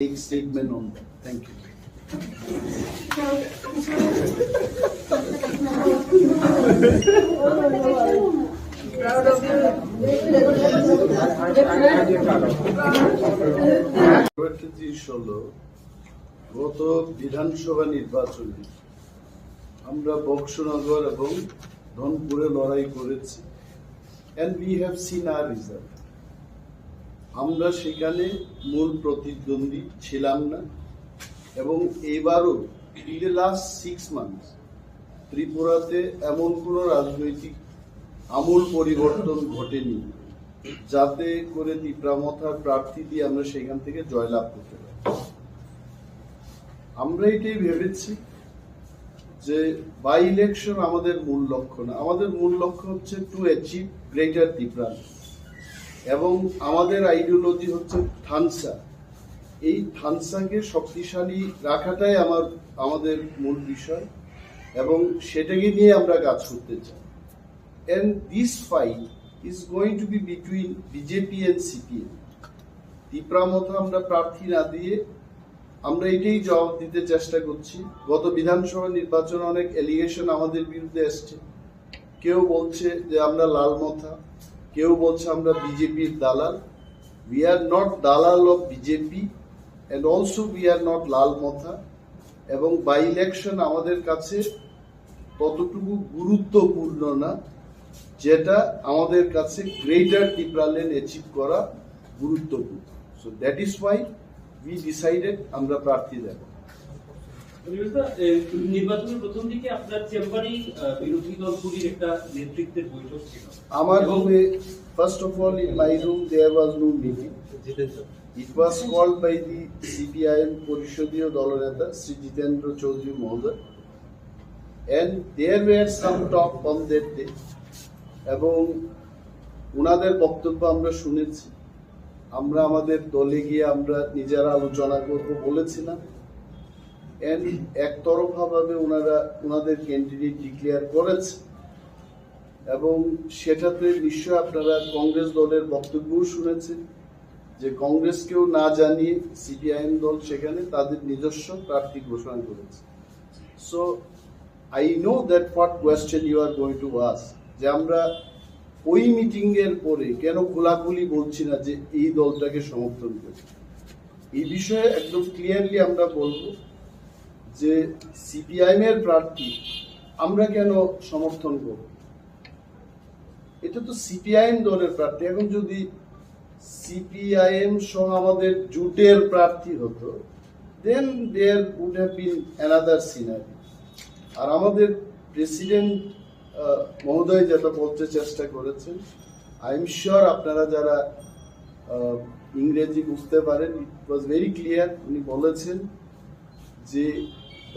Take statement on that. Thank you. গত বিধানসভা নির্বাচনে আমরা বক্সনগর এবং ধনপুরে লড়াই করেছি and we have seen our result. আমরা সেখানে মূল প্রতিদ্বন্দ্বী ছিলাম না এবং এবারও in the last 6 months ত্রিপুরাতে এমন কোনো রাজনৈতিক আমূল পরিবর্তন ঘটেনি যাতে করে ত্রিপুরা মথার প্রার্থী দিয়ে আমরা সেখান থেকে জয়লাভ করতে পারি। আমরা এটাই ভেবেছি যে বাই ইলেকশন আমাদের মূল লক্ষ্য না, আমাদের মূল লক্ষ্য হচ্ছে টু অ্যাচিভ গ্রেটার ত্রিপুরা এবং আমাদের আইডিওলজি হচ্ছে থানসা। এই থানসাকে শক্তিশালী রাখাটাই আমাদের মূল বিষয় এবং সেটাকে নিয়ে আমরা কাজ করতে চাই। And this fight is going to be between BJP and CPM. Tripura মথা আমরা প্রার্থী না দিয়ে আমরা এটাই জবাব দিতে চেষ্টা করছি। গত বিধানসভা নির্বাচনে অনেক এলিগেশন আমাদের বিরুদ্ধে আসছে, কেউ বলছে যে আমরা লাল মথা, কেউ বলছে আমরা বিজেপির দালাল। We are not দালাল of BJP and also we are not লাল মথা এবং বাই ইলেকশন আমাদের কাছে ততটুকু গুরুত্বপূর্ণ না যেটা আমাদের কাছে গ্রেটার ত্রিপুরা ল্যান্ড অ্যাচিভ করা গুরুত্বপূর্ণ। So that is why we decided আমরা প্রার্থী দেব। নির্বাচনের প্রথম দিকে আপনার চেম্বারেই বিরোধী দলগুলির একটা নেতৃত্বের বৈঠক ছিল। আমার রুমে first of all in my room there was no meeting. It was called by the CPIM পরিষদীয় দলনেতা শ্রী জিতেন্দ্র চৌধুরী মহোদয় and there were some talk on that day এবং ওনাদের বক্তব্য আমরা শুনেছি। আমরা আমাদের দলে গিয়ে আমরা নিজেরা আলোচনা করব বলেছিলাম and একতরফা ভাবে ওনাদের ক্যান্ডিডেট ডিক্লেয়ার করেছে এবং সেটাতে নিশ্চয় আপনারা কংগ্রেস দলের বক্তব্যও শুনেছেন যে কংগ্রেসকেও না জানিয়ে সিপিআইএম দল সেখানে তাদের নিজস্ব প্রার্থী ঘোষণা করেছে। So I know that what question you are going to ask, যে আমরা ওই মিটিং এর পরে কেন খোলাখুলি বলছি না যে এই দলটাকে সমর্থন করি। এই বিষয়ে একদম ক্লিয়ারলি আমরা বলবো যে সিপিআইএম এর প্রার্থী আমরা কেন সমর্থন করব, এটা তো সিপিআইএম দলের প্রার্থী। এখন যদি সিপিআইএম সহ আমাদের জোটের প্রার্থী হতো then there would have been another scenery. আর আমাদের প্রেসিডেন্ট মহোদয় যেটা বলতে চেষ্টা করেছেন, আই এম শিওর আপনারা যারা ইংরেজি বুঝতে পারেন, ইট ওয়াজ ভেরি ক্লিয়ার। উনি বলেছেন যে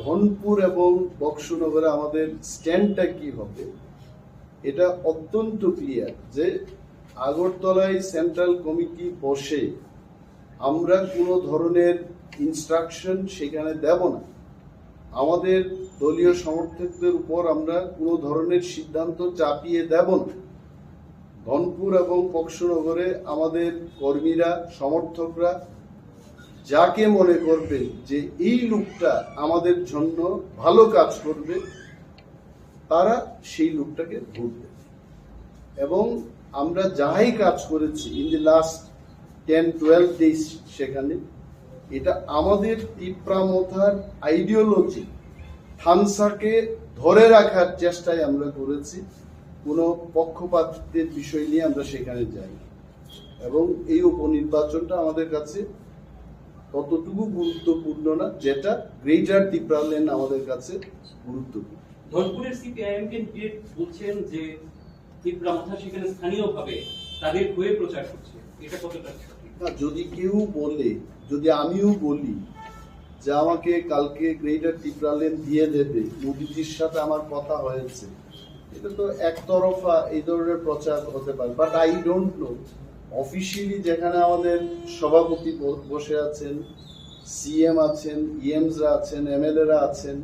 ধনপুর এবং বক্সনগরে আমাদের স্ট্যান্ডটা কি হবে, এটা অত্যন্ত ক্লিয়ার যে আগরতলায় সেন্ট্রাল কমিটি বসে আমরা কোনো ধরনের ইনস্ট্রাকশন সেখানে দেব না, আমাদের দলীয় সমর্থকদের উপর আমরা কোনো ধরনের সিদ্ধান্ত চাপিয়ে দেব না। ধনপুর এবং বক্সনগরে আমাদের কর্মীরা সমর্থকরা যাকে মনে করবে যে এই লোকটা আমাদের জন্য ভালো কাজ করবে তারা সেই লোকটাকে ভোট দেবে এবং আমরা যাই কাজ করেছি ইন দি লাস্ট 10-12 ডেজ সেখানে এটা আমাদের ত্রিপুরা মথার আইডিওলজি থানসাকে ধরে রাখার চেষ্টায় আমরা করেছি। কোনো পক্ষপাতের বিষয় নিয়ে আমরা সেখানে যাই এবং এই উপনির্বাচনটা আমাদের কাছে ততটুকু গুরুত্বপূর্ণ না যেটা গ্রেটার ত্রিপুরা ল্যান্ড আমাদের কাছে গুরুত্বপূর্ণ। ধনপুরের সিপিআইএম ক্যান্ডিডেট বলছেন যে ত্রিপুরা মথা সেখানে স্থানীয়ভাবে তাদের হয়ে প্রচার করছে, এটা কতটা সঠিক? যদি কেউ বলে, যদি আমিও বলি যে আমাকে কালকে গ্রেটার ত্রিপুরা ল্যান্ড দিয়ে দেবে, মোদিজির সাথে আমার কথা হয়েছে, এটা তো একতরফা এই ধরনের প্রচার হতে পারে। But I don't know officially যেখানে আমাদের সভাপতি বসে আছেন, সিএম আছেন, ইএমসরা আছেন, এমএলএরা আছেন,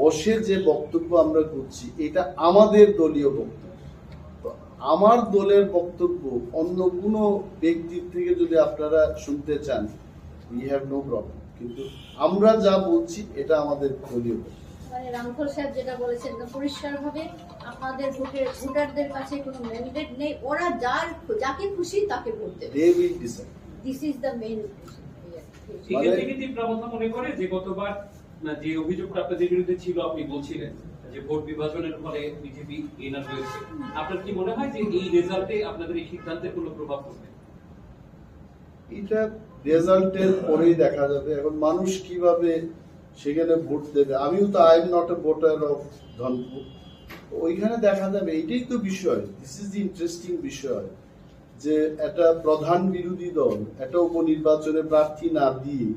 বসে যে বক্তব্য আমরা করছি এটা আমাদের দলীয় বক্তব্য। আমার দলের বক্তব্য অন্য কোনো ব্যক্তির থেকে যদি আপনারা শুনতে চান উই হ্যাভ নো প্রবলেম, কিন্তু আমরা যা বলছি এটা আমাদের দলীয়। মানে রামখল সাহেব যেটা বলেছেন পরিষ্কারভাবে আপনাদের ভোটারদের কাছে কোনো ম্যান্ডেট নেই, ওরা যাকে খুশি তাকে ভোট দেবে। They will decide. This is the main. এখান থেকে তীব্র মতো মনে করে যে গতবার যে অভিযোগটা আপনাদের বিরুদ্ধে ছিল, আপনি বলছিলেন যে ভোট বিভাজনের ফলে বিজেপি এনার হয়েছে, আপনার কি মনে হয় যে এই রেজাল্টে আপনাদের এই সিদ্ধান্তের কোনো প্রভাব পড়বে? এটা রেজাল্টের পরেই দেখা যাবে। এখন মানুষ কিভাবে সেখানে ভোট দেবে, আমিও তো I am not a voter of Dhanpur, ওইখানে দেখা যাবে। এটাই তো বিষয়, দিস ইজ দি ইন্টারেস্টিং বিষয়, যে একটা প্রধান বিরোধী দল একটা উপনির্বাচনে প্রার্থী না দিয়ে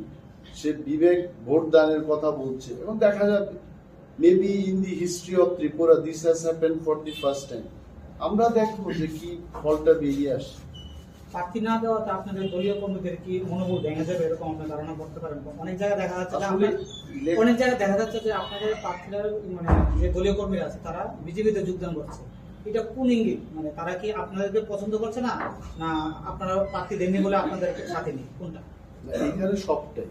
সে বিবেক ভোট দানের কথা বলছে, এবং দেখা যাবে maybe in the history of Tripura this has happened for the first time. আমরা দেখবো যে কি ফলটা বেরিয়ে আসে। প্রার্থী না দেওয়াতে আপনাদের দলীয় কর্মীদের কি মনোবল ভেঙে যাবে এরকম আপনি ধারণা করতে পারেন? অনেক জায়গায় দেখা যাচ্ছে যে আপনাদের প্রার্থীরা মানে যে দলীয় কর্মীরা আছে তারা বিজেপিতে যোগদান করছে, এটা কোন ইঙ্গিত? মানে তারা কি আপনাদেরকে পছন্দ করছে না, না আপনারা প্রার্থী দেননি বলে আপনাদের সাথে নেই, কোনটা? এইখানে সবটাই,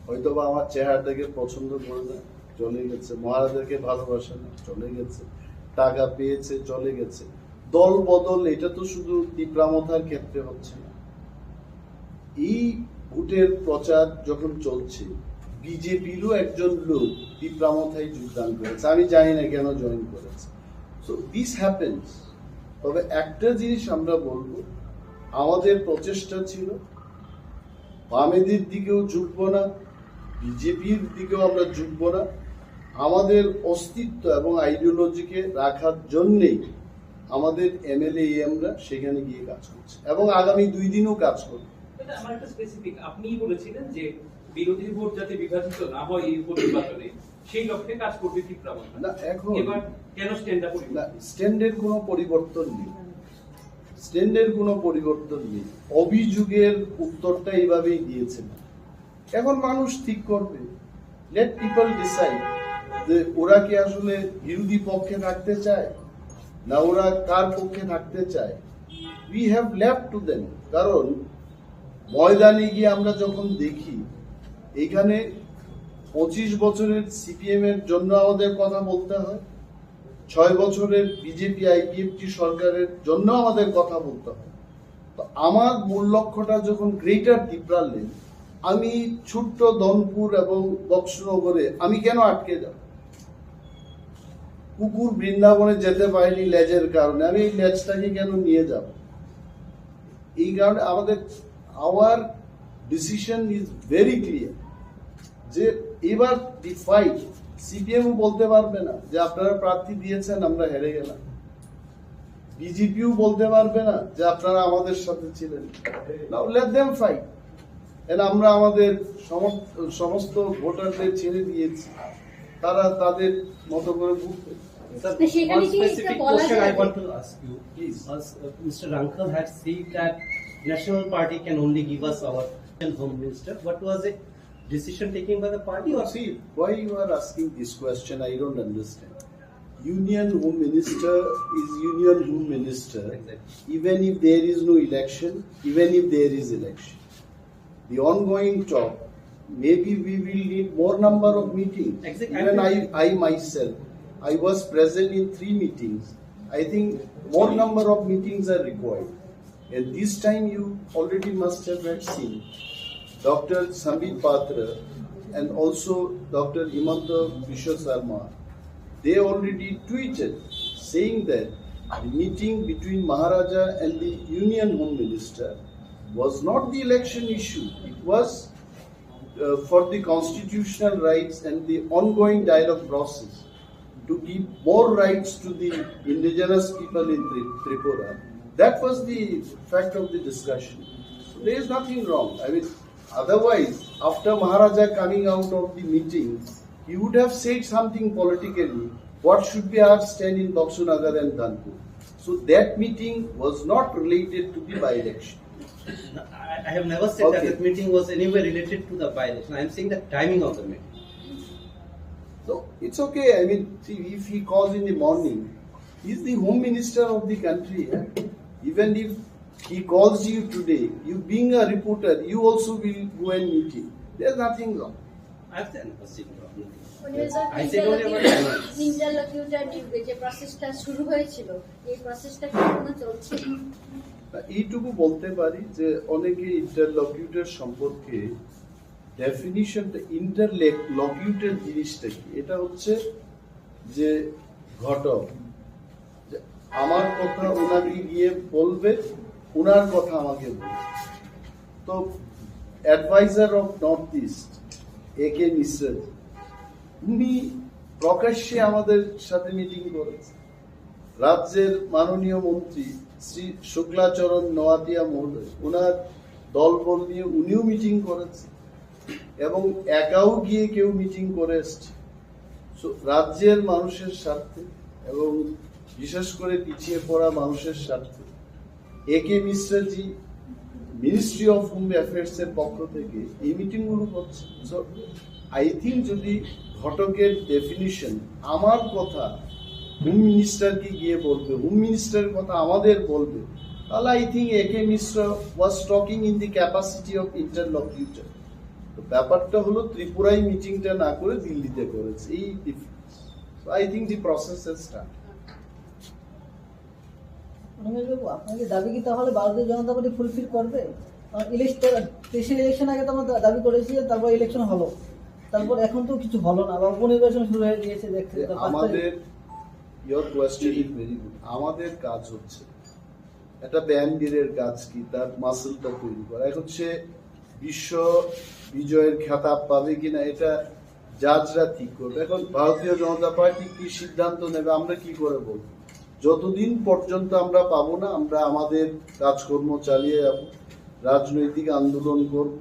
হয়তো বা আমার চেহারাটাকে পছন্দ করে না, চলে গেছে, মহারাজাকে ভালোবাসে না, চলে গেছে, টাকা পেয়েছে, চলে গেছে। দল বদল এটা তো শুধু টিপ্রা মথার ক্ষেত্রে হচ্ছে না। এই ভোটের প্রচার যখন চলছে, বিজেপিরও একজন লোক টিপ্রা মথায় যোগদান করেছে, আমি জানি না কেন জয়েন করেছে। So this happens. তবে একটা জিনিস আমরা বলবো, আমাদের প্রচেষ্টা ছিল বামেদের দিকেও ঝুঁকবো না, বিজেপির দিকেও আমরা ঝুঁকবো না। আমাদের অস্তিত্ব এবং আইডিওলজিকে রাখার জন্যেই আমাদের এমএলএ আমরা সেখানে গিয়ে কাজ করছে, এবং আগামী 2 দিনও কাজ করব। আমার একটা স্পেসিফিক, আপনিই বলেছিলেন যে বিরোধী ভোট যাতে বিভাজিত না হয় এই উপনির্বাচনে, সেই লক্ষ্যে কাজ করবে তীব্রা মথা। না, এখন এবার কেন স্ট্যান্ডটা না, স্ট্যান্ডের কোনো পরিবর্তন নেই, স্ট্যান্ডের কোনো পরিবর্তন নেই। অভিযোগের উত্তরটা এইভাবেই দিয়েছেন। এখন মানুষ ঠিক করবে, লেট পিপল ডিসাইড যে ওরা কি আসলে বিরোধী পক্ষে থাকতে চায় না ওরা কার পক্ষে থাকতে চায়। We have left to them. কারণ ময়দানে গিয়ে আমরা যখন দেখি এখানে 25 বছরের সিপিএম এর জন্য আমাদের কথা বলতে হয়, 6 বছরের বিজেপি আইপিএফটি সরকারের জন্য আমাদের কথা বলতে হয়। তো আমার মূল লক্ষ্যটা যখন গ্রেটার ত্রিপুরা লেন, আমি ছোট্ট ধনপুর এবং বক্সনগরে আমি কেন আটকে যাব? কুকুর বৃন্দাবনে যেতে পারিনি লেজের কারণে, আমি এই লেজটাকে কেন নিয়ে যাব? এই কারণে আমাদের our decision is very clear যে এবার দি ফাইট, সিপিএমও বলতে পারবে না যে আপনারা প্রার্থী দিয়েছেন আমরা হেরে গেলাম, বিজেপিও বলতে পারবে না যে আপনারা আমাদের সাথে ছিলেন। নাও লেট দেম ফাইট। আমরা আমাদের সমস্ত ভোটারদের ছেড়ে দিয়েছি, তারা তাদের মতো করে ঘুরবে। Sir, one specific question I want to ask you. Please. As Mr. Hrangkhawl had said that National Party can only give us our Home Minister. What was the decision taken by the party? Or See, why you are asking this question, I don't understand. Union Home Minister is Union Home Minister, Exactly. even if there is no election, even if there is election. The ongoing talk, maybe we will need more number of meetings. Exactly. Even I myself, I was present in 3 meetings. I think more number of meetings are required. And this time you already must have seen Dr. Sambit Patra and also Dr. Himanta Biswa Sarma. They already tweeted saying that the meeting between Maharaja and the Union Home Minister was not the election issue. It was for the constitutional rights and the ongoing dialogue process to give more rights to the indigenous people in Tripura. That was the fact of the discussion. So there is nothing wrong. I mean, otherwise, after Maharaja coming out of the meeting, he would have said something politically. What should be our stand in Baksunagar and Dhanpur? So that meeting was not related to the by-election. I have never said that the meeting was anywhere related to the by-election. I am saying the timing of the meeting. So it's okay. I mean, see, if he calls in the morning, he is the Home Minister of the country. Even if He calls you today. You being a reporter, you also will go and meet him. There's nothing wrong. I've done nothing wrong. I I said whatever. ইন্টারলকিউটর নিয়োগে যে প্রসেসটা শুরু হয়েছিল এই প্রসেসটা কি এখনো চলছে? এইটুকু বলতে পারি যে অনেকে ইন্টারলকিউটর সম্পর্কে ডেফিনিশনটা ইন্টারলকিউটর জিনিসটা কি, এটা হচ্ছে যে ঘটক, যে আমার কথা ওনাকে গিয়ে বলবে, ওনার কথা আমাকে বলবে। তো adviser of North East AK Mishra, উনি প্রকাশ্যে আমাদের সাথে মিটিং করেছে। রাজ্যের মাননীয় মন্ত্রী শ্রী শুক্লাচরণ নোয়াতিয়া মহোদয়, ওনার দলবল নিয়ে উনিও মিটিং করেছে এবং একাও গিয়ে কেউ মিটিং করে এসছে। রাজ্যের মানুষের স্বার্থে এবং বিশেষ করে পিছিয়ে পড়া মানুষের স্বার্থে AK Mishraji ministry of home affairs এর পক্ষ থেকে এই মিটিং গুলো করছে। সো আই থিঙ্ক যদি ঘটকের ডেফিনিশন আমার কথা হোম মিনিস্টারকে গিয়ে বলবে, হোম মিনিস্টারের কথা আমাদের বলবে, তাহলে I think AK Mishra was talking in the capacity of interlocutor. তো ব্যাপারটা হলো ত্রিপুরায় মিটিংটা না করে দিল্লিতে করেছে, এই difference. So I think the process has started. আপনাদের দাবি কি তাহলে ভারতীয় জনতা পার্টি ফুলফিল করবে? ইলেকশন আগে তো আমরা দাবি করেছি, তারপর ইলেকশন হলো, তারপর এখন তো কিছু হলো না, বা উপনির্বাচন শুরু হয়ে গিয়েছে দেখতে। আমাদের your question is very good. আমাদের কাজ হচ্ছে একটা ব্যান্ডিরের কাজ কি, তার মাসেলটা তৈরি করা। এখন সে বিশ্ব বিজয়ের খেতাব পাবে কিনা এটা জাজরা ঠিক করবে। এখন ভারতীয় জনতা পার্টি কি সিদ্ধান্ত নেবে আমরা কি করে বলবো? যতদিন পর্যন্ত আমরা পাবো না, আমরা আমাদের কাজকর্ম চালিয়ে যাব, রাজনৈতিক আন্দোলন করব,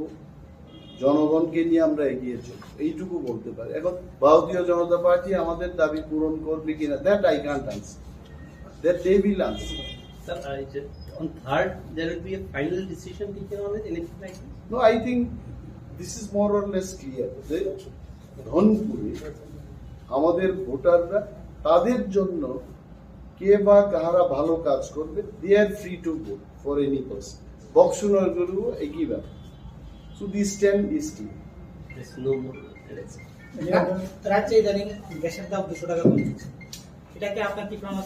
জনগণকে নিয়ে আমরা এগিয়ে চলব, এইটুকু বলতে পারি। এখন ভারতীয় জনতা পার্টি আমাদের দাবি পূরণ করবে কিনা, that I can't answer, that they will answer. Sir, on third, there will be a final decision taken on it, anything like this? No, I think this is more or less clear. ধনপুরে আমাদের ভোটাররা তাদের জন্য কে বা কাহারা ভালো কাজ করবে, they are free to vote for any person. Boxanagar গরু একই ব্যাপার। So this stand is clear. There's no more election. রাজ্যে ইদানিং গ্যাসের দাম 200 টাকা কমেছে, এটাকে আপনার কি প্রমাণ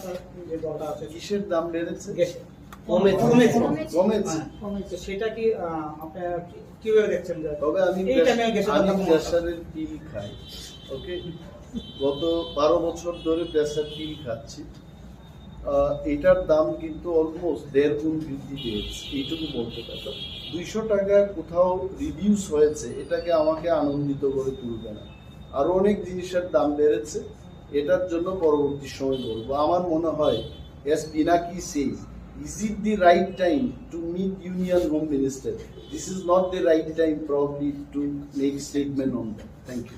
যে দলটা আছে কিসের দাম বেড়েছে? গ্যাসের কমেছে। তো সেটা কি আপনার কিভাবে দেখছেন? তবে আমি প্রেসারের পিল খাই, ওকে, গত 12 বছর ধরে প্রেসার পিল খাচ্ছি। এটার দাম কিন্তু অলমোস্ট 1.5 গুণ বৃদ্ধি পেয়েছে, এইটুকু বলতে পারি। 200 টাকা কোথাও রিডিউস হয়েছে, এটাকে আমাকে আনন্দিত করে তুলবে না। আরো অনেক জিনিসের দাম বেড়েছে, এটার জন্য পরবর্তী সময় বলবো। আমার মনে হয় S Pinaki Sage, is it the right time to meet Union Home Minister? This is not the right time probably to make statement on that. Thank you.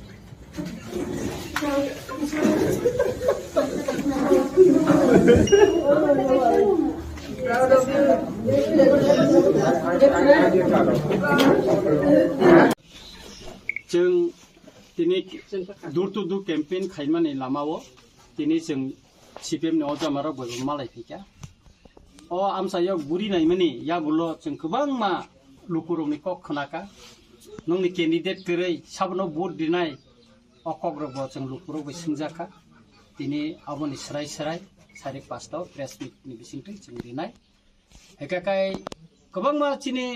जों दिनै दुर टु दुर केम्पेइन खालामनानै लामावो दिनै जों CPM नि अजामाराव बयबो मालाय फैया अ आमसायाव बुरि नायमानि या बुलो जों गोबां मा लुकुरमनि कक खोनाका नोंनि केन्डिडेट गरै साबनो भोट दिनाय अकग्रब जों लुकुराव बैसंजाखा दिनै आबनि सराय 5:30 प्रेस मिटनि बिसिंथै जों दिनाय एकाकाय गोबां मा चिनि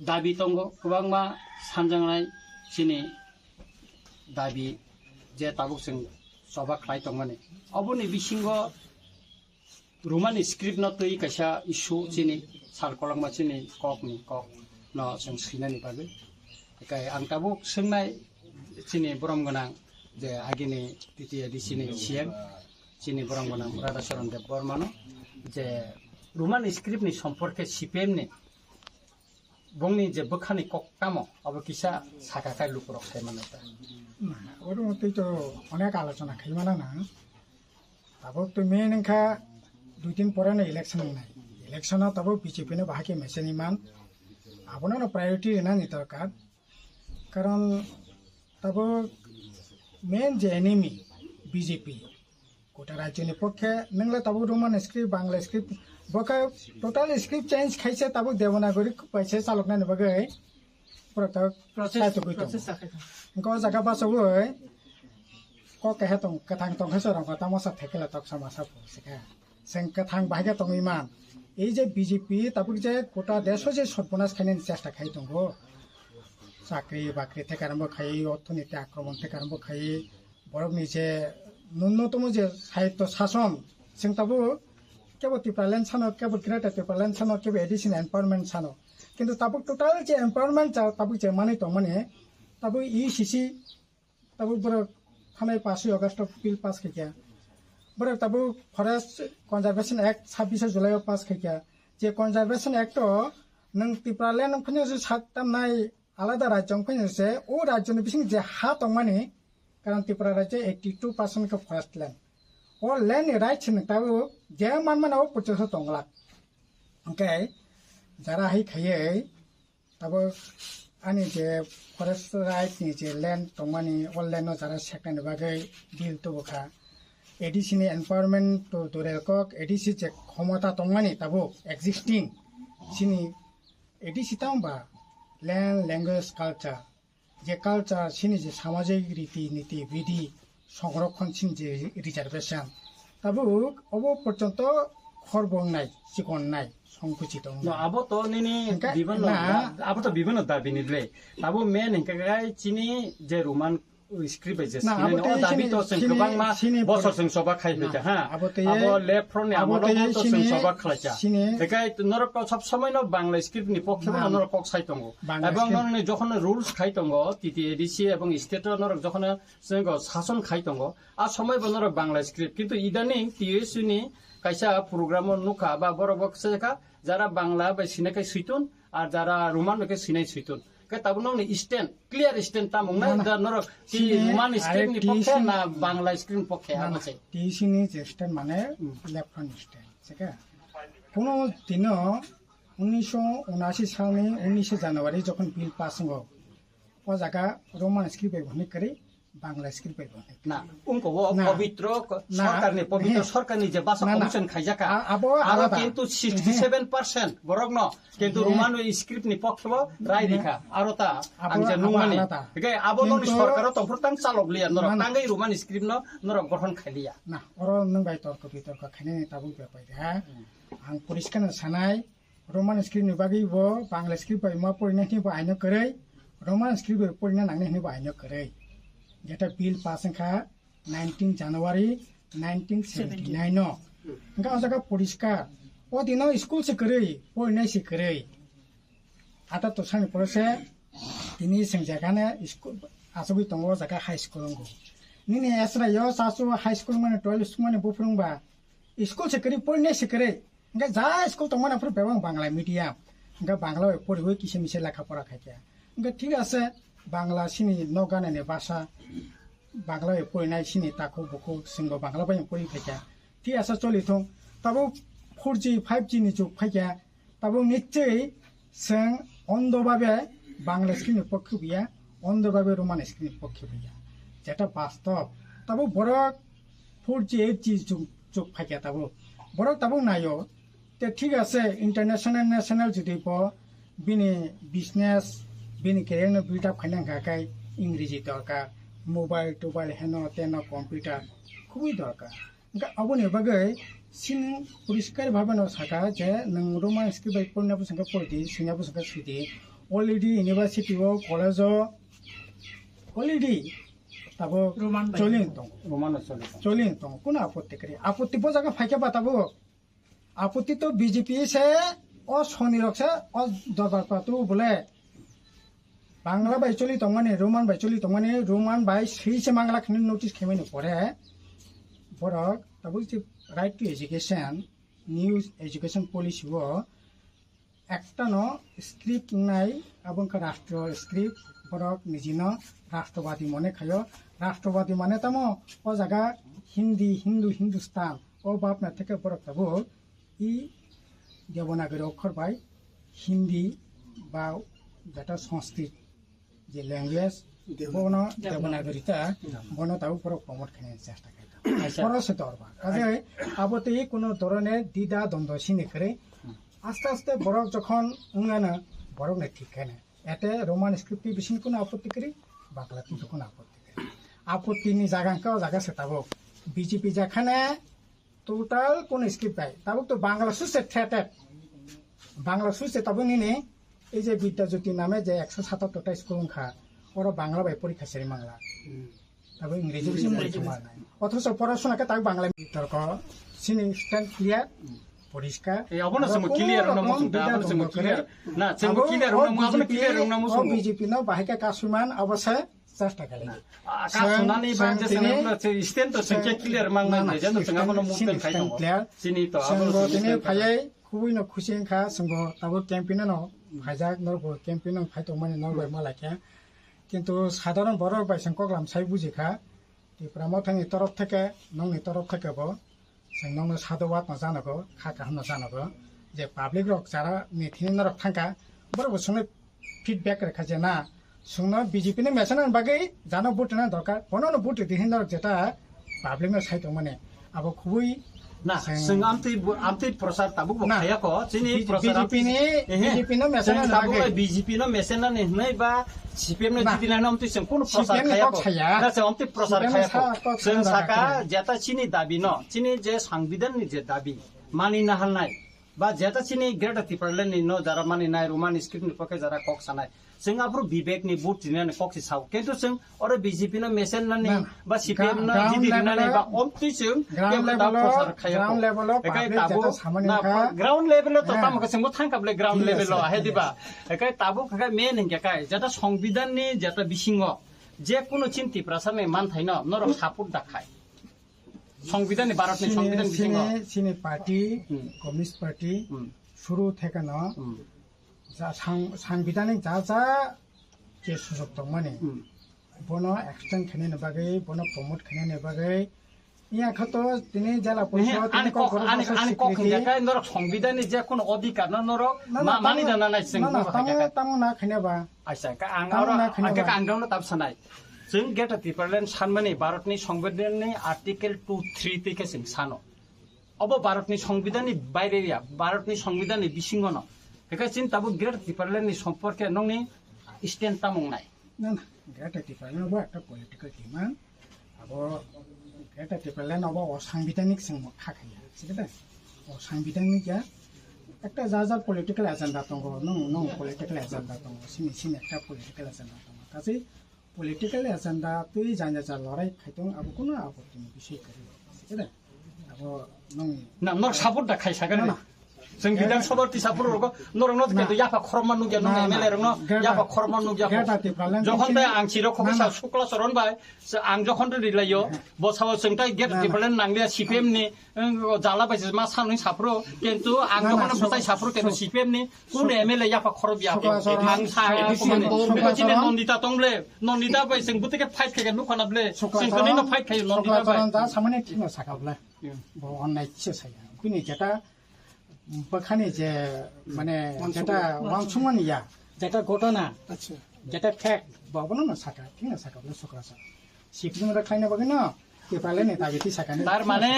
दाबि दंगो गोबां मा सानजांनाय चिनि दाबि जे ताबुक जों सभा खालाय दंमाने अबनि बिसिंगो रोमान स्क्रिप्ट न तै कैसा इशू चिनि सारकलांमा चिनि ककनि कक न जों सिनायनि बागै एकाय आं ताबु सोंनाय चिनि बरम गोनां जे आगिनि पिटिआदि चिनि सिएम चिनि बरम गोनां राधाचरण देव बर्मानो जे रोमान स्क्रिप्ट नि सम्पर्के CPM नि बंनि जे बखानि कक्कामो अब किसा साकाकाय लुकुरक सायमानता ওর মধ্যেই তো অনেক আলোচনা খাইমানা না তারপর তো মেন এখা 2 দিন পরে না ইলেকশন নাই ইলেকশন তারপর বিজেপি নে বাকি মেসেন ইমান আপনার প্রায়োরিটি না নি দরকার কারণ তারপর মেন যে এনিমি বিজেপি গোটা রাজ্যের পক্ষে নংলা তারপর রোমান স্ক্রিপ্ট বাংলা স্ক্রিপ্ট বকা টোটাল স্ক্রিপ্ট চেঞ্জ খাইছে তাবো দেবনাগরী পাইছে চালকনানি বাগৈ প্রসেস গো জায়গা বাসবো ko kahe tong kathang tong heso rang ta masa thekela tok samasa posika seng kathang bahage tong iman ei je BJP tapur je kota desho je সর্বনাশ খাইনে চেষ্টা খাই দঙ্গো চাকরি বাকরি থেকে আরম্ভ খাই অর্থনীতি আক্রমণ থেকে আরম্ভ খাই বরং নিজে ন্যূনতম যে সাহিত্য শাসন जों তাবো কেবল টিপ্রালেন সানো কেবল গ্রেট টিপ্রালেন সানো কেবল এডিশন এম্পাওয়ারমেন্ট সানো কিন্তু তাবো টোটাল যে এম্পাওয়ারমেন্ট তাবো যে মানে তো মানে তাবো ইসিসি তাবো বড় थानाय 5 अगस्त बिल पास खाइया बरे ताबो फरेस्ट कन्जारभेशन एक्ट 26 जुलाई पास खाइया जे कन्जारभेशन एक्ट नों टिप्रालेन फैनो जे सातनाय आलादा राज्य फैनो जे ओ राज्यनि बिसिं जे हा दंमानि कारण त्रिपुरा राज्य 82% को फरेस्ट लैंड और लैंड राइट्स न ताबो जे मानमानाव पचस दंगला ओके जारा हाय खाइयै ताबो आनी जे फरेस्ट राइट नि जे लैंड दंमानि अल लैंड जारा सेकंड बागै बिल तो बखा एडिशनल एनवायरनमेंट तो दोरेलकक एडिसि जे क्षमता दंमानि ताबो एक्जिस्टिंग सिनि एडिसि तांबा लैंड लैंग्वेज कल्चर जे कल्चर सिनि जे सामाजिक रीति नीति विधि संरक्षण सिनि जे रिजर्वेशन ताबो अबो पर्यंत खरबंनाय सिगननाय সংকুচিত আবো তো নিনি বিভিন্ন আবো তো বিভিন্ন দাবি নিলে আবো মেন হিংকাগাই চিনি যে রোমান স্ক্রিপ্ট যে সিনে ও দাবি তো সং গোবাং মা বছর সং সভা খাই হইতা হ্যাঁ আবো লেফট ফ্রন্ট আমো তো সং সভা খাইছা দেখাই নরক সব সময় ন বাংলা স্ক্রিপ্ট নি পক্ষে নরক সাইতঙ্গ এবং নরনে যখন রুলস খাইতঙ্গ তিতি এডিসি এবং স্টেট নরক যখন শাসন খাইতঙ্গ আর সময় নরক বাংলা স্ক্রিপ্ট কিন্তু ইদানিং টিএসনি কাইসা প্রোগ্রাম নুকা বা বড় বক্সা যারা বাংলা বা সিনাকাই সুইতুন আর যারা রোমান কে সিনাই সুইতুন কে তাবুন স্ট্যান্ড ক্লিয়ার স্ট্যান্ড তামং না নরক কি রোমান স্ক্রিপ্ট নি পক্ষে না বাংলা স্ক্রিপ্ট পক্ষে আছে টিসিনি যে স্ট্যান্ড মানে লেফট ফ্রন্ট স্ট্যান্ড ঠিক আছে কোন দিন 1979 সালে 19 জানুয়ারি যখন বিল পাস হলো ও জায়গা রোমান স্ক্রিপ্ট ব্যবহার করে বাংলা স্ক্রিপ্ট ব্যবহার না উনকো পবিত্র সরকারনি যে ভাষা কমিশন খাইজাকা আর কিন্তু 67% বরং ন কিন্তু রোমান স্ক্রিপ্ট নি পক্ষে রায় দেখা আর তা আংজা নুমানি গে আবননি সরকার তো প্রতাং চালক লিয়া নর তাঙ্গাই রোমান স্ক্রিপ্ট নর গঠন খাইলিয়া না অর নং বাই তর্ক বিতর্ক খাইনে তাবু বেপাই হ্যাঁ आं परिष्कार सानाय रोमान स्क्रिप्ट नि बागै बो बांग्ला स्क्रिप्ट मा परिना नि आइनो करै रोमान स्क्रिप्ट परिना नांगने नि आइनो करै जेटा बिल पास खा 19 जनवरी 1979 नो का जगह परिष्कार ओ दिनो स्कूल से करै परिना से करै आता तो सानि परसे तिनी सं जगाने स्कूल आसबि तंगो जगा हाई स्कूल गो निने एसरा यो सासु हाई स्कूल माने 12 माने बुफुंबा स्कूल से करै परिना से करै enggak जा स्कूल तो mana perlu bewang Bangla medium enggak Bangla পড়িবই কিসে মিশে লেখাপড়া খাইয়া enggak ঠিক আছে বাংলা সিনি নগানানি ভাষা বাংলা পড়িনাই সিনি তাকো বকো সিংহ বাংলা বাই পড়ি খাইয়া ঠিক আছে চলিথং তাবো 4G 5G नि जुग फाइया তাবো নিশ্চয়ই जों অন্ধভাবে বাংলা স্ক্রিনের পক্ষে বিয়া অন্ধভাবে রোমান স্ক্রিনের পক্ষে বিয়া যেটা বাস্তব তাবো বড় 4G 8G जुग फाइया তাবো বড় তাবো নাইও ते ठीक আছে इंटरनेशनल नेशनल जुदि प बिनि बिजनेस बिनि केरियर बिल्डअप खाइनां गाकाय इंग्रेजी दरकार मोबाइल टोबाइल हेनो तेनो कंप्यूटर खुबই दरकार ओंका अबनि बागै सिन परिष्कार भाबे न साका जे नों रोमान स्क्रिप्ट पढना बुसंका पढि सिना बुसंका सुदि अलरेडी यूनिवर्सिटी ओ कॉलेज अलरेडी ताबो रोमान चलिन दं कुन आपत्ति करे आपत्ति बजाका फाइके बताबो आपत्ति तो बीजेपी से और सोनिरक से और दरबार पातु बोले बांग्ला बाई चली तो माने रोमान बाई चली तो माने रोमान बाई सही से मांगला खने नोटिस खेमे ने पड़े बरक तब जे right to education news education policy वो একটা ন স্ক্রিপ্ট নাই এবং রাষ্ট্রীয় স্ক্রিপ্ট বরক নিজিন রাষ্ট্রবাদী মনে খায় রাষ্ট্রবাদী মানে তামো ও জায়গা হিন্দি হিন্দু হিন্দুস্তান ও বাপনা থেকে বরক তাবো ই দেবনাগরী অক্ষর বাই হিন্দি বা যেটা সংস্কৃত যে ল্যাঙ্গুয়েজ বন দেবনাগরীটা বন তাও পর প্রমোট খাইতে চেষ্টা করে খরচে দরবা কাজে আবতে কোনো ধরনের দ্বিধা দ্বন্দ্ব সিনে করে আস্তে আস্তে বরক যখন উঙ্গানো বরক না ঠিক কেন এতে রোমান স্ক্রিপ্ট বেশি কোনো আপত্তি করি বাংলা কিন্তু কোনো আপত্তি করি আপত্তিনি জায়গাকেও জায়গা সেটাবো বিজেপি যেখানে টোটাল কোন স্ক্রিপ্ট পায় তাবো তো বাংলা সুসে ঠেটে বাংলা সুসে তবে নিনে এই যে বিদ্যাজ্যোতি নামে যে 177টা স্কুল খা ওরা বাংলা বাই পরীক্ষা সেরি বাংলা তবে ইংরেজি বেশি পরীক্ষা নাই অথচ পড়াশোনাকে তাই বাংলা বিতর্ক সিনি স্ট্যান্ড ক্লিয়ার পরিষ্কার এই অবনা সম ক্লিয়ার না মুসুম অবনা সম ক্লিয়ার না সম ক্লিয়ার না মুসুম ক্লিয়ার না মুসুম বিজেপি ন বাহিকা কাসুমান অবশ্যই চেষ্টা করে কাসুনানি বাজে সঙ্গে স্ট্যান্ড তো সংখ্যা ক্লিয়ার মাংনা যে তো সঙ্গে কোনো মুভমেন্ট খাই তো সিনি তো সঙ্গ দিনে ফায়াই খুবই ন খুশি খা সঙ্গ তাবো ক্যাম্পেইন ন ফাইজাক নরব ক্যাম্পেইন ফাই তো মানে নরব মালাকে কিন্তু সাধারণ বড় বাইসং কগলাম সাই বুঝিখা ত্রিপুরা মথানি তরফ থেকে নংনি তরফ থেকে বো नोंनो साधुवाद न जानांगौ खाखा होनना जानांगौ जे पाब्लिक रक जारा मिथिनि नरक थांका बरबो संनो फिडबैक रेखा जे ना संनो बीजेपी ने मेसन बागै जानो बुटना दरकार बनो बुट दिहिन नरक जेटा पाब्लिक न साइतो माने अब खुबै ना जों आमते प्रसार ताबुक खाया को जिनि प्रसार बीजेपी ने मेसन ताबुक बीजेपी न मेसन ने नै बा सीपीएम ने दिदिना नामते जों कोन प्रसार खाया को ना जों आमते प्रसार खाया को जों साका जेता चिनि दाबी न चिनि जे संविधान नि जे दाबी मानिना हालनाय बा जेता चिनि ग्रेटर त्रिपुरा नि न जारा मानिनाय रोमान स्क्रिप्ट नि पके जारा कक सानाय जों आब्रु विवेक नि बुट दिनाने कक सि साव किन्तु जों अरे बीजेपी न मेसन नानि बा सीपीएम न दिदिनाने बा अमति जों प्रसार खाया ग्राउंड लेवल एकाय ताबु ग्राउंड लेवल तो तामक जोंबो थांकाबले ग्राउंड लेवल हेदिबा एकाय ताबु खाय मेन हिंगाय जेता संविधान नि जेता बिसिंग जे कोनो चिन्ति प्रसारने मान थाइन नर सापोर्ट दाखाय संविधान नि भारत नि संविधान बिसिंग सिने पार्टी कम्युनिस्ट पार्टी शुरू থেকে ন যা সাংবিধানিক যা যা যে সুযোগ দं माने বনো এক্সটেন্ড খানে বাগै বনো প্রমোট খানে বাগै ইয়া খত তিনি জেলা পরিষদ তিনি কখনকাই নর সংবিধান যে কোন অধিকার নর মানি দানা নাই जों তামো না খানেবা আচ্ছা আংরাवनो ताबसानाय जों गेट त्रिपुरालेण्ड सानमानि भारतनि संविधाननि आर्टिकल 2.3 থেকে जों सानो अब भारतनि संविधाननि बायरेया भारतनि संविधाननि बिसिंग न एका चिन ताबु ग्रेट त्रिपुरालेण्डनि सम्पर्के नंनि स्टैंड तामंनाय ना ग्रेट त्रिपुरालेण्ड बा একটা পলিটিক্যাল ডিমান্ড अब ग्रेट त्रिपुरालेण्ड अब অসাংবিধানিক जों খাখাया সেটা অসাংবিধানিক একটা যা যা পলিটিক্যাল এজেন্ডা দं नं পলিটিক্যাল এজেন্ডা दं सिनि একটা পলিটিক্যাল এজেন্ডা दं কাজে পলিটিক্যাল এজেন্ডা তুই জানা যা লড়াই খাইতো अब কোনো আপত্তি নেই বিষয় করে সেটা अब ना नर सापोर्ट दा खाय सागोन जों बिधान सभा तिसापुर नरनो केतु याफा खरमान नुगिया नं एमएलए रनो याफा खरमान नुगिया जखन ता आं चिरो खबसा सुक्ला सरन बाय आं जखन रिलायो बसाव जोंता गेट त्रिपुरालेण्ड नांलिया सीपीएम नि जाला बायस मा साननि सापुरो किन्तु आं जखन बसाय सापुरो केतु सीपीएम नि कोन एमएलए याफा खर बिया आं सा बेखिनि नन्दिता तंले नन्दिता बाय जों बुतेके फाइट खाय नुखानाब्ले जों कनि न फाइट खाय नन्दिता बाय दा सामने थिनो साकाब्ला ब अननाय छ साया बिनि जेटा बखानी जे माने जेटा वांसुमानिया जेटा घटना अच्छा जेटा फैक्ट बाबनो न साका थिनो साकाब्ला सुक्रासा सिपिम रा खाइना बगन त्रिपुरालेण्ड नेता बिति साकाने तार माने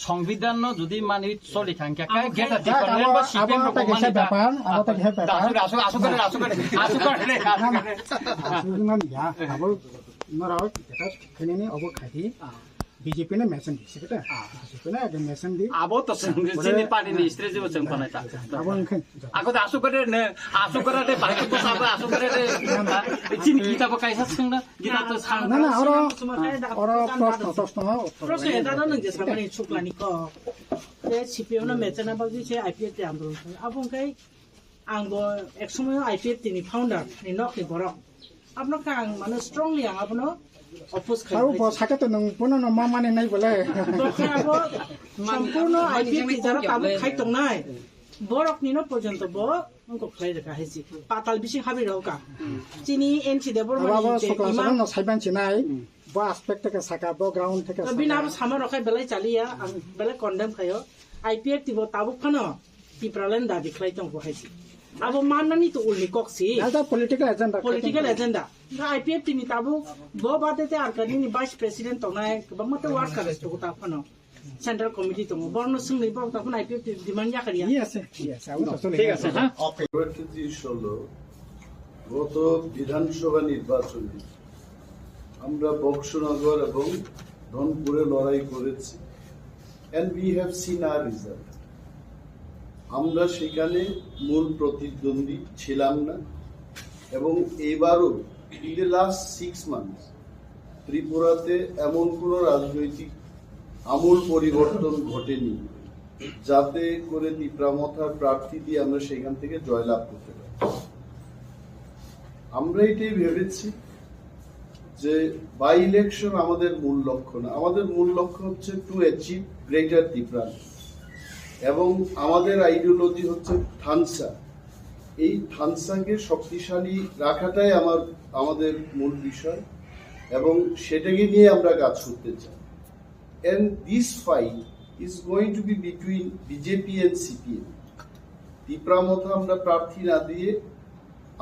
संविधान न जुदि मानि चलि थांका काय गेटा त्रिपुरालेण्ड बा सीपीएम रो मानि व्यापार अब त हे व्यापार आसु करे या अब नरा जेटा खनेनि अब खादि बीजेपी ने मेसन दी सेटा बीजेपी ने अगे मेसन दी अब त सिनि पार्टी नि स्ट्रे जेबो जों बनायता अब इनखे आगो त आसु करे दे बाइक को साबा आसु करे दे चिन किताब काइसा छंना गीता त सान ना ना और प्रश्न এটা না যে সামনে শুক্লানি ক যে সিপিএম না মেচনা বাগি সে আইপিএস তে আন্দোলন আবংকাই आंबो एक समय आईपीएफ नि फाउंडर नि नकनि बरक आपनका आं माने स्ट्रंगली आं आपनो अपोज खाइ आरो बसाके त नों पुनो न मा माने नाय बोले बखाबो सम्पूर्ण आईपीएफ नि जारा ताबु खाइ तंनाय बरकनि न पर्यन्त ब अंको खाइ रखा हैसि पाताल बिसि हाबि रौका चिनि एनसी देबर बाबा सकला न साइबान छिनाय ब एस्पेक्ट के साका ब ग्राउंड থেকে बिनाबो सामा रखाय बेलाय चालिया आं बेलाय कन्डेम खायो आईपीएफ तिबो ताबु खनो त्रिपुरालेण्ड दाबि खाइ तंको हैसि Abo mana ni to uli koksi. Ada political agenda. Political agenda. Ga IPF tini tabo bo bate te arkani ni vice president to nai ba mate work kare to ta phano. Central committee to borno sing ni ba ta phano IPF demand ya kariya. Yes, yes. ঠিক আছে হ্যাঁ পরবর্তী হলো গত বিধানসভা নির্বাচনে আমরা বক্সনগর এবং ধনপুরে লড়াই করেছি and we have seen our result. আমরা সেখানে মূল প্রতিদ্বন্দ্বী ছিলাম না এবং এবারও in the last 6 months ত্রিপুরাতে এমন কোনো রাজনৈতিক আমূল পরিবর্তন ঘটেনি যাতে করে ত্রিপুরা মথার প্রার্থী দিয়ে আমরা সেখান থেকে জয়লাভ করতে পারি। আমরা এটাই ভেবেছি যে বাই ইলেকশন আমাদের মূল লক্ষ্য না, আমাদের মূল লক্ষ্য হচ্ছে টু অ্যাচিভ গ্রেটার ত্রিপুরা এবং আমাদের আইডিওলজি হচ্ছে থানসা। এই থানসাকে শক্তিশালী রাখাটাই আমাদের মূল বিষয় এবং সেটাকে নিয়ে আমরা কাজ করতে চাই। And this fight is going to be between BJP and CPM. Tripura মথা আমরা প্রার্থী না দিয়ে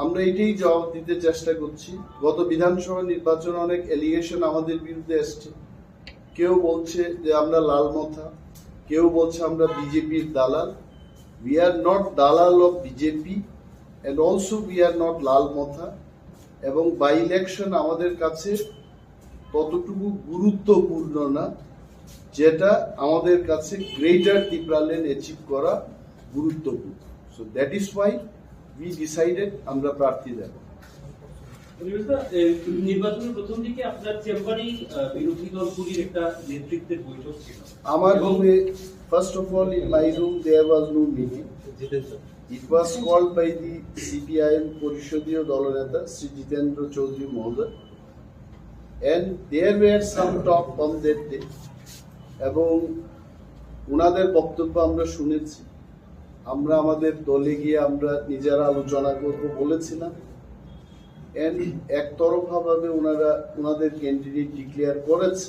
আমরা এটাই জবাব দিতে চেষ্টা করছি। গত বিধানসভা নির্বাচনে অনেক এলিগেশন আমাদের বিরুদ্ধে এসছে, কেউ বলছে যে আমরা লাল মথা, কেউ বলছে আমরা বিজেপির দালাল। We are not দালাল of BJP and also we are not লাল মথা এবং বাই ইলেকশন আমাদের কাছে ততটুকু গুরুত্বপূর্ণ না যেটা আমাদের কাছে গ্রেটার ত্রিপুরা ল্যান্ড অ্যাচিভ করা গুরুত্বপূর্ণ। So that is why we decided আমরা প্রার্থী দেব। নির্বাচনের প্রথম দিকে আপনার চেম্বারেই বিরোধী দলগুলির একটা নেতৃত্বের বৈঠক ছিল। আমার রুমে first of all in my room there was no meeting. It was called by the CPIM পরিষদীয় দলনেতা শ্রী জিতেন্দ্র চৌধুরী মহোদয় and there were some talk on that day এবং ওনাদের বক্তব্য আমরা শুনেছি। আমরা আমাদের দলে গিয়ে আমরা নিজেরা আলোচনা করব বলেছিলাম and একতরফা ভাবে ওনারা ওনাদের ক্যান্ডিডেট ডিক্লেয়ার করেছে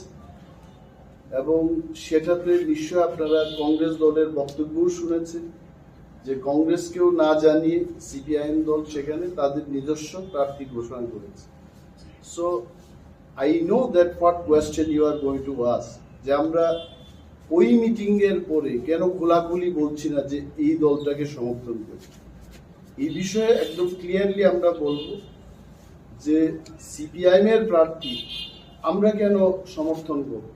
এবং সেটাতে নিশ্চয় আপনারা কংগ্রেস দলের বক্তব্যও শুনেছেন যে কংগ্রেসকেও না জানিয়ে সিপিআইএম দল সেখানে তাদের নিজস্ব প্রার্থী ঘোষণা করেছে। So I know that what question you are going to ask, যে আমরা ওই মিটিং এর পরে কেন খোলাখুলি বলছি না যে এই দলটাকে সমর্থন করি। এই বিষয়ে একদম ক্লিয়ারলি আমরা বলবো যে সিপিআইএম এর প্রার্থী আমরা কেন সমর্থন করব,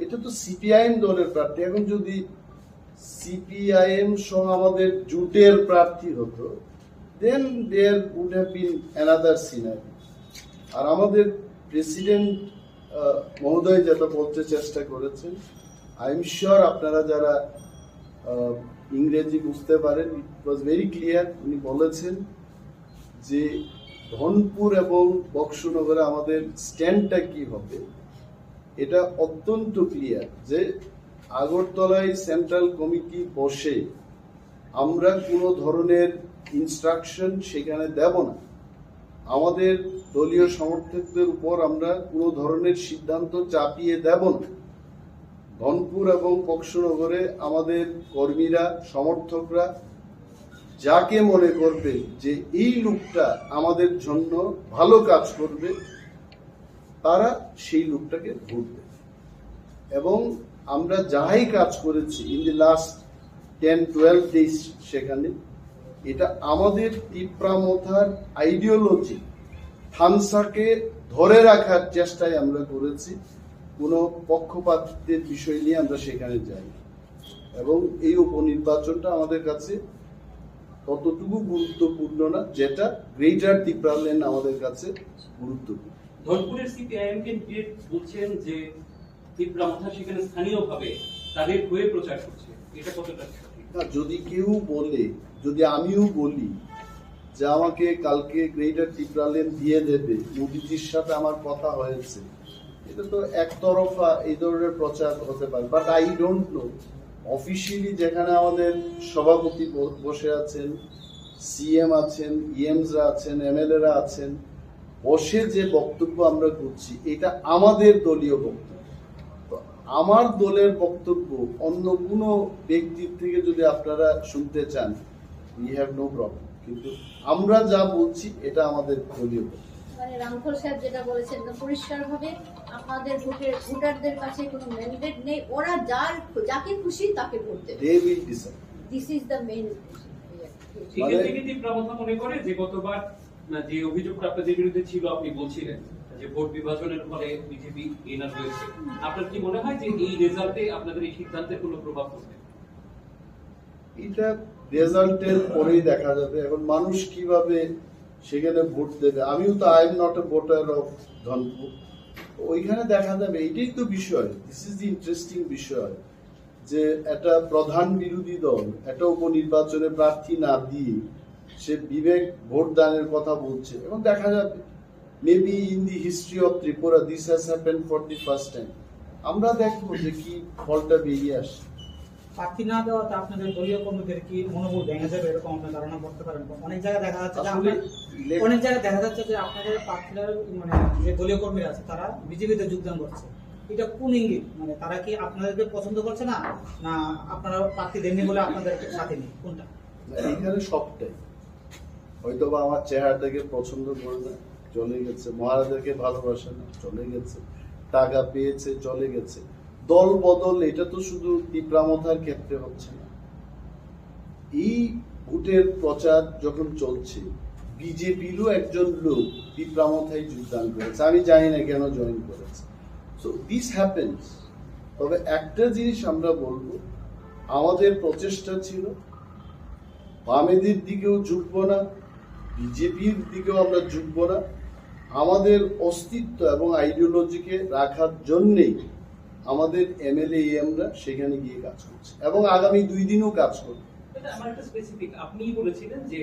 এটা তো সিপিআইএম দলের প্রার্থী। এখন যদি সিপিআইএম সহ আমাদের জোটের প্রার্থী হতো then there would have been another scenery. আর আমাদের প্রেসিডেন্ট মহোদয় যেটা বলতে চেষ্টা করেছেন, আই এম শিওর আপনারা যারা ইংরেজি বুঝতে পারেন, ইট ওয়াজ ভেরি ক্লিয়ার। উনি বলেছেন যে ধনপুর এবং বক্সনগরে আমাদের স্ট্যান্ডটা কি হবে, এটা অত্যন্ত ক্লিয়ার যে আগরতলায় সেন্ট্রাল কমিটি বসে আমরা কোনো ধরনের ইনস্ট্রাকশন সেখানে দেব না। আমাদের দলীয় সমর্থকদের উপর আমরা কোনো ধরনের সিদ্ধান্ত চাপিয়ে দেব না। ধনপুর এবং বক্সনগরে আমাদের কর্মীরা সমর্থকরা যাকে মনে করবে যে এই লোকটা আমাদের জন্য ভালো কাজ করবে তারা সেই লোকটাকে ভোট দেবে। এবং আমরা যাই কাজ করেছি ইন দি লাস্ট 10-12 ডেজ সেখানে, এটা আমাদের ত্রিপুরা মথার আইডিওলজি থানসাকে ধরে রাখার চেষ্টায় আমরা করেছি। কোনো পক্ষপাতের বিষয় নিয়ে আমরা সেখানে যাই এবং এই উপনির্বাচনটা আমাদের কাছে ততটুকু গুরুত্বপূর্ণ না যেটা গ্রেটার ত্রিপুরা ল্যান্ড আমাদের কাছে গুরুত্বপূর্ণ। ধনপুরের সিপিআইএম ক্যান্ডিডেট বলছেন যে ত্রিপুরা মথা সেখানে স্থানীয়ভাবে তাদের হয়ে প্রচার করছে, এটা কতটা সঠিক? যদি কেউ বলে, যদি আমিও বলি যে আমাকে কালকে গ্রেটার ত্রিপুরা ল্যান্ড দিয়ে দেবে, মোদিজির সাথে আমার কথা হয়েছে, এটা তো একতরফা এই ধরনের প্রচার হতে পারে। But I don't know officially যেখানে আমাদের সভাপতি বসে আছেন, সিএম আছেন, ইএমসরা আছেন, এমএলএরা আছেন, বসে যে বক্তব্য আমরা করছি এটা আমাদের দলীয় বক্তব্য। তো আমার দলের বক্তব্য অন্য কোনো ব্যক্তির থেকে যদি আপনারা শুনতে চান উই হ্যাভ নো প্রবলেম, কিন্তু আমরা যা বলছি এটা আমাদের দলীয় কথা। মানে রামখল সাহেব যেটা বলেছেন না, পরিষ্কারভাবে আপনাদের ভোটারদের কাছে কোনো ম্যান্ডেট নেই, ওরা যাকে খুশি তাকে ভোট দেবে। They will decide. This is the main. এখান থেকে তীব্রা মধ্যা মনে করে যে গতবার যে অভিযোগটা আপনাদের বিরুদ্ধে ছিল, আপনি বলছিলেন যে ভোট বিভাজনের ফলে বিজেপি এনার হয়েছে, আপনার কি মনে হয় যে এই রেজাল্টে আপনাদের এই সিদ্ধান্তের কোনো প্রভাব পড়বে? এটা রেজাল্টের পরেই দেখা যাবে। এখন মানুষ কিভাবে সেখানে ভোট দেবে, আমিও তো I am not a voter of Dhanpur, ওইখানে দেখা যাবে। এটাই তো বিষয়, দিস ইজ দি ইন্টারেস্টিং বিষয়, যে একটা প্রধান বিরোধী দল একটা উপনির্বাচনে প্রার্থী না দিয়ে সে বিবেক ভোট দানের কথা বলছে, এবং দেখা যাবে maybe in the history of Tripura this has happened for the first time. আমরা দেখবো যে কি ফলটা বেরিয়ে আসে। প্রার্থী না দেওয়াতে আপনাদের দলীয় কর্মীদের কি মনোবল ভেঙে যাবে এরকম আপনি ধারণা করতে পারেন? অনেক জায়গায় দেখা যাচ্ছে যে আপনাদের প্রার্থীরা মানে যে দলীয় কর্মীরা আছে তারা বিজেপিতে যোগদান করছে, এটা কোন ইঙ্গিত? মানে তারা কি আপনাদেরকে পছন্দ করছে না, না আপনারা প্রার্থী দেননি বলে আপনাদের সাথে নেই, কোনটা? এইখানে সবটাই, হয়তো বা আমার চেহারাটাকে পছন্দ করে না, চলে গেছে, মহারাজাকে ভালোবাসে না, চলে গেছে, টাকা পেয়েছে, চলে গেছে। দল বদল এটা তো শুধু টিপ্রা মথার ক্ষেত্রে হচ্ছে না। এই ভোটের প্রচার যখন চলছে, বিজেপিরও একজন লোক টিপ্রা মথায় যোগদান করেছে, আমি জানি না কেন জয়েন করেছে। So this happens. তবে একটা জিনিস আমরা বলবো, আমাদের প্রচেষ্টা ছিল বামেদের দিকেও ঝুঁকবো না, বিজেপির দিকেও আমরা ঝুঁকবো না, আমাদের অস্তিত্ব এবং আইডিওলজিকে রাখার জন্যেই আমাদের এমএলএ আমরা সেখানে গিয়ে কাজ করছি, এবং আগামী 2 দিনও কাজ করব। আমার একটা স্পেসিফিক, আপনিই বলেছিলেন যে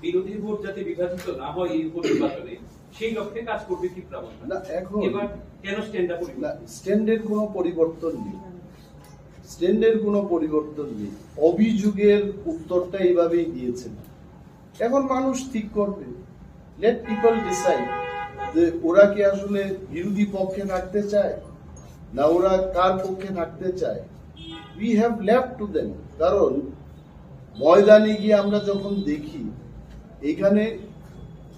বিরোধী ভোট যাতে বিভাজিত না হয় এই উপনির্বাচনে, সেই লক্ষ্যে কাজ করবে তীব্রা মধ্যা। না, এখন এবার কেন স্ট্যান্ড আপ না, স্ট্যান্ডের কোনো পরিবর্তন নেই, স্ট্যান্ডের কোনো পরিবর্তন নেই। অভিযোগের উত্তরটা এইভাবেই দিয়েছেন, এখন মানুষ ঠিক করবে। লেট পিপল ডিসাইড যে ওরা কি আসলে বিরোধী পক্ষে থাকতে চায় না ওরা কার পক্ষে থাকতে চায়। We have left to them. কারণ ময়দানে গিয়ে আমরা যখন দেখি এখানে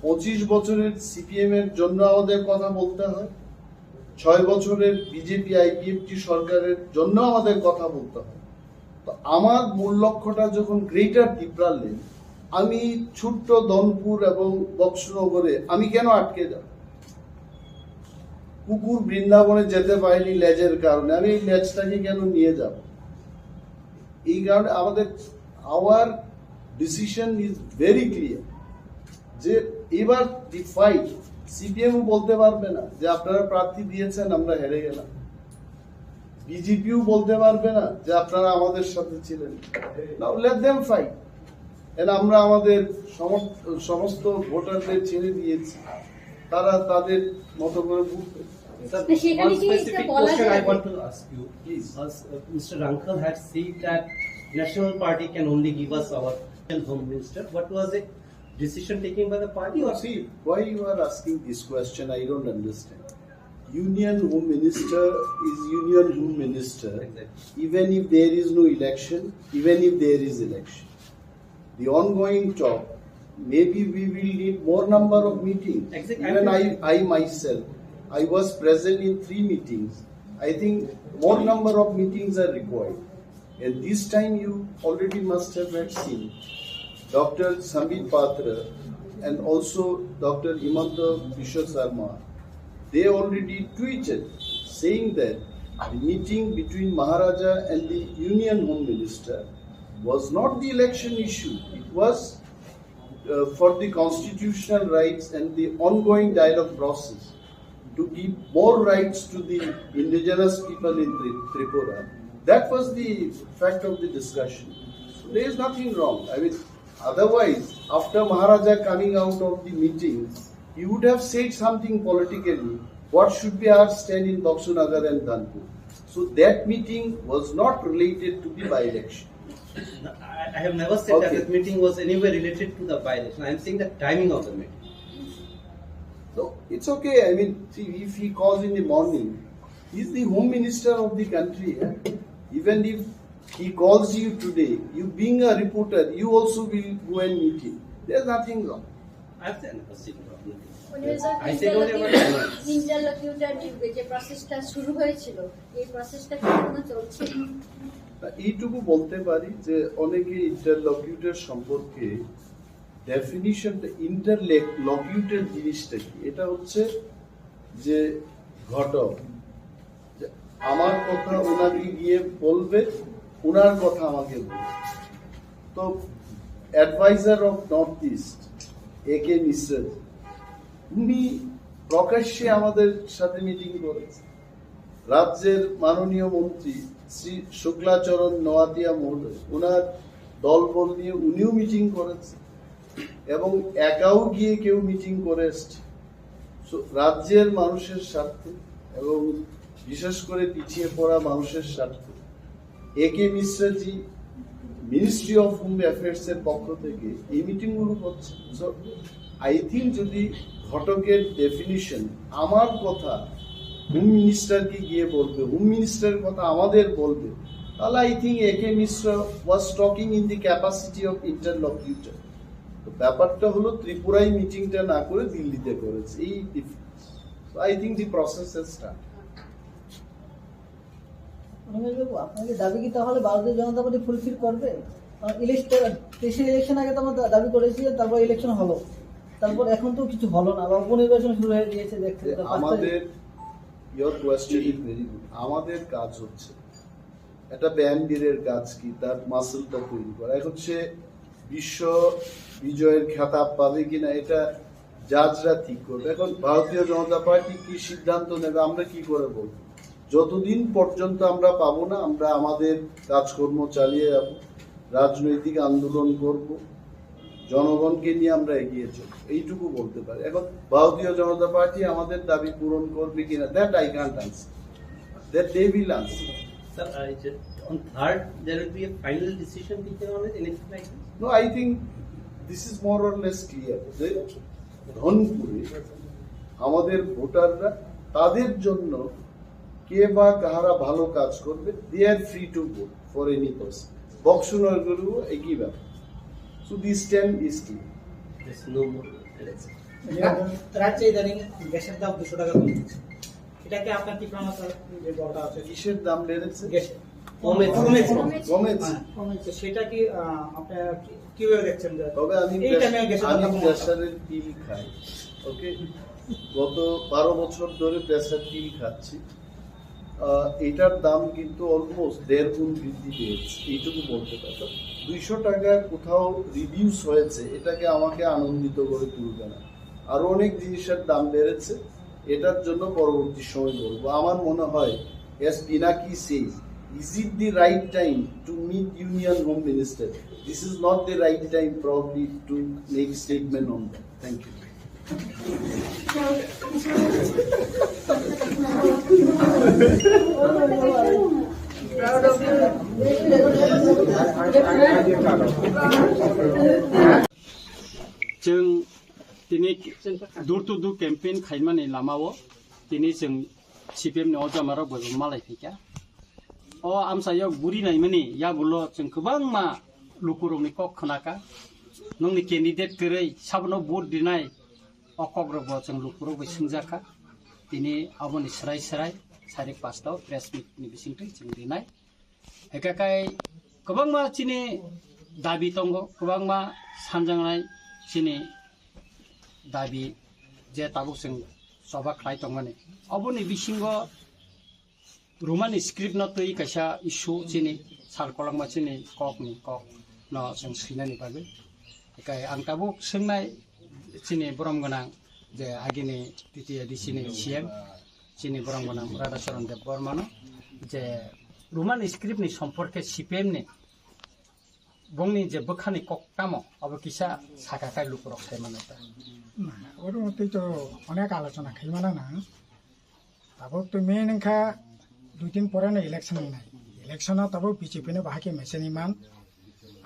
25 বছরের সিপিএম এর জন্য আমাদের কথা বলতে হয়, 6 বছরের বিজেপি আইপিএফটি সরকারের জন্য আমাদের কথা বলতে হয়। তো আমার মূল লক্ষ্যটা যখন গ্রেটার ত্রিপুরা লেন, আমি ছোট্ট ধনপুর এবং বক্সনগরে আমি কেন আটকে যাব? কুকুর বৃন্দাবনে যেতে পারিনি লেজের কারণে, আমি এই লেজটাকে কেন নিয়ে যাব? এই কারণে আমাদের our decision is very clear যে এবার দি ফাইট, সিপিএমও বলতে পারবে না যে আপনারা প্রার্থী দিয়েছেন আমরা হেরে গেলাম, বিজেপিও বলতে পারবে না যে আপনারা আমাদের সাথে ছিলেন। নাও লেট দেম ফাইট। আমরা আমাদের সমস্ত ভোটারদের ছেড়ে দিয়েছি, তারা তাদের মতো করে বুঝবে। Sir, one specific question I want to ask you, please. Mr. Hrangkhawl had said that National Party can only give us our Home Minister. What was the decision taken by the party? Or See, why you are asking this question, I don't understand. Union Home Minister is Union Home Minister, Exactly. even if there is no election, even if there is election. The ongoing talk, maybe we will need more number of meetings. Exactly. Even I myself, I was present in 3 meetings. I think more number of meetings are required. And this time you already must have seen Dr. Sambit Patra and also Dr. Himanta Biswa Sarma. They already tweeted saying that the meeting between Maharaja and the Union Home Minister was not the election issue. It was for the constitutional rights and the ongoing dialogue process to give more rights to the indigenous people in Tripura. That was the fact of the discussion. So there is nothing wrong. I mean, otherwise, after Maharaja coming out of the meeting, he would have said something politically. What should be our stand in Boksunagar and Dhanpur? So that meeting was not related to the by-election. I have never said that this meeting was anywhere related to the by-election. I am saying the timing of the meeting. So it's okay. I mean, see, if he calls in the morning, he's the home minister of the country. Even if He calls you today. You being a reporter, you also will go and meet him. There's nothing wrong. I've done nothing wrong. I said only about ইন্টারলকিউটর যে প্রসেসটা শুরু হয়েছিল এই প্রসেসটা কি এখনো চলছে? এইটুকু বলতে পারি যে অনেকে ইন্টারলকিউটর সম্পর্কে ডেফিনিশনটা ইন্টারলকিউটর জিনিসটা কি, এটা হচ্ছে যে ঘটক আমার কথা ওনাকে গিয়ে বলবে, ওনার কথা আমাকে বলবে। তো adviser of North East AK Mishra উনি প্রকাশ্যে আমাদের সাথে মিটিং করেছে। রাজ্যের মাননীয় মন্ত্রী শ্রী শুক্লাচরণ নোয়াতিয়া মহোদয় ওনার দলবল নিয়ে উনিও মিটিং করেছে এবং একাও গিয়ে কেউ মিটিং করে এসছে। রাজ্যের মানুষের স্বার্থে এবং বিশেষ করে পিছিয়ে পড়া মানুষের স্বার্থে AK Mishraji ministry of home affairs এর পক্ষ থেকে এই মিটিং গুলো করছে। আই থিঙ্ক যদি ঘটকের ডেফিনিশন আমার কথা হোম মিনিস্টারকে গিয়ে বলবে, হোম মিনিস্টারের কথা আমাদের বলবে, তাহলে I think AK Mishra was talking in the capacity of interlocutor. তো ব্যাপারটা হলো ত্রিপুরায় মিটিংটা না করে দিল্লিতে করেছে, এই difference. I think the process has started. আপনাদের দাবি কি তাহলে ভারতীয় জনতা পার্টি ফুলফিল করবে? ইলেকশন আগে তো আমরা দাবি করেছি, তারপর ইলেকশন হলো, তারপর এখন তো কিছু হলো না বা উপনির্বাচন শুরু হয়ে গিয়েছে। আমাদের your question is very good. আমাদের কাজ হচ্ছে একটা ব্যান্ডিরের কাজ কি তার মাসলটা তৈরি করা। এখন সে বিশ্ব বিজয়ের খেতাব পাবে কিনা এটা জাজরা ঠিক করবে। এখন ভারতীয় জনতা পার্টি কি সিদ্ধান্ত নেবে আমরা কি করে বলবো? যতদিন পর্যন্ত আমরা পাবো না আমরা আমাদের কাজকর্ম চালিয়ে যাব, রাজনৈতিক আন্দোলন করব, জনগণকে নিয়ে আমরা এগিয়ে চলব, এইটুকু বলতে পারি। এখন ভারতীয় জনতা পার্টি আমাদের দাবি পূরণ করবে কিনা that I can't answer, that they will answer. Sir, on third, there will be a final decision taken on it, anything like this? No, I think this is more or less clear. যে ধনপুরে আমাদের ভোটাররা তাদের জন্য কে বা কাহারা ভালো কাজ করবে, they are free to vote for any person. বক্সনগরও একই ব্যাপার। So this stand is clear. There's no more election. রাজ্যে ইদানিং গ্যাসের দাম 200 টাকা কমেছে, এটাকে আপনার কি প্রমাণ যে দরকার আছে? কিসের দাম বেড়েছে? গ্যাসের কমেছে। সেটা কি আপনারা কিভাবে দেখছেন? তবে আমি প্রেসারের পিল খাই, ওকে, গত 12 বছর ধরে প্রেসার পিল খাচ্ছি। এটার দাম কিন্তু অলমোস্ট 1.5 গুণ বৃদ্ধি পেয়েছে, এইটুকু বলতে পারো। 200 টাকা কোথাও রিডিউস হয়েছে, এটাকে আমাকে আনন্দিত করে তুলবে না। আরো অনেক জিনিসের দাম বেড়েছে, এটার জন্য পরবর্তী সময় বলবো। আমার মনে হয় S Pinaki Sage, is it the right time to meet Union Home Minister? This is not the right time probably to make statement on that. Thank you. जों दिनै दुर टु दुर केम्पेइन खालामनानै लामाव दिनै जों CPM नि अजामाराव बयबो मालाय फैया आमसायाव बुरिनायमानि याबुल' जों गोबां मा लुकुरमनि कक खोनाका नोंनि केन्डिडेट गरै साबनो भट दिनाय अकग्रब जों लुकुराव सोंजाखा दिनै आबनि स्राय 5:30 प्रेस मिटनि बिसिंथै जों दिनाय एकाकाय गोबां मा चिनि दाबि दङ, गोबां मा सानजांनाय चिनि दाबि जे ताबुक जों सभा खालाय दंमाने अबनि बिसिंग रोमान स्क्रिप्ट न तै कैसा इशू चिनि सारकलांमा चिनि ककनि कक न जों सैनानि बागै एकाय आं ताबुक सोंनाय चिनि बरम गोनां जे आगिनि पिटिआदि चिनि CM चिनि बरम गोनां राधाचरण देव बर्मानो जे रोमान स्क्रिप्ट नि सम्पर्के CPM नि বংনি যে বখানি কক্কামো अब কিসা সাকাকাই লুকুরক সাইমানাতা না ওর মধ্যেই তো অনেক আলোচনা খাইমানা না তারপর তো মেন এখা 2 দিন পরে না ইলেকশন নাই ইলেকশন তারপর বিজেপি নে বাকি মেসেন ইমান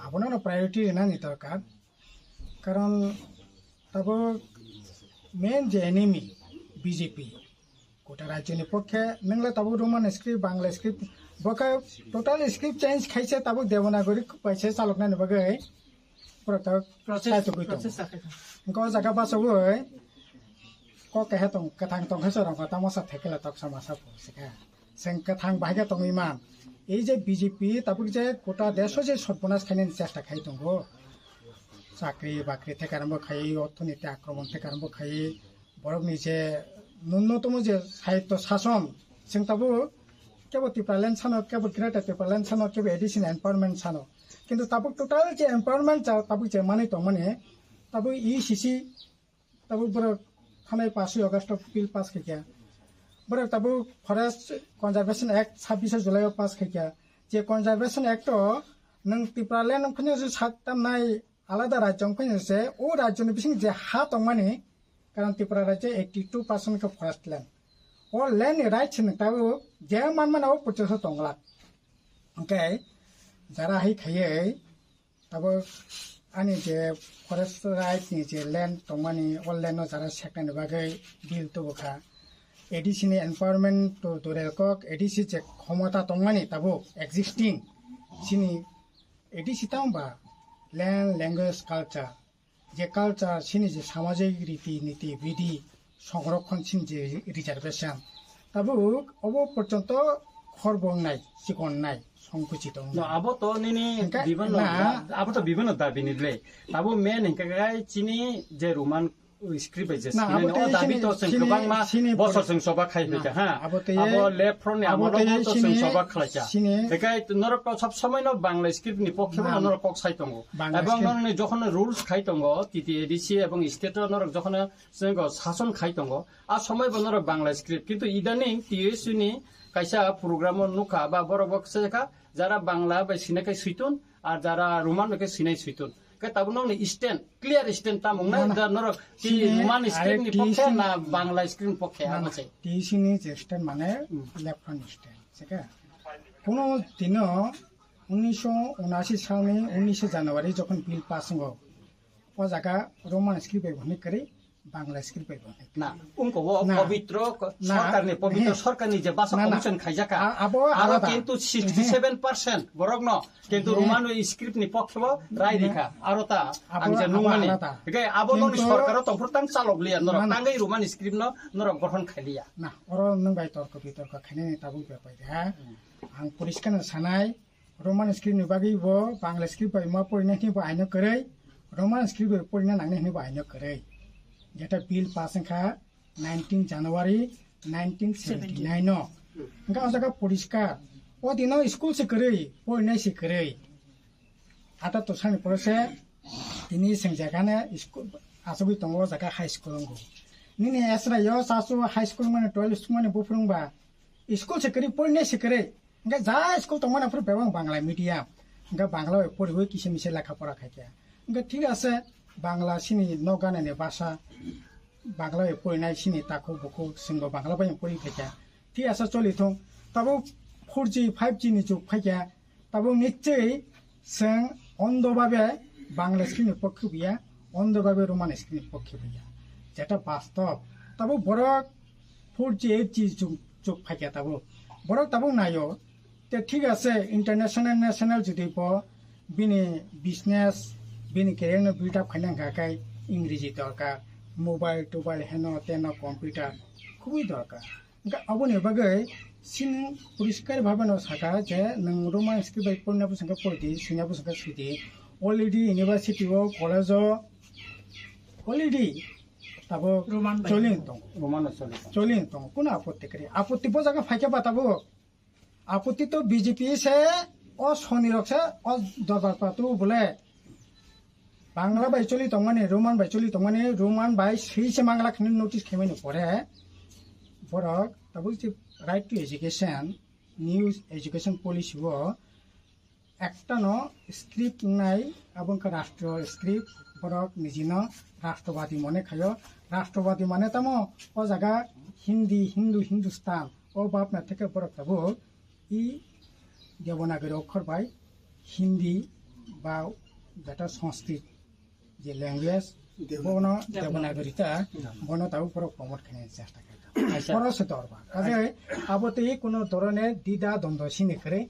আপনার প্রায়োরিটি না নি দরকার কারণ তারপর মেন যে এনিমি বিজেপি গোটা রাজ্যের পক্ষে নংলা তারপর রোমান স্ক্রিপ্ট বাংলা স্ক্রিপ্ট বকা টোটাল স্ক্রিপ্ট চেঞ্জ খাইছে তাবো দেবনাগরী পাইছে চালকনানি বাগৈ প্রতাক প্রসেস গো জায়গা বাসবৈ ক কেহে তং কাথাং তং হেসর তামাসা থেকেলা তক সমাসা পৌঁছেকা जों गोथां बाहागे दं इमान এই যে বিজেপি তারপর যে গোটা দেশ যে সর্বনাশ খাইনি চেষ্টা খাই দङ চাকরি বাকরি থেকে আরম্ভ খাই অর্থনীতি আক্রমণ থেকে আরম্ভ খাই বরফনি যে ন্যূনতম যে সাহিত্য শাসন जों তাবো কেবল টিপ্রালেন্ড সানো কেবল গ্রেটার টিপ্রালেন্ড সানো কেবল এডিশন এম্পাওয়ারমেন্ট সানো কিন্তু তাবো টোটাল যে এম্পাওয়ারমেন্ট তাবো যে মানে তো মানে তাবো ইসিসি তাবো বড় থানায় 5 আগস্ট বিল পাস খাইয়া बरक तब फरेस्ट कन्जार्भेशन एक्ट 26 जुलाई पास खाइया जे कन्जार्भेशन एक्ट नों टिप्रालेण्ड फैनो जे सातनाय आलादा राज्य फैनो जे ओ राज्यनि बिसिं जे हा दं माने कारण त्रिपुरा राज्य 82% का फरेस्ट लैंड और लैंड राइट्स न तब जे मान ओ पचस दंगला ओके जरा हाय खाइए तब आनी जे फरेस्ट राइट नि जे लैंड दं माने अल लैंड जरा सेक्टनि बागै बिल तो बखा एडिशनल एम्पावरमेंट तो दोरेलকক एडिसी जे क्षमता दंमानि ताबो एक्जिस्टिंग सिनि एडिसी तांबा लैंड लैंग्वेज कल्चर जे कल्चर सिनि जे सामाजिक रीति नीति विधि संरक्षण सिनि जे रिजर्वेशन ताबो अबो पर्यंत खरबंनाय सिगननाय संकुचित दं आबो तो निनि विभिन्न दाबिनिले ताबो मेन हिंकाय चिनि जे रोमान स्क्रिप्ट जे सिने दाबि तो जों गोबां मा बसरजों सबा खायफैका हा आबो लेफ्ट फ्रन्ट आबो तो जों सबा खालायजा बेखाय नरक सब समय न बांग्ला स्क्रिप्ट नि पक्षे नरक साइ दङ এবং नरनि जखन रुल्स खाइ दङ टिटिएडिसि এবং स्टेट नरक जखन जों शासन खाइ दङ आ समय बनर बांग्ला स्क्रिप्ट किन्तु इदानिं टिएसि नि कायसा प्रोग्राम नुका बा बरबक सेका जारा बांग्ला बा सिनाय सैतुन আর যারা রোমান কে সিনাই সৈতুন তাবো নি স্ট্যান্ড ক্লিয়ার স্ট্যান্ড তামং না নরক কি রোমান স্ক্রিপ্ট নি পক্ষে না বাংলা স্ক্রিপ্ট পক্ষে আছে টিসি নি যে স্ট্যান্ড মানে লেফট স্ট্যান্ড সেটা কোন দিন 1979 সালে 19 জানুয়ারি যখন বিল পাস হলো ও জায়গা রোমান স্ক্রিপ্ট ব্যবহার করে বাংলা স্ক্রিপ্ট ব্যবহার না উনকো পবিত্র সরকারনি যে ভাষা কমিশন খাইজাকা আর কিন্তু 67% বরক ন কিন্তু রোমান স্ক্রিপ্ট নি পক্ষে রায় রেখা আর তা আংজা নুমানি গে আবননি সরকার তো প্রতাং চালক লিয়া নর তাঙ্গাই রোমান স্ক্রিপ্ট নর গঠন খাইলিয়া না অর নং বাই তর্ক বিতর্ক খাইনে তাবু বেপাই হ্যাঁ आं परिष्कार सानाय रोमान स्क्रिप्ट नि बागै बो बांग्ला स्क्रिप्ट मा पढिना नि आइनो करै रोमान स्क्रिप्ट पढिना नांगने नि आइनो करै जेटा बिल पास खा 19 जनवरी 1979 नो इंगा जगा परिष्कार ओ दिनो स्कूल से करै पढिना से करै आता तो सानि परसे दिनि सें जगाने स्कूल आसबि तंगो जगा हाई स्कूल गो निनि एसरा यो सासु हाई स्कूल माने 12 स्कूल माने बुफुंबा स्कूल से करै पढिना से करै इंगा जा स्कूल तो माने बेबां बांग्ला मीडियाम इंगा बांग्ला पढिबो किसे मिसे लेखा पढ़ा खाइया इंगा ठीक आसे बांग्ला सिनि नगानानि भाषा बांग्ला पढिनाय सिनि ताखौ बखौ जोंबो बांग्ला बाय पढि खाइया ठीक आसे चलिथों ताबो 4G 5G नि जुग फाइया ताबो निश्चय जों अन्धभावे बांग्ला स्क्रिप्टनि पक्ष बिया अन्धभावे रोमान स्क्रिप्टनि पक्ष बिया जेटा वास्तव ताबो बरक 4G 8G जुग फाइया ताबो बरक ताबो नायो ते ठीक आसे इंटरनेशनल नेशनल जुदि ब बिनि बिजनेस बिनि केरियर बिल्डअप खाइनांगाखाय इंग्रेजी दरकार मोबाइल टोबाइल हेनो तेनो कम्पिउटार खुबै दरकार इंगा अबनि बागै सिन परिष्कार भाबे न साका जे नों रोमान स्क्रिप्ट पढना बुसंगा पढि सिना बुसंगा सुदि अलरेडी यूनिवर्सिटी ओ कलेज अलरेडी ताबो चलिन दं कोन आपत्ति करे आपत्ति बो जगह फाइके बताबो आपत्ति तो बीजेपी से और सोनिरक से और दरबार पातु बोले बांग्ला बाई चली तो माने रोमान बाई चली तो माने रोमान बाई सही से मांगला खने नोटिस खेमेनि परे बरक ताबो जे right to education news education policy वो একটা ন স্ক্রিপ্ট নাই এবং রাষ্ট্র স্ক্রিপ্ট বরক নিজিন রাষ্ট্রবাদী মনে খায় রাষ্ট্রবাদী মানে তাম ও জায়গা হিন্দি হিন্দু হিন্দুস্তান ও বাপনা থেকে বরক তাবো ই দেবনাগরী অক্ষর বাই হিন্দি বা যেটা সংস্কৃত যে ল্যাঙ্গুয়েজ বন দেবনাগরীটা বন তাও বরক প্রমোট খাইতে চেষ্টা করে খরচ দরবা কাজে আবতে কোনো ধরনের দ্বিধা দ্বন্দ্ব সিনে করে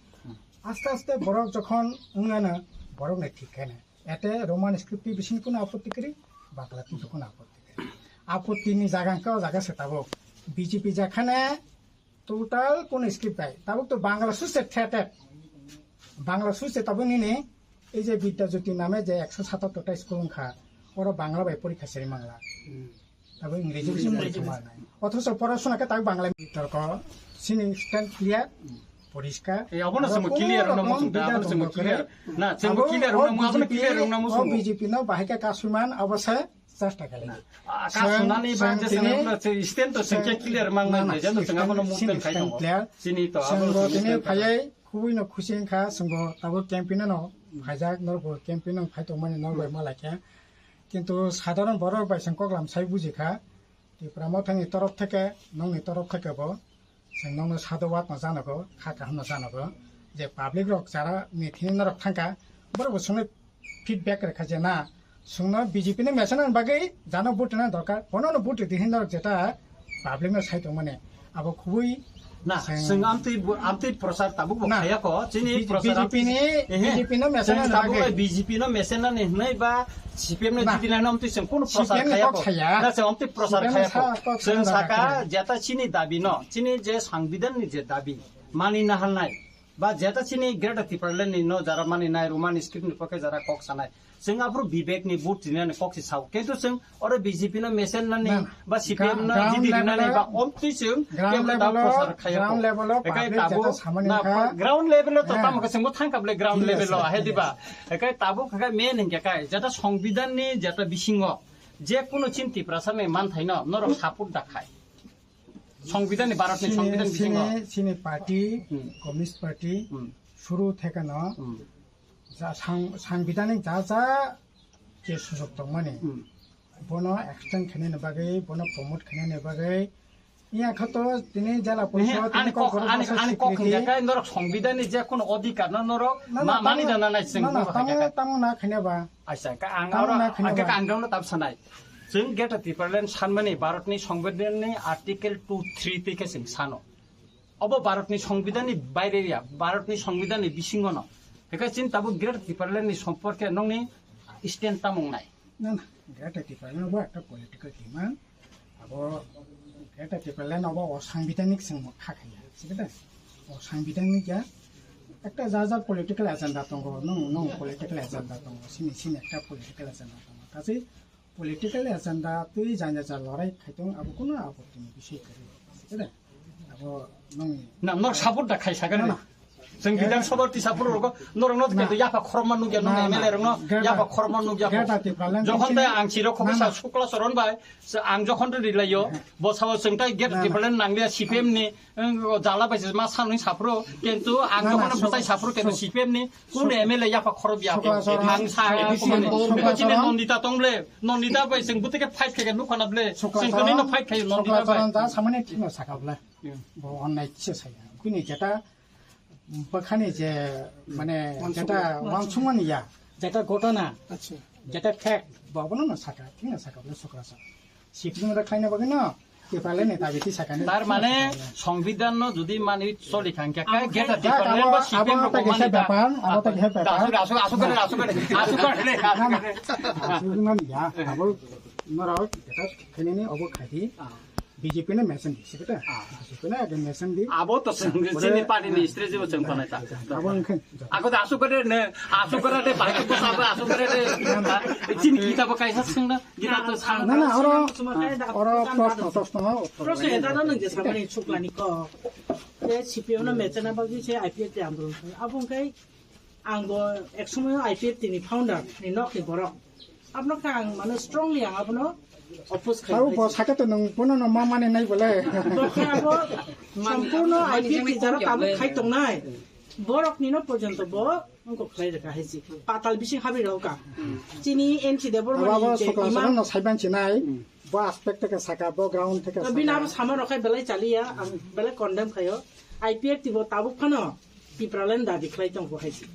আস্তে আস্তে বরক যখন উঙ্গানা বরক না ঠিক কেন এতে রোমান স্ক্রিপ্ট বেশি কোনো আপত্তি করি বাংলা কিন্তু কোনো আপত্তি করি আপত্তিনি জায়গাকেও জায়গা সেটাবো বিজেপি যেখানে টোটাল কোন স্ক্রিপ্ট পায় তাবো তো বাংলা সুসে ঠেটে বাংলা সুসে তাবো নিনে এই যে বিদ্যাজ্যোতি নামে যে 177টা স্কুল খা ওরা বাংলা বাই পরীক্ষা সেরি বাংলা তারপর ইংরেজি নাই অথচ পড়াশোনাকে তাকে বাংলা বিতর্ক সিনি স্ট্যান্ড ক্লিয়ার পরিষ্কার বিজেপি ন বাহিকা কাসুমান অবশ্যই চেষ্টা করে ফাইয়াই খুবই খুশি খা সঙ্গ তাবো ক্যাম্পিন ফাইজাক নরব ক্যাম্পিন ফাইতো মানে নরবাই মালাইখা কিন্তু সাধারণ বড় বাইসং কগলাম সাই বুঝিখা ত্রিপুরা মথানি তরফ থেকে নংনি তরফ থেকে नोंनो साधुवाद न जानांगौ खाखा होनना जानांगौ जे पाब्लिक रक जारा मिथिनि नरक थांका बरबो संनो फिडबैक रेखा जे ना संनो बीजेपी ने मेसन बागै जानो बुटना दरकार बनो बुट दिहिन नरक जेटा पाब्लिक न साइतो माने अब खुबै ना जों आमति प्रसार ताबु बखायाको जिनि प्रसार बीजेपी न मेसन ताबु बीजेपी न मेसन न नै बा सीपीएम ने दिदिना नमति जों कोन प्रसार खायाको ना जों आमति प्रसार खायाको जों साका जेता चिनि दाबि न चिनि जे संविधान नि जे दाबि मानिना हालनाय बा जेता चिनि ग्रेटर त्रिपुरा नि न जारा मानिनाय रोमान स्क्रिप्ट नि पके जारा कक सानाय जों आफुर विवेक नि बुट दिनानै कक साव किन्तु जों अरे बीजेपी न मेसन न बा सीपीएम न दिदिना नै बा अमति जों ग्राउन्ड लेभल ग्राउन्ड लेभल त तामको जों थांकाबले ग्राउन्ड लेभल हेदिबा एकाय ताबु खका मेन हिंगाकाय जेता संविधान नि जेता बिसिंग जे कुनो चिन्ति प्रसारनै मान थाइन नर सापोर्ट दाखाय संविधान नि भारत नि संविधान बिसिंग सिने पार्टी कम्युनिस्ट पार्टी शुरू থেকে न সাংবিধানিক যা যা যে সুযোগ দं माने बनो एक्सटेंड खाने बागै बनो प्रमोट खाने बागै ইয়া খত তিনি জেলা পরিষদ আনি কখন নর সংবিধান যে কোন অধিকার নর মানি জানা নাই जों তামো না খানেবা আচ্ছা আঙ্গাউনো তাবসানাই जों गेट त्रिपुरालेण्ड सानमानि भारतनि संविधाननि आर्टिकल 2.3 থেকে जों सानो अब भारतनि संविधाननि बायरेया भारतनि संविधाननि बिसिङन एका चिन ताबु ग्रेट त्रिपुरालेण्डनि सम्पर्के नंनि स्टेन्ड तामंनाय ना ना ग्रेट त्रिपुरालेण्ड बा একটা পলিটিক্যাল ডিমান্ড अब ग्रेट त्रिपुरालेण्ड अब অসাংবিধানিক जों খাখাया সেটা অসাংবিধানিক একটা যা যা পলিটিক্যাল এজেন্ডা দं नं পলিটিক্যাল এজেন্ডা दं সিনি একটা পলিটিক্যাল এজেন্ডা दं কাজে पॉलिटिकल एजेंडा तो जाने जा लड़ाई खाइतो अब कोनो आपत्ति नहीं विषय करे है अब ना नर सपोर्ट दा खाइ सागन जों बिधान सभा तिसापुर रग नरंग केतो याफा खरमान नुगिया न एमएलए रंग याफा खरमान नुगिया जखन ता आं सिरो खबसा सुक्ला सरन बाय आं जखन रिलायो बसाव जोंता गेट डिफारेंट नांलिया सीपीएम नि जाला बायस मा साननि सापुरो किन्तु आं जखन बसाय सापुरो केतो सीपीएम नि कोन एमएलए याफा खरबिया आं सा कचिने नन्दिता तंगले नन्दिता बाय जों बुतेके फाइट खागे नुखानाबले जों कनि न फाइट खायो नन्दिता बाय दा सामान्य थिनो साकाबला ब अननाय छ साया कुनि जेटा बखानी जे माने जेटा वांसुमानि या जेटा घटना अच्छा जेटा फैक्ट बाबनो न साका थिन साकाबले सुक्रा सा सिपिङ रा खाइना बगन के पाले नेता बेटी साकाने तार माने संविधान न जदि मानि चलि खांका काय गेटा डिफारेंट बा सिपिङ रो मानि व्यापार अब त हे व्यापार आसु करे या अब नरा जेटा खनेनी अब खाथि बीजेपी ने मेसन दी सिकता बीजेपी ने अगेन मेसन दी अब त सिनि पार्टी नि स्ट्रे जेबो जों बनाय ता अब इनखे आगो त आसु करे बाइक को साबा आसु करे चिनि किताब काइसा सिंगना गिता त सांग ना और प्रश्न हेदा न जे सामानि छुक्लानि क जे सीपीएम न मेचना बागि से आईपीएफ आन्दोलन अब उनकै आंगो एक समय आईपीएफ नि फाउन्डर नि नकनि बरक आपनो का माने स्ट्रंगली आं आपनो अपोज खाइ अब साका त नंग पुनो न माने नै बोले अब सम्पूर्ण आईपीएफ जारा ताबु खाइ तंनाय बरकनि न पर्यन्त ब उनको खाइ रखा हैसि पाताल बिसि हाबि रौका चिनि एनसी देबरमनि जे इमान न साइबान छिनाय ब एस्पेक्ट के साका ब ग्राउन्ड থেকে बिना सामा रखाय बेलाय चालिया बेलाय कन्डेम खायो आईपीएफ तिबो ताबु खन त्रिपुरालेण्ड दाबि खाइ तंको हैसि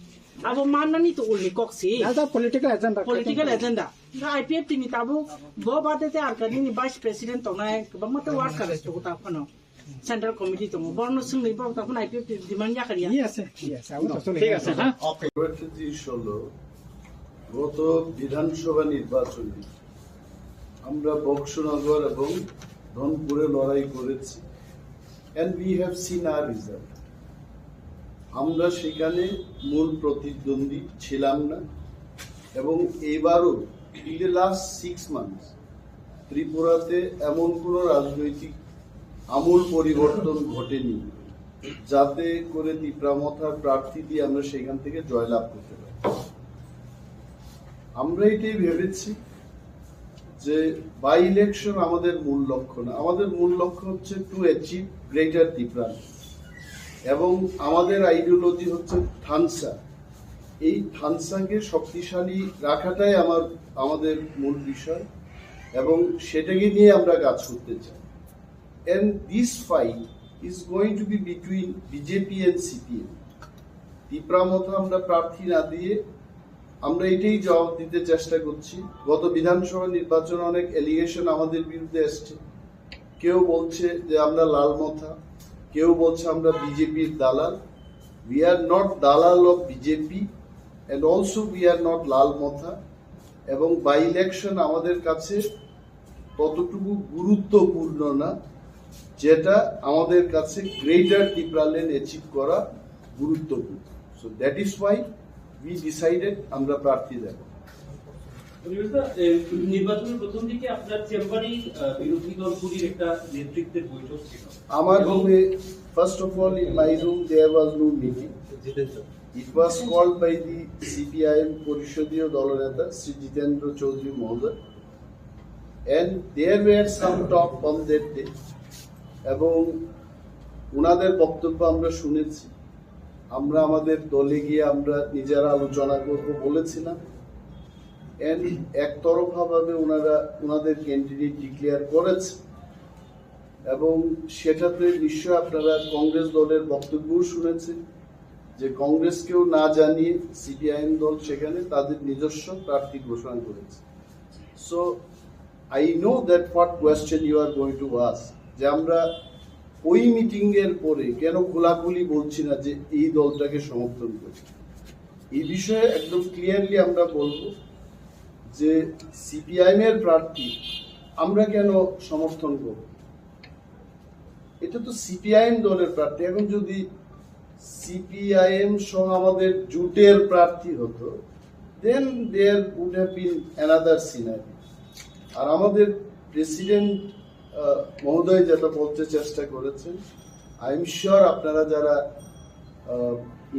अब माननानि त उलनि कक्सि as a political agenda IPF tini tabu bo bade te arkani ni vice president tongnai ba mate workers to ta phano central committee to borno singli ba ta phano IPF demand ya kariya Yes, I would also ঠিক আছে হ্যাঁ একটা জিনিস হলো গত বিধানসভা নির্বাচনে আমরা বক্সনগর এবং ধনপুরে লড়াই করেছি and we have seen our result. আমরা সেখানে মূল প্রতিদ্বন্দ্বী ছিলাম না এবং এবারও in the last 6 months ত্রিপুরাতে এমন কোনো রাজনৈতিক আমূল পরিবর্তন ঘটেনি যাতে করে ত্রিপুরা মথার প্রার্থী দিয়ে আমরা সেখান থেকে জয়লাভ করতে পারি। আমরা এটাই ভেবেছি যে বাই ইলেকশন আমাদের মূল লক্ষ্য না, আমাদের মূল লক্ষ্য হচ্ছে টু অ্যাচিভ গ্রেটার ত্রিপুরা এবং আমাদের আইডিওলজি হচ্ছে থানসা। এই থানসাকে শক্তিশালী রাখাটাই আমাদের মূল বিষয় এবং সেটাকে নিয়ে আমরা কাজ করতে চাই। And this fight is going to be between BJP and CPM. Tripura মথা আমরা প্রার্থী না দিয়ে আমরা এটাই জবাব দিতে চেষ্টা করছি। গত বিধানসভা নির্বাচনে অনেক এলিগেশন আমাদের বিরুদ্ধে এসছে, কেউ বলছে যে আমরা লাল মথা, কেউ বলছে আমরা বিজেপির দালাল। We are not দালাল of BJP and also we are not লাল মথা এবং বাই ইলেকশন আমাদের কাছে ততটুকু গুরুত্বপূর্ণ না যেটা আমাদের কাছে গ্রেটার ত্রিপুরা ল্যান্ড অ্যাচিভ করা গুরুত্বপূর্ণ। So that is Y we decided আমরা প্রার্থী দেব। নির্বাচনের প্রথম দিকে আপনার চেম্বারেই বিরোধী দলগুলির একটা নেতৃত্বের বৈঠক ছিল। আমার রুমে first of all in my room there was no meeting. It was called by the CPIM পরিষদীয় দলনেতা শ্রী জিতেন্দ্র চৌধুরী মহোদয় and there were some talk on that day এবং ওনাদের বক্তব্য আমরা শুনেছি। আমরা আমাদের দলে গিয়ে আমরা নিজেরা আলোচনা করব বলেছিলাম এন্ড একতরফা ভাবে ওনারা ওনাদের ক্যান্ডিডেট ডিক্লেয়ার করেছে এবং সেটাতে নিশ্চয় আপনারা কংগ্রেস দলের বক্তব্যও শুনেছেন যে কংগ্রেসকেও না জানিয়ে সিপিআইএম দল সেখানে তাদের নিজস্ব প্রার্থী ঘোষণা করেছে। So I know that what question you are going to ask, যে আমরা ওই মিটিং এর পরে কেন খোলাখুলি বলছি না যে এই দলটাকে সমর্থন করি। এই বিষয়ে একদম ক্লিয়ারলি আমরা বলবো যে সিপিআইএম এর প্রার্থী আমরা কেন সমর্থন করব, এটা তো সিপিআইএম দলের প্রার্থী। এখন যদি সিপিআইএম সহ আমাদের জোটের প্রার্থী হতো then there would have been another scenery. আর আমাদের প্রেসিডেন্ট মহোদয় যেটা বলতে চেষ্টা করেছেন, আই এম শিওর আপনারা যারা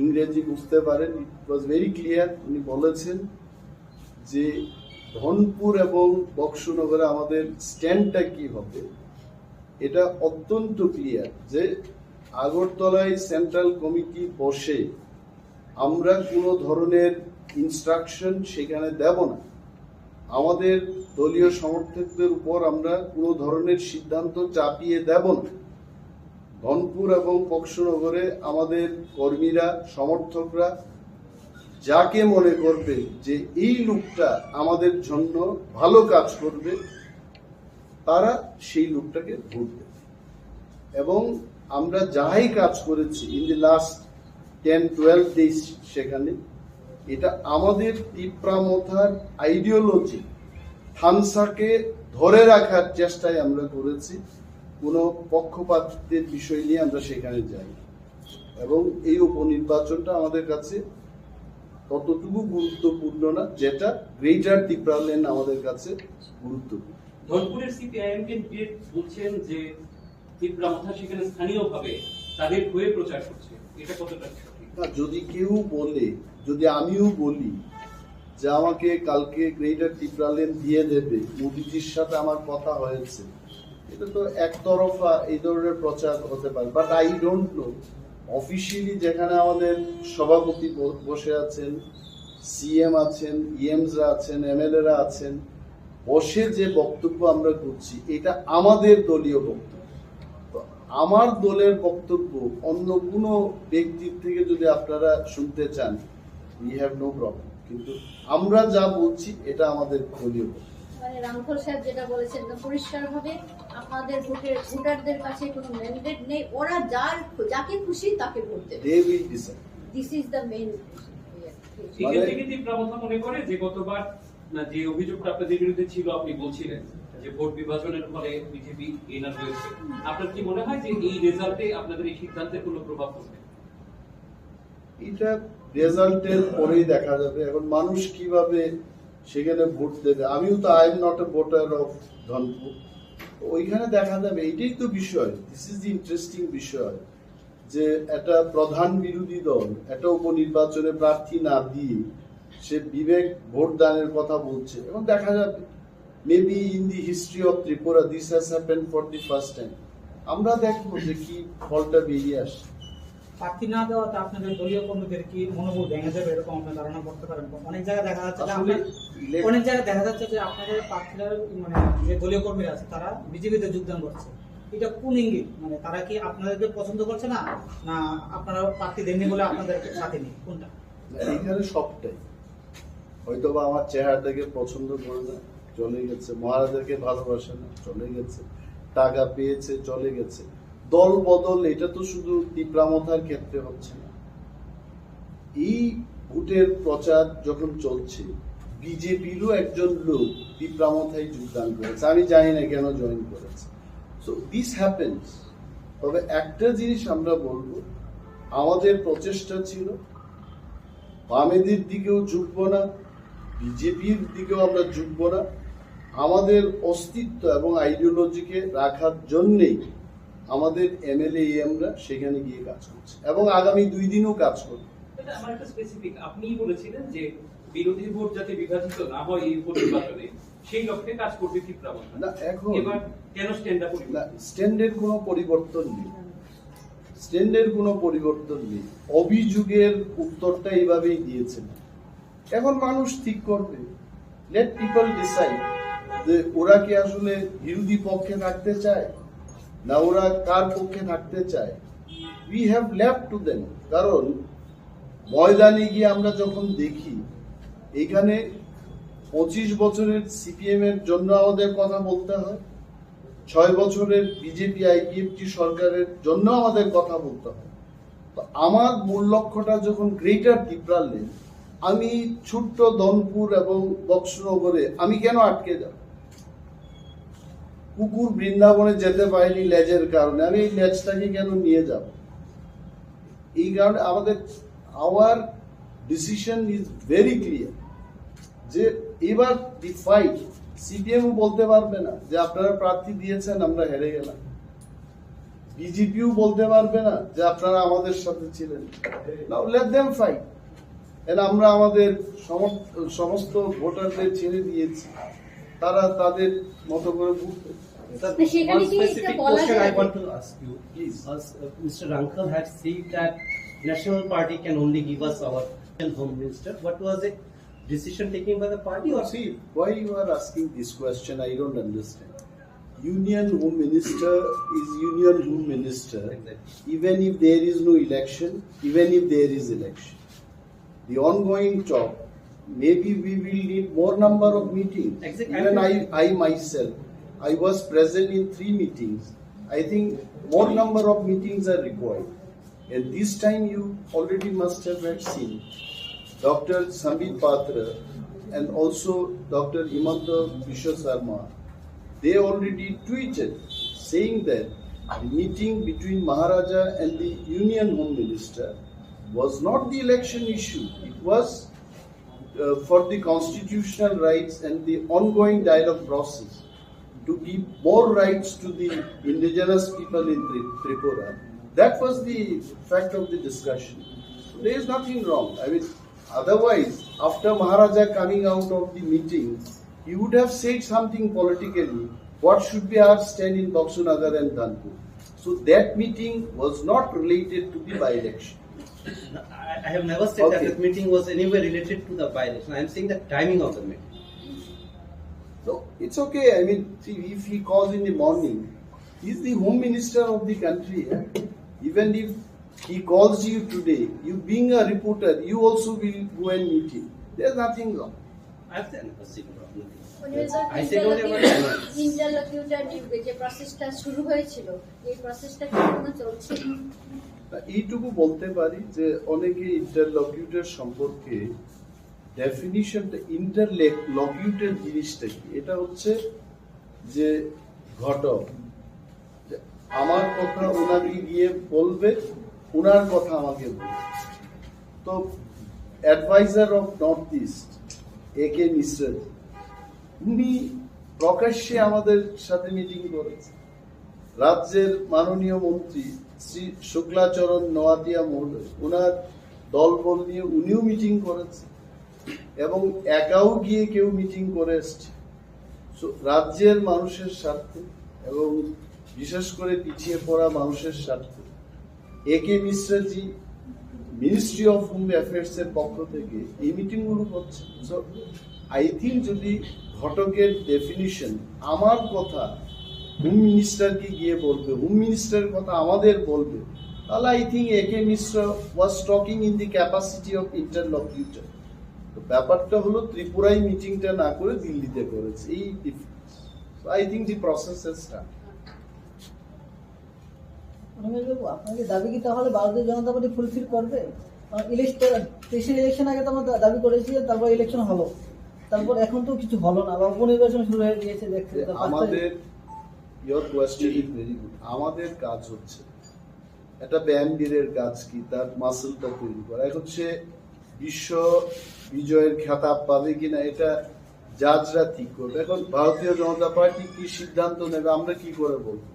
ইংরেজি বুঝতে পারেন, ইট ওয়াজ ভেরি ক্লিয়ার। উনি বলেছেন যে ধনপুর এবং বক্সনগরে আমাদের স্ট্যান্ডটা কি হবে, এটা অত্যন্ত ক্লিয়ার যে আগরতলায় সেন্ট্রাল কমিটি বসে আমরা কোনো ধরনের ইনস্ট্রাকশন সেখানে দেব না, আমাদের দলীয় সমর্থকদের উপর আমরা কোনো ধরনের সিদ্ধান্ত চাপিয়ে দেব না। ধনপুর এবং বক্সনগরে আমাদের কর্মীরা সমর্থকরা যাকে মনে করবে যে এই লোকটা আমাদের জন্য ভালো কাজ করবে তারা সেই লোকটাকে ভোট দেবে। এবং আমরা যাই কাজ করেছি ইন দি লাস্ট 10-12 ডেজ সেখানে, এটা আমাদের ত্রিপুরা মথার আইডিওলজি থানসাকে ধরে রাখার চেষ্টায় আমরা করেছি। কোনো পক্ষপাতের বিষয় নিয়ে আমরা সেখানে যাই এবং এই উপনির্বাচনটা আমাদের কাছে ততটুকু গুরুত্বপূর্ণ না যেটা গ্রেটার ত্রিপুরা ল্যান্ড আমাদের কাছে গুরুত্বপূর্ণ। ধনপুরের সিপিআইএম ক্যান্ডিডেট বলছেন যে ত্রিপুরা মথা সেখানে স্থানীয়ভাবে তাদের হয়ে প্রচার করছে, এটা কতটা সঠিক? যদি কেউ বলে, যদি আমিও বলি যে আমাকে কালকে গ্রেটার ত্রিপুরা ল্যান্ড দিয়ে দেবে, মোদিজির সাথে আমার কথা হয়েছে, এটা তো একতরফা এই ধরনের প্রচার হতে পারে। But I don't know officially যেখানে আমাদের সভাপতি বসে আছেন, সিএম আছেন, ইএমসরা আছেন, এমএলএরা আছেন, বসে যে বক্তব্য আমরা করছি এটা আমাদের দলীয় বক্তব্য। তো আমার দলের বক্তব্য অন্য কোনো ব্যক্তির থেকে যদি আপনারা শুনতে চান, উই হ্যাভ নো প্রবলেম। কিন্তু আমরা যা বলছি এটা আমাদের দলীয় কথা। মানে রামখল সাহেব যেটা বলেছেন না, পরিষ্কারভাবে আপনাদের ভোটারদের কাছে কোনো ম্যান্ডেট নেই, ওরা যাকে খুশি তাকে ভোট দেবে। They will decide. This is the main. এখান থেকে তীব্রা মথা মনে করে যে গতবার যে অভিযোগটা আপনাদের বিরুদ্ধে ছিল, আপনি বলছিলেন যে ভোট বিভাজনের ফলে বিজেপি এনার হয়েছে, আপনার কি মনে হয় যে এই রেজাল্টে আপনাদের এই সিদ্ধান্তের কোনো প্রভাব পড়বে? এটা রেজাল্টের পরেই দেখা যাবে। এখন মানুষ কিভাবে সেখানে ভোট দেবে, আমিও তো I am not a voter of Dhanpur, ওইখানে দেখা যাবে। এটাই তো বিষয়, দিস ইজ দি ইন্টারেস্টিং বিষয়, যে একটা প্রধান বিরোধী দল একটা উপনির্বাচনে প্রার্থী না দিয়ে সে বিবেক ভোট দানের কথা বলছে, এবং দেখা যাবে maybe in the history of Tripura this has happened for the first time. আমরা দেখবো যে কি ফলটা বেরিয়ে আসে। প্রার্থী না দেওয়াতে আপনাদের দলীয় কর্মীদের কি মনোবল ভেঙে যাবে এরকম আপনি ধারণা করতে পারেন? অনেক জায়গায় দেখা যাচ্ছে যে আপনাদের প্রার্থীরা মানে যে দলীয় কর্মীরা আছে তারা বিজেপিতে যোগদান করছে, এটা কোন ইঙ্গিত? মানে তারা কি আপনাদেরকে পছন্দ করছে না, না আপনারা প্রার্থী দেননি বলে আপনাদের সাথে নেই, কোনটা? এইখানে সবটাই, হয়তো বা আমার চেহারাটাকে পছন্দ করে না, চলে গেছে, মহারাজাকে ভালোবাসে না, চলে গেছে, টাকা পেয়েছে, চলে গেছে। দল বদল এটা তো শুধু টিপ্রা মথার ক্ষেত্রে হচ্ছে না। এই ভোটের প্রচার যখন চলছে, বিজেপিরও একজন লোক টিপ্রা মথায় যোগদান করেছে, আমি জানি না কেন জয়েন করেছে। So this happens. তবে একটা জিনিস আমরা বলবো, আমাদের প্রচেষ্টা ছিল বামেদের দিকেও ঝুঁকবো না, বিজেপির দিকেও আমরা ঝুঁকবো না, আমাদের অস্তিত্ব এবং আইডিওলজিকে রাখার জন্যেই আমাদের এমএলএ আমরা সেখানে গিয়ে কাজ করছে, এবং আগামী 2 দিনও কাজ করবে। আমার একটা স্পেসিফিক, আপনিই বলেছিলেন যে বিরোধী ভোট যাতে বিভাজিত না হয় এই ভোট নির্বাচনে, সেই লক্ষ্যে কাজ করবে ত্রিপুরা মথা। না, এখন এবার কেন স্ট্যান্ডটা স্ট্যান্ডের কোনো পরিবর্তন নেই, স্ট্যান্ডের কোনো পরিবর্তন নেই। অভিযোগের উত্তরটা এইভাবেই দিয়েছেন। এখন মানুষ ঠিক করবে, লেট পিপল ডিসাইড যে ওরা কি আসলে বিরোধী পক্ষে থাকতে চায় না ওরা কার পক্ষে থাকতে চায়। We have left to them. কারণ ময়দানে গিয়ে আমরা যখন দেখি এখানে 25 বছরের সিপিএম এর জন্য আমাদের কথা বলতে হয়, 6 বছরের বিজেপি আইপিএফটি সরকারের জন্য আমাদের কথা বলতে হয়। তো আমার মূল লক্ষ্যটা যখন গ্রেটার ত্রিপুরা লেন, আমি ছোট্ট ধনপুর এবং বক্সনগরে আমি কেন আটকে যাব? কুকুর বৃন্দাবনে যেতে পারিনি লেজের কারণে, আমি এই লেজটাকে কেন নিয়ে যাব? এই কারণে আমাদের our decision is very clear যে এবার দি ফাইট, সিপিএমও বলতে পারবে না যে আপনারা প্রার্থী দিয়েছেন আমরা হেরে গেলাম, বিজেপিও বলতে পারবে না যে আপনারা আমাদের সাথে ছিলেন। নাও লেট দেম ফাইট। আমরা আমাদের সমস্ত ভোটারদের ছেড়ে দিয়েছি, তারা তাদের মতো করে vote. One specific question I want to ask you, please. As Mr. Hrangkhawl had said that National Party can only give us our Home Minister. What was the decision taken by the party? Or See, why you are asking this question, I don't understand. Union Home Minister is Union Home Minister, Exactly. even if there is no election, even if there is election. The ongoing talk, maybe we will need more number of meetings. Exactly. Even I myself, I was present in 3 meetings. I think more number of meetings are required. And this time you already must have seen Dr. Sambit Patra and also Dr. Himanta Biswa Sarma. They already tweeted saying that the meeting between Maharaja and the Union Home Minister was not the election issue. It was for the constitutional rights and the ongoing dialogue process to give more rights to the indigenous people in Tripura. That was the fact of the discussion. So there is nothing wrong. I mean, otherwise, after Maharaja coming out of the meeting, he would have said something politically. What should be our stand in Baksunagar and Dhanpur? So that meeting was not related to the by-election. I have never said that the meeting was anywhere related to the by-election. I am saying the timing of the meeting. So it's okay. I mean, see, if he calls in the morning, he's the Home Minister of the country. Even if he calls you today, you being a reporter, you also will go and meet him. There's nothing wrong. I've said nothing wrong. I I said whatever I want. ইন্টারলকিউটর যে প্রসেসটা শুরু হয়েছিল এই প্রসেসটা কি এখনো চলছে? এইটুকু বলতে পারি যে অনেকে ইন্টারলকিউটর সম্পর্কে ডেফিনিশনটা ইন্টারলকিউটর জিনিসটা কি, এটা হচ্ছে যে ঘটক আমার কথা ওনাকে গিয়ে বলবে, ওনার কথা আমাকে বলবে। তো adviser of North East AK Mishra উনি প্রকাশ্যে আমাদের সাথে মিটিং করেছে। রাজ্যের মাননীয় মন্ত্রী শ্রী শুক্লাচরণ নোয়াতিয়া মহোদয় ওনার দলবল নিয়ে উনিও মিটিং করেছে এবং একাও গিয়ে কেউ মিটিং করে এসছে। রাজ্যের মানুষের স্বার্থে এবং বিশেষ করে পিছিয়ে পড়া মানুষের স্বার্থে AK Mishraji ministry of home affairs এর পক্ষ থেকে এই মিটিং গুলো হচ্ছে। সো আই থিঙ্ক যদি ঘটকের ডেফিনিশন আমার কথা হোম মিনিস্টারকে গিয়ে বলবে, হোম মিনিস্টারের কথা আমাদের বলবে, তাহলে I think AK Mishra was talking in the capacity of interlocutor. তো ব্যাপারটা হলো ত্রিপুরায় মিটিংটা না করে দিল্লিতে করেছে, এই difference. I think the process has started. আপনাদের দাবি কি তাহলে ভারতীয় জনতা পার্টি ফুলফিল করবে? ইলেকশন আগে তো আমরা দাবি করেছি, তারপর ইলেকশন হলো, তারপর এখন তো কিছু হলো না বা উপনির্বাচন শুরু হয়ে গিয়েছে। আমাদের your question is very good. আমাদের কাজ হচ্ছে একটা ব্যান্ডিরের কাজ কি তার মাসলটা তৈরি করা। এখন সে বিশ্ব বিজয়ের খেতাব পাবে কিনা এটা জাজরা ঠিক করবে। এখন ভারতীয় জনতা পার্টি কি সিদ্ধান্ত নেবে আমরা কি করে বলবো?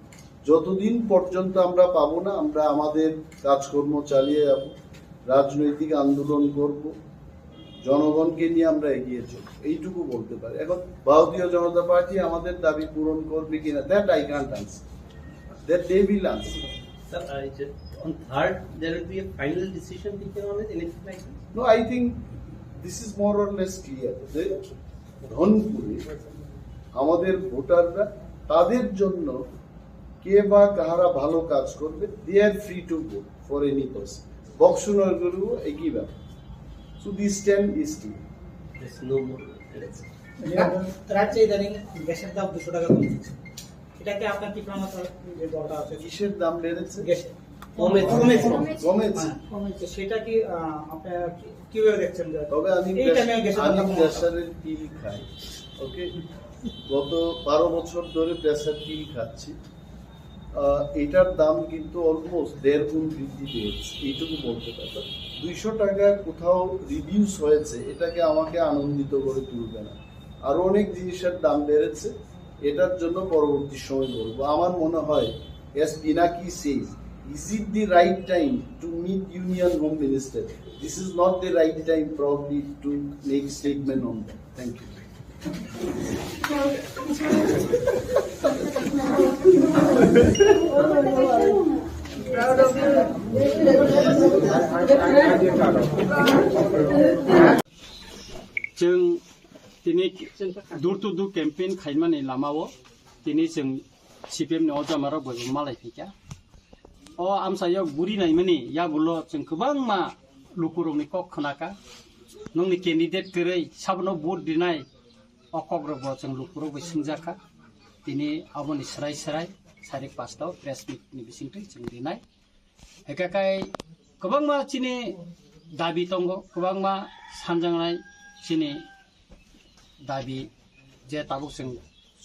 যতদিন পর্যন্ত আমরা পাবো না আমরা আমাদের কাজকর্ম চালিয়ে যাব, রাজনৈতিক আন্দোলন করব, জনগণকে নিয়ে আমরা এগিয়ে চলব, এইটুকু বলতে পারি। এখন ভারতীয় জনতা পার্টি আমাদের দাবি পূরণ করবে কিনা that I can't answer, that they will answer. Sir, on third, there will be a final decision taken on it, anything like that? No, I think this is more or less clear. ধনপুরে আমাদের ভোটাররা তাদের জন্য কে বা কাহারা ভালো কাজ করবে, they are free to vote for any person. বক্সনগরেও একই ব্যাপার। So this stand is clear. There's no more election. রাজ্যে ইদানিং গ্যাসের দাম 200 টাকা কমেছে, এটাকে আপনার কি প্রমাণ যে দরকার আছে? কিসের দাম বেড়েছে? গ্যাসের কমেছে। সেটা কি আপনারা কিভাবে দেখছেন? তবে আমি প্রেসারের পিল খাই, ওকে, গত 12 বছর ধরে প্রেসার পিল খাচ্ছি। এটার দাম কিন্তু অলমোস্ট 1.5 গুণ বৃদ্ধি পেয়েছে, এইটুকু বলতে পারবো। 200 টাকা কোথাও রিডিউস হয়েছে, এটাকে আমাকে আনন্দিত করে তুলবে না। আরো অনেক জিনিসের দাম বেড়েছে, এটার জন্য পরবর্তী সময় বলবো। আমার মনে হয় as Pinaki says, is it the right time to meet Union Home Minister? This is not the right time probably to make statement on that. Thank you. Proud of you. जों दिनै दुर टु दुर campaign खालामनानै लामाव दिनै जों CPM अजामाराव बयबो मालाय फैया अ आमसायाव बुरिनाय माने याबुल' जों गोबां मा लुकुरमनि कक खोनाका नोंनि केन्डिडेट गरै साबनो भोट दिनाय अकग्रब जों लुकुराव बैसंजाखा दिनै आबनि सराय 5:30 प्रेस मिटनि बिसिंथै जों दिनाय एकाकाय गोबां मा चिनि दाबि दङ, गोबां मा सानजांनाय चिनि दाबि जे ताबुक जों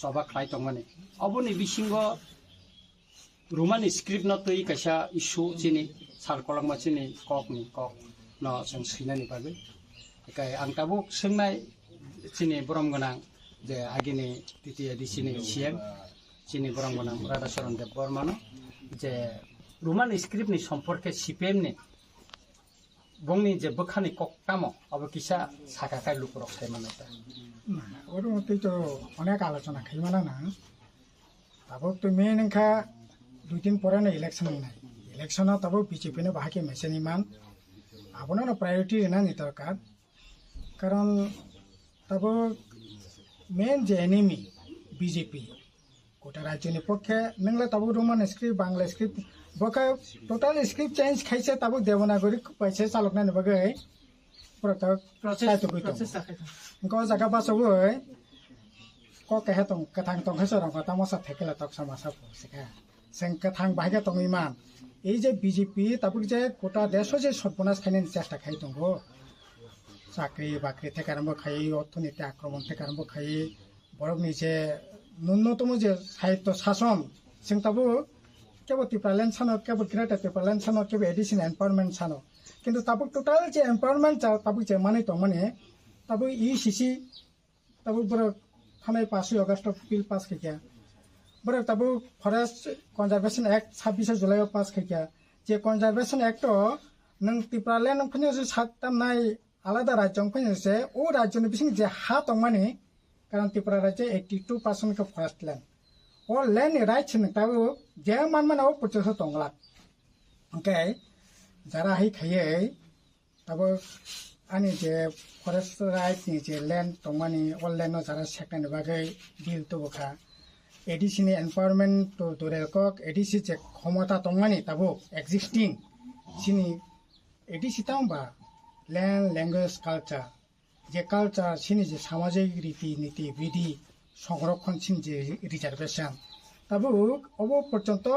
सभा खालाय दं माने अबनि बिसिंग रोमान स्क्रिप्ट न तै कैसा इस्यु चिनि सारकलांमा चिनि ककनि कक न जों सैनानि बागै एकाय आं ताबुक सोंनाय चिनि बरम गोनां जे आगिनि टिटिआदि चिनि सिएम चिनि बरम गोनां राधा चरण देव बर्मानो जे रोमान स्क्रिप्टनि सम्पर्के CPM-नि বংনি যে বখানি কক্কামো আবার কিসা সাকাকাই লুকুরক সাইমানাটা ওর মধ্যেই তো অনেক আলোচনা খাইমানা না তারপর তো মেন এখা 2 দিন পরে না ইলেকশন নাই ইলেকশন তারপর বিজেপি নে বাহাকে মেসেন ইমান আপনার প্রায়োরিটি না নি দরকার কারণ তারপর মেন যে এনিমি বিজেপি গোটা রাজ্যের পক্ষে নংলে তারপর রোমান স্ক্রিপ্ট বাংলা স্ক্রিপ্ট বকা টোটাল स्क्रिप्ट चेंज खाइसे तब देवनागरी पैसे चालकना नबगै বরক তাও সাইতো কইতো গো জায়গা বাসবো ko kahe tong kathang tong hesa rong ta masa thekela tok samasa po sika seng kathang bahage tong iman ei je BJP tapur je kota desho je সর্বনাশ খাইনে চেষ্টা খাই তঙ্গো চাকরি বাকরি থেকে আরম্ভ খাই অর্থনীতি আক্রমণ থেকে আরম্ভ খাই বরং নিজে ন্যূনতম যে সাহিত্য শাসন जों তাবো কেবল টিপ্রালেন্ড সানো কেবল গ্রেট টিপ্রালেন্ড সানো কেবল এডিশন এম্পাওয়ারমেন্ট সানো কিন্তু তাবো টোটাল যে এম্পাওয়ারমেন্ট তাবো যে মানে তো মানে তাবো ইসিসি তাবো বড় थानाय 5 अगस्त बिल पास खाया बरक ताबो फरेस्ट कन्जारभेशन एक्ट 26 जुलाई पास खाया जे कन्जारभेशन एक्ट नों टिप्रालेन्ड फैनो जे सातनाय आलादा राज्य फैनो जे ओ राज्यनि बिसिं जे हा दं माने कारण त्रिपुरा राज्य 82% का फरेस्ट लैंड और लैंड राइट्स नों ताबो जे मानमानाव पचस दंला ओके जारा हाय खायै ताबो आनी जे फरेस्ट राइट नि जे लैंड तंमानी ऑल लैंड न जारा सेकंड बागै बिल तो बखा एडिशनल एनवायरनमेंट तो दोरेलकक एडिसि जे क्षमता तंमानी ताबो एक्जिस्टिंग सिनि एडिसि तांबा लैंड लैंग्वेज कल्चर जे कल्चर सिनि जे सामाजिक रीति नीति विधि संरक्षण सिनि जे रिजर्वेशन ताबो अबो पर्यंत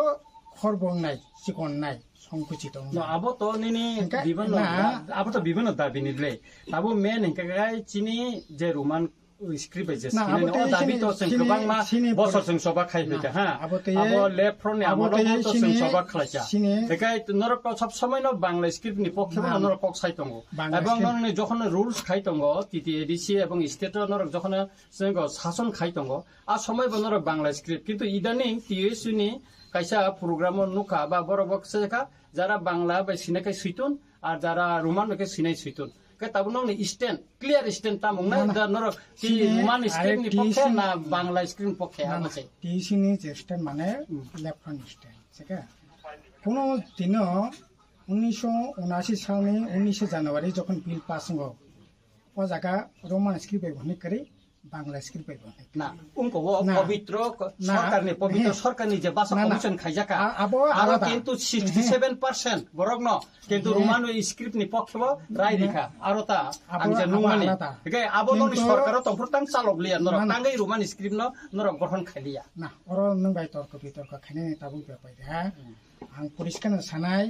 खरबंनाय सिकननाय সংকুচিত আবো তো নিনি বিভিন্ন আবো তো বিভিন্ন দাবি নিলে আবো মেন হিংকাগাই চিনি যে রোমান স্ক্রিপ্ট যে সিনে ও দাবি তো जों गोबां मा বছর जों সবা খাইবে হ্যাঁ আবো লেফট ফ্রন্ট আমলো তো जों সবা খাইছা বেকাই নরক সব সময় ন বাংলা স্ক্রিপ্ট নি পক্ষে নরক সাইতঙ্গ এবং নরনি যখন রুলস খাইতঙ্গ টিটি এডিসি এবং স্টেট নরক যখন जों শাসন খাইতঙ্গ আর সময় নরক বাংলা স্ক্রিপ্ট কিন্তু ইদানিং টিএসনি কাইসা প্রোগ্রাম নুকা বা বড় বক্সেকা যারা বাংলা বা সিনাকাই সুইতুন আর যারা রোমান কে সিনাই সুইতুন কে তাবুন স্ট্যান্ড ক্লিয়ার স্ট্যান্ড তামং না নরক কি রোমান স্ক্রিপ্ট নি পক্ষে না বাংলা স্ক্রিপ্ট পক্ষে আছে টিসিনি যে স্ট্যান্ড মানে লেফট হ্যান্ড স্ট্যান্ড সেটা কোন দিন 1979 সালে 19 জানুয়ারি যখন বিল পাস হলো ও জায়গা রোমান স্ক্রিপ্ট বনি করে বাংলা স্ক্রিপ্ট বনি না উনকো পবিত্র সরকারনি পবিত্র সরকারনি যে ভাষা কমিশন খাইজাকা আর কিন্তু 67% বরং ন কিন্তু রোমান স্ক্রিপ্ট নি পক্ষে রায় রেখা আর তা আংজা নুমানি গে আবনো সরকার তো প্রতাং চালক লিয়া নর তাঙ্গাই রোমান স্ক্রিপ্ট নর গঠন খাইলিয়া না অর নং বাই তর্ক বিতর্ক খাইনে তাবু বেপাই হ্যাঁ आं परिष्कार सानाय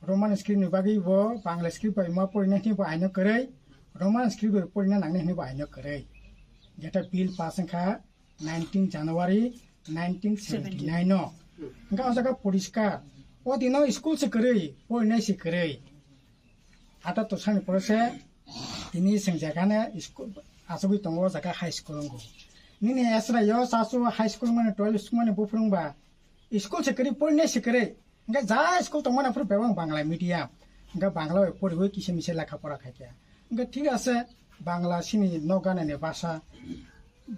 रोमान स्क्रिप्ट नि बागै बो बांग्ला स्क्रिप्ट मा परिना नि आइनो करै रोमान स्क्रिप्ट परिना नांगने नि आइनो करै जेटा बिल पास खा 19 जनवरी 1979 नो का जगा परिष्कार ओ दिनो स्कूल से करै परिना से करै आता तो सानि परसे तिनी सं जगाने स्कूल आसबि तंगो जगा हाई स्कूल गो निने एसरा यो सासु हाई स्कूल माने 12 स्कूल माने बुफुंबा स्कूल से करै परिना से करै enggak जा स्कूल तो mana pun bewang Bangla medium enggak Bangla poriwe kisi mise lekha pora khaikya enggak ঠিক আছে Bangla sini noganane basa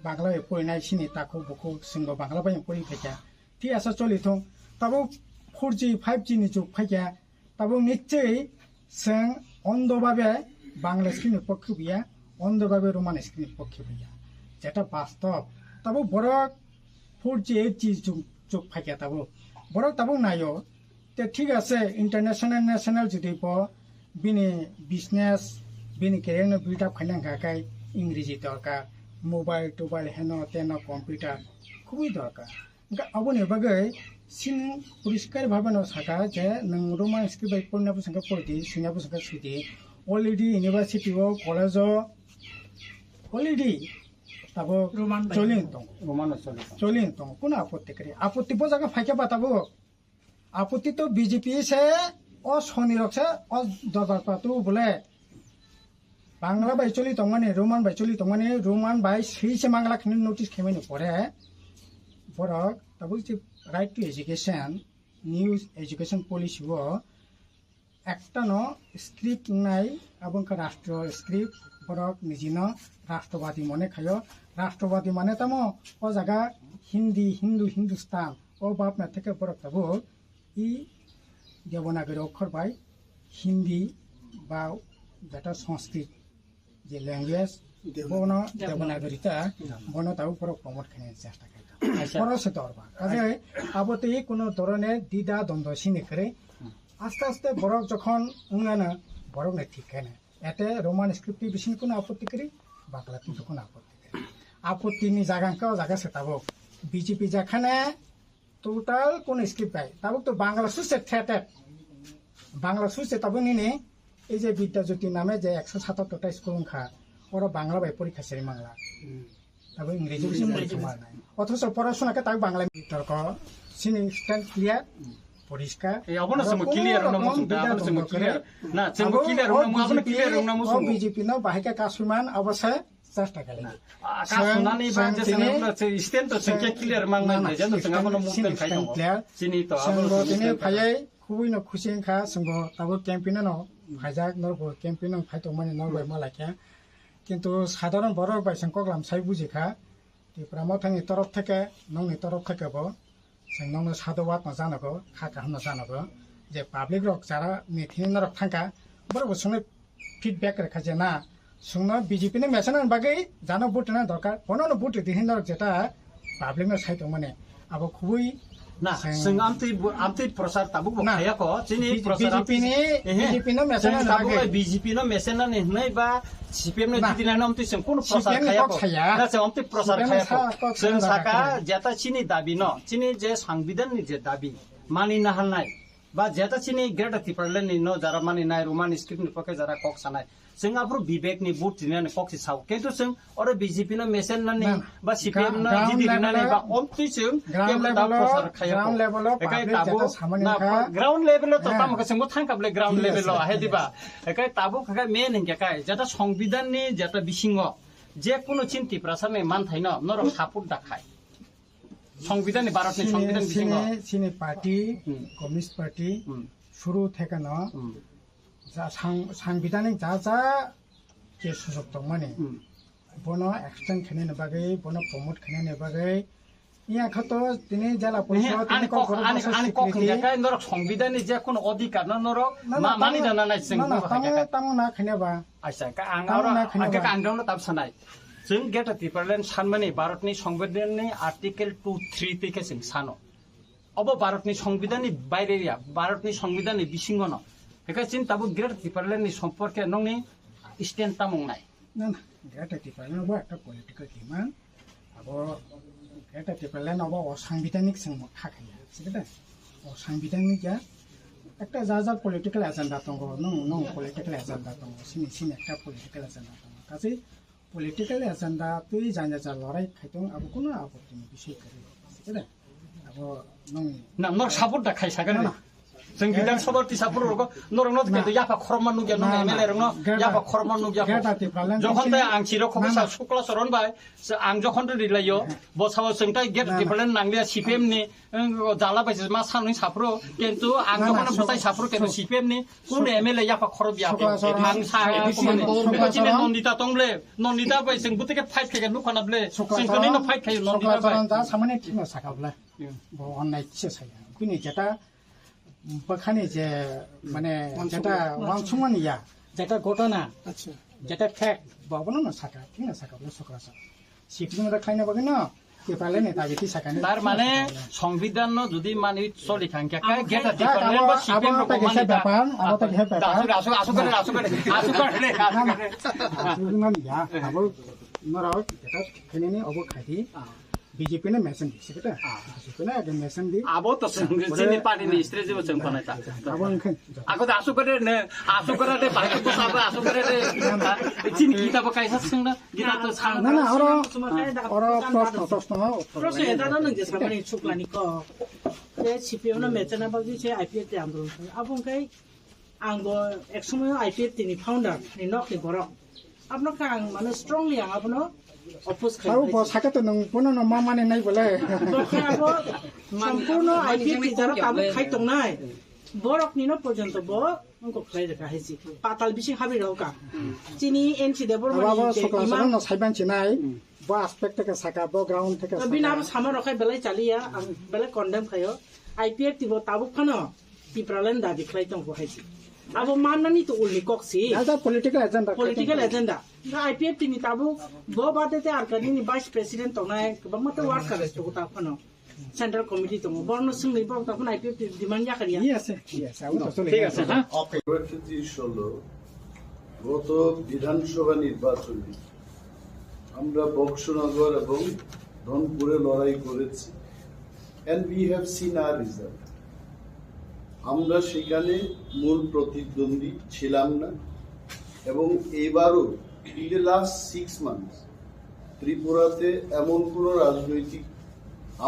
Bangla porinai sini takho buku singgo Bangla bai pori khaikya ঠিক আছে চলি থং তাবো 4G 5G ni যুগ ফাইয়া তাবো নিশ্চয়ই जों অন্ধভাবে বাংলা স্ক্রিনের পক্ষে বিয়া অন্ধভাবে রোমান স্ক্রিনের পক্ষে বিয়া যেটা বাস্তব তাবো বড় 4G 8G যুগ ফাইয়া তাবো বড় তাবো নাইও ते ठीक আছে इंटरनेशनल नेशनल जुदि प बिनि बिजनेस बिनि केरियर बिल्ड अप खाइनां गाकाय इंग्रेजी दरकार मोबाइल टोबाइल हेनो तेनो कंप्यूटर खुबই दरकार गा अबनि बागै सिन परिष्कार भाबे न साका जे नों रोमान स्क्रिप्ट बाय पढना बुसंगा पढि सिना बुसंगा सुदि अलरेडी यूनिवर्सिटी ओ कॉलेज अलरेडी ताबो रोमान चलिन तो कोन आपत्ति करे आपत्ति बजागा फाइके बताबो आपत्ति तो बीजेपी से और सोनिरक से और दरबार पातु बोले बांग्ला बाई चली तो माने रोमान बाई चली तो माने रोमान बाई सही से मांगला खने नोटिस खेमेनि परे बरक तब right to education news education policy वो একটা ন স্ক্রিপ্ট নাই এবং রাষ্ট্র স্ক্রিপ্ট বরক নিজিন রাষ্ট্রবাদী মনে খায় রাষ্ট্রবাদী মানে তামো ও জায়গা হিন্দি হিন্দু হিন্দুস্তান ও বাপ না থেকে বরক তাবো ই দেবনাগরী অক্ষর বাই হিন্দি বা যেটা সংস্কৃত যে ল্যাঙ্গুয়েজ বন দেবনাগরীটা বন তাও পর প্রমোট খাইতে চেষ্টা করে পরসে দরবা কাজে আবতে কোনো ধরনের দ্বিধা দ্বন্দ্ব সিনে করে আস্তে আস্তে বরক যখন উঙ্গানা বরক না ঠিক কেন এতে রোমান স্ক্রিপ্ট বেশি কোনো আপত্তি করি বাংলা কিন্তু কোনো আপত্তি করি আপত্তিনি জায়গাকেও জায়গা সেটাবো বিজেপি যেখানে টোটাল কোন স্ক্রিপ্ট পায় তাবো তো বাংলা সুসে ঠেটে বাংলা সুসে তাবো নিনে এই যে বিদ্যাজ্যোতি নামে যে 177টা স্কুল খা ওরা বাংলা বাই পরীক্ষা সেরি বাংলা তারপর ইংরেজি পরীক্ষা নাই অথচ পড়াশোনাকে তাকে বাংলা বিতর্ক সিনি স্ট্যান্ড ক্লিয়ার পরিষ্কার বিজেপি ন বাহিকা কাসুমান অবশ্যই চেষ্টা করে ফাইয়াই খুবই খুশি খা সঙ্গ তাবো ক্যাম্পিন ফাইজাক নরব ক্যাম্পিন ফাইতমানি নরবাই মালাইখা কিন্তু সাধারণ বড় বাইসং কগলাম সাই বুঝিখা ত্রিপুরা মথাनि তরফ থেকে নংनि তরফ থেকেबो जों नंनो साधुवाद न जानांगौ खाका होनना जानांगौ जे पाब्लिक रक जारा मिथिनि नरक थांका बरबो संनो फिडबैक रेखा जे ना संनो बीजेपी ने मेसन बागै जानो बुटना दरकार बनो बुट दिहिन नरक जेटा पाब्लिक न साइतो माने अब खुबै ना जों आमति प्रसार ताबुक बखायाको चिनि प्रसार बीजेपी न मेसन ताबुक बीजेपी न मेसन न नै बा सीपीएम ने दिदिना नमति जों कोन प्रसार खायाको ना जों आमति प्रसार खायाको जों साका जेता चिनि दाबी न चिनि जे संविधान नि जे दाबी मानिना हालनाय बा जेता चिनि ग्रेटर त्रिपुरा नि न जारा मानिनाय रोमान स्क्रिप्ट नि पके जारा कक सानाय जों आफुर विवेक नि बुट दिनानै कक साव किन्तु जों अरे बीजेपी न मेसन न नि बा सीपीएम न दिदिना नै बा अमति जों केवल प्रसार खायाको एकाय ताबु ग्राउन्ड लेभेल त तामको जों थांकाबले ग्राउन्ड लेभेल हेदिबा एकाय ताबु खका मेन हिंकाय जेता संविधान नि जेता बिसिंग जे कुनो चिन्ति प्रसार नै मान थाइन नर सापुट दाखाय संविधान नि भारत नि संविधान बिसिंग सिने पार्टी कम्युनिस्ट पार्टी शुरू থেকে न সাংবিধানিক যা যা যে সুযোগ দं माने बनो एक्सटेंड खाने बागै बनो प्रमोट खाने बागै यहाँ खत दिनै जिल्ला परिषद अनि कखनियाका नरक संविधान नि जे कुनो अधिकार न नरक मानि दाना नाय जों तामो ना खानेबा आइसा का आंगावनो ताब सानाय जों गेट त्रिपुरालेण्ड सानमानि भारतनि संविधाननि आर्टिकल 2.3 থেকে जों सानो अब भारतनि संविधाननि बायरेया भारतनि संविधाननि बिसिंग न एका चिन ताबु ग्रेट त्रिपुरालेण्डनि सम्पर्के नंनि स्टेन्ड तामंनाय ना ग्रेट त्रिपुरालेण्ड बा একটা पलिटिकल डिमान्ड अब ग्रेट त्रिपुरालेण्ड अब असांविधानिक जों खाखाया सिगदा असांविधानिक या একটা যা যা পলিটিক্যাল এজেন্ডা দं नं পলিটিক্যাল এজেন্ডা दं सिनि একটা পলিটিক্যাল एजेंडा दं गासै पलिटिकल एजेंडा তুই জানা যা লড়াই খাইতং अब কোনো আপত্তিनि বিষয় করে सिगदा अब नं ना नर सापोर्ट दा खाइ सागन जों बिधान सभा तिसापुर रग नरंनो केतो याफा खरमान नुगिया न एमएलए रंनो याफा खरमान नुगिया जखन ताय आं चिरो खबसा सुक्ला सरन बाय आं जखन रिलायो बसाव जोंताय गेट डिफारेन्ट नांलिया सीपीएम नि जाला बायस मा साननि सापुरो किन्तु आं जखन बसाय सापुरो केतो सीपीएम नि कोन एमएलए याफा खर बिया आं सा बेखिनि नन्दिता तंले नन्दिता बाय जों बुतेके फाइट खाय नुखानाब्ले जों कनि न फाइट खाय नन्दिता बाय दा सामाने थिनो साकाब्ला ब अननाय थिसे साया बिनि जेटा बखानि जे माने जेटा वांसुमानिया जेटा घटना अच्छा जेटा फैक्ट बाबनो न साका थिन साकाब्ला सक्रसा सिपिङ र खाइने बगन के पाले ने ताबिति साकाने तार माने संविधान न जदि मानि चलि थांका काय गेटा डिफारेन्ट बा सीपीएम र मानि पेपर अब त हे पेपर आसु करे या अब नरा जेटा खाइने नि अब खाइदि बीजेपी ने मेसन दी सिकता बीजेपी ने अगे मेसन दी अब त सिनि पार्टी नि स्ट्रेज जेबो जों बनाय ता अब इनखे आगो त आसु करे दे भाइ को साबा आसु करे दे चिनि किताब काइसा संग गीता त छान ना ना और प्रश्न एटा न नंगे सामानि सुक्लानि क जे सीपीएम न मेचना बागि से आईपीएफ ते आन्दोलन आबुंखाय आंगो एक समय आईपीएफ तिनि फाउन्डर नि नकनि बरक आपनो का आं माने स्ट्रंगली आं आपनो अपोज खाय आरो बसाका त नों पुनो न मा माने नाय बोले बखाबो सम्पूर्ण आईपीएफ जारा ताबु खाइतंनाय बरकनि न पर्यन्त ब अंको खाइ रेखा हैसि पाताल बिसि हाबि रौका चिनि एनसी देबर माने इमान न साइबान चिनाय ब एस्पेक्ट के साका ब ग्राउन्ड থেকে बिनाबो सामा रखाय बेलाय चालिया बेले कन्डेम खायो आईपीएफ तिबो ताबु खानो त्रिपुरालेण्ड दाबि खाइतंग हैसि अब माननानि त उल्नि कक्सि दादा पॉलिटिकल एजेंडा आईपीएफ तिनि ताबु ब बादेते आरकानि नि भाइस प्रेसिडेन्ट तंनाय गोबां माते वर्क खालास तो ताफनो सेंट्रल कमिटी तंग बर्न सिंगनि ब ताफन आईपीएफ डिमान्ड याखरिया यस आउ त ठीक আছে হ্যাঁ ক্ষেত্রে হলো গত বিধানসভা নির্বাচনে আমরা বক্সনগর এবং ধনপুরে লড়াই করেছি, and we have seen our result. আমরা সেখানে মূল প্রতিদ্বন্দ্বী ছিলাম না, এবং এবারও in the last 6 months ত্রিপুরাতে এমন কোনো রাজনৈতিক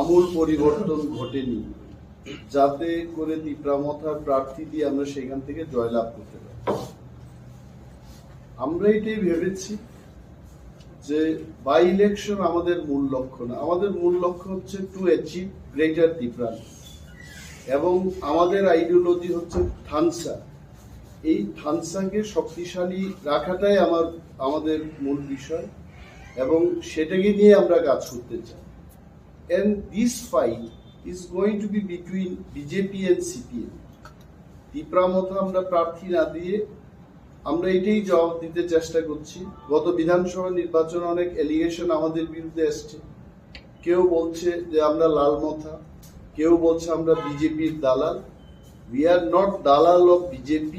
আমূল পরিবর্তন ঘটেনি যাতে করে ত্রিপুরা মথার প্রার্থী দিয়ে আমরা সেখান থেকে জয়লাভ করতে পারি। আমরা এটাই ভেবেছি যে বাই ইলেকশন আমাদের মূল লক্ষ্য না, আমাদের মূল লক্ষ্য হচ্ছে টু অ্যাচিভ গ্রেটার ত্রিপুরা, এবং আমাদের আইডিওলজি হচ্ছে থানসা। এই থানসাকে শক্তিশালী রাখাটাই আমাদের মূল বিষয়, এবং সেটাকে নিয়ে আমরা কাজ করতে চাই। And this fight is going to be between BJP and CPM. Tripura মথা আমরা প্রার্থী না দিয়ে আমরা এটাই জবাব দিতে চেষ্টা করছি। গত বিধানসভা নির্বাচনে অনেক এলিগেশন আমাদের বিরুদ্ধে এসছে। কেউ বলছে যে আমরা লাল মথা, কেউ বলছে আমরা বিজেপির দালাল। We are not দালাল of BJP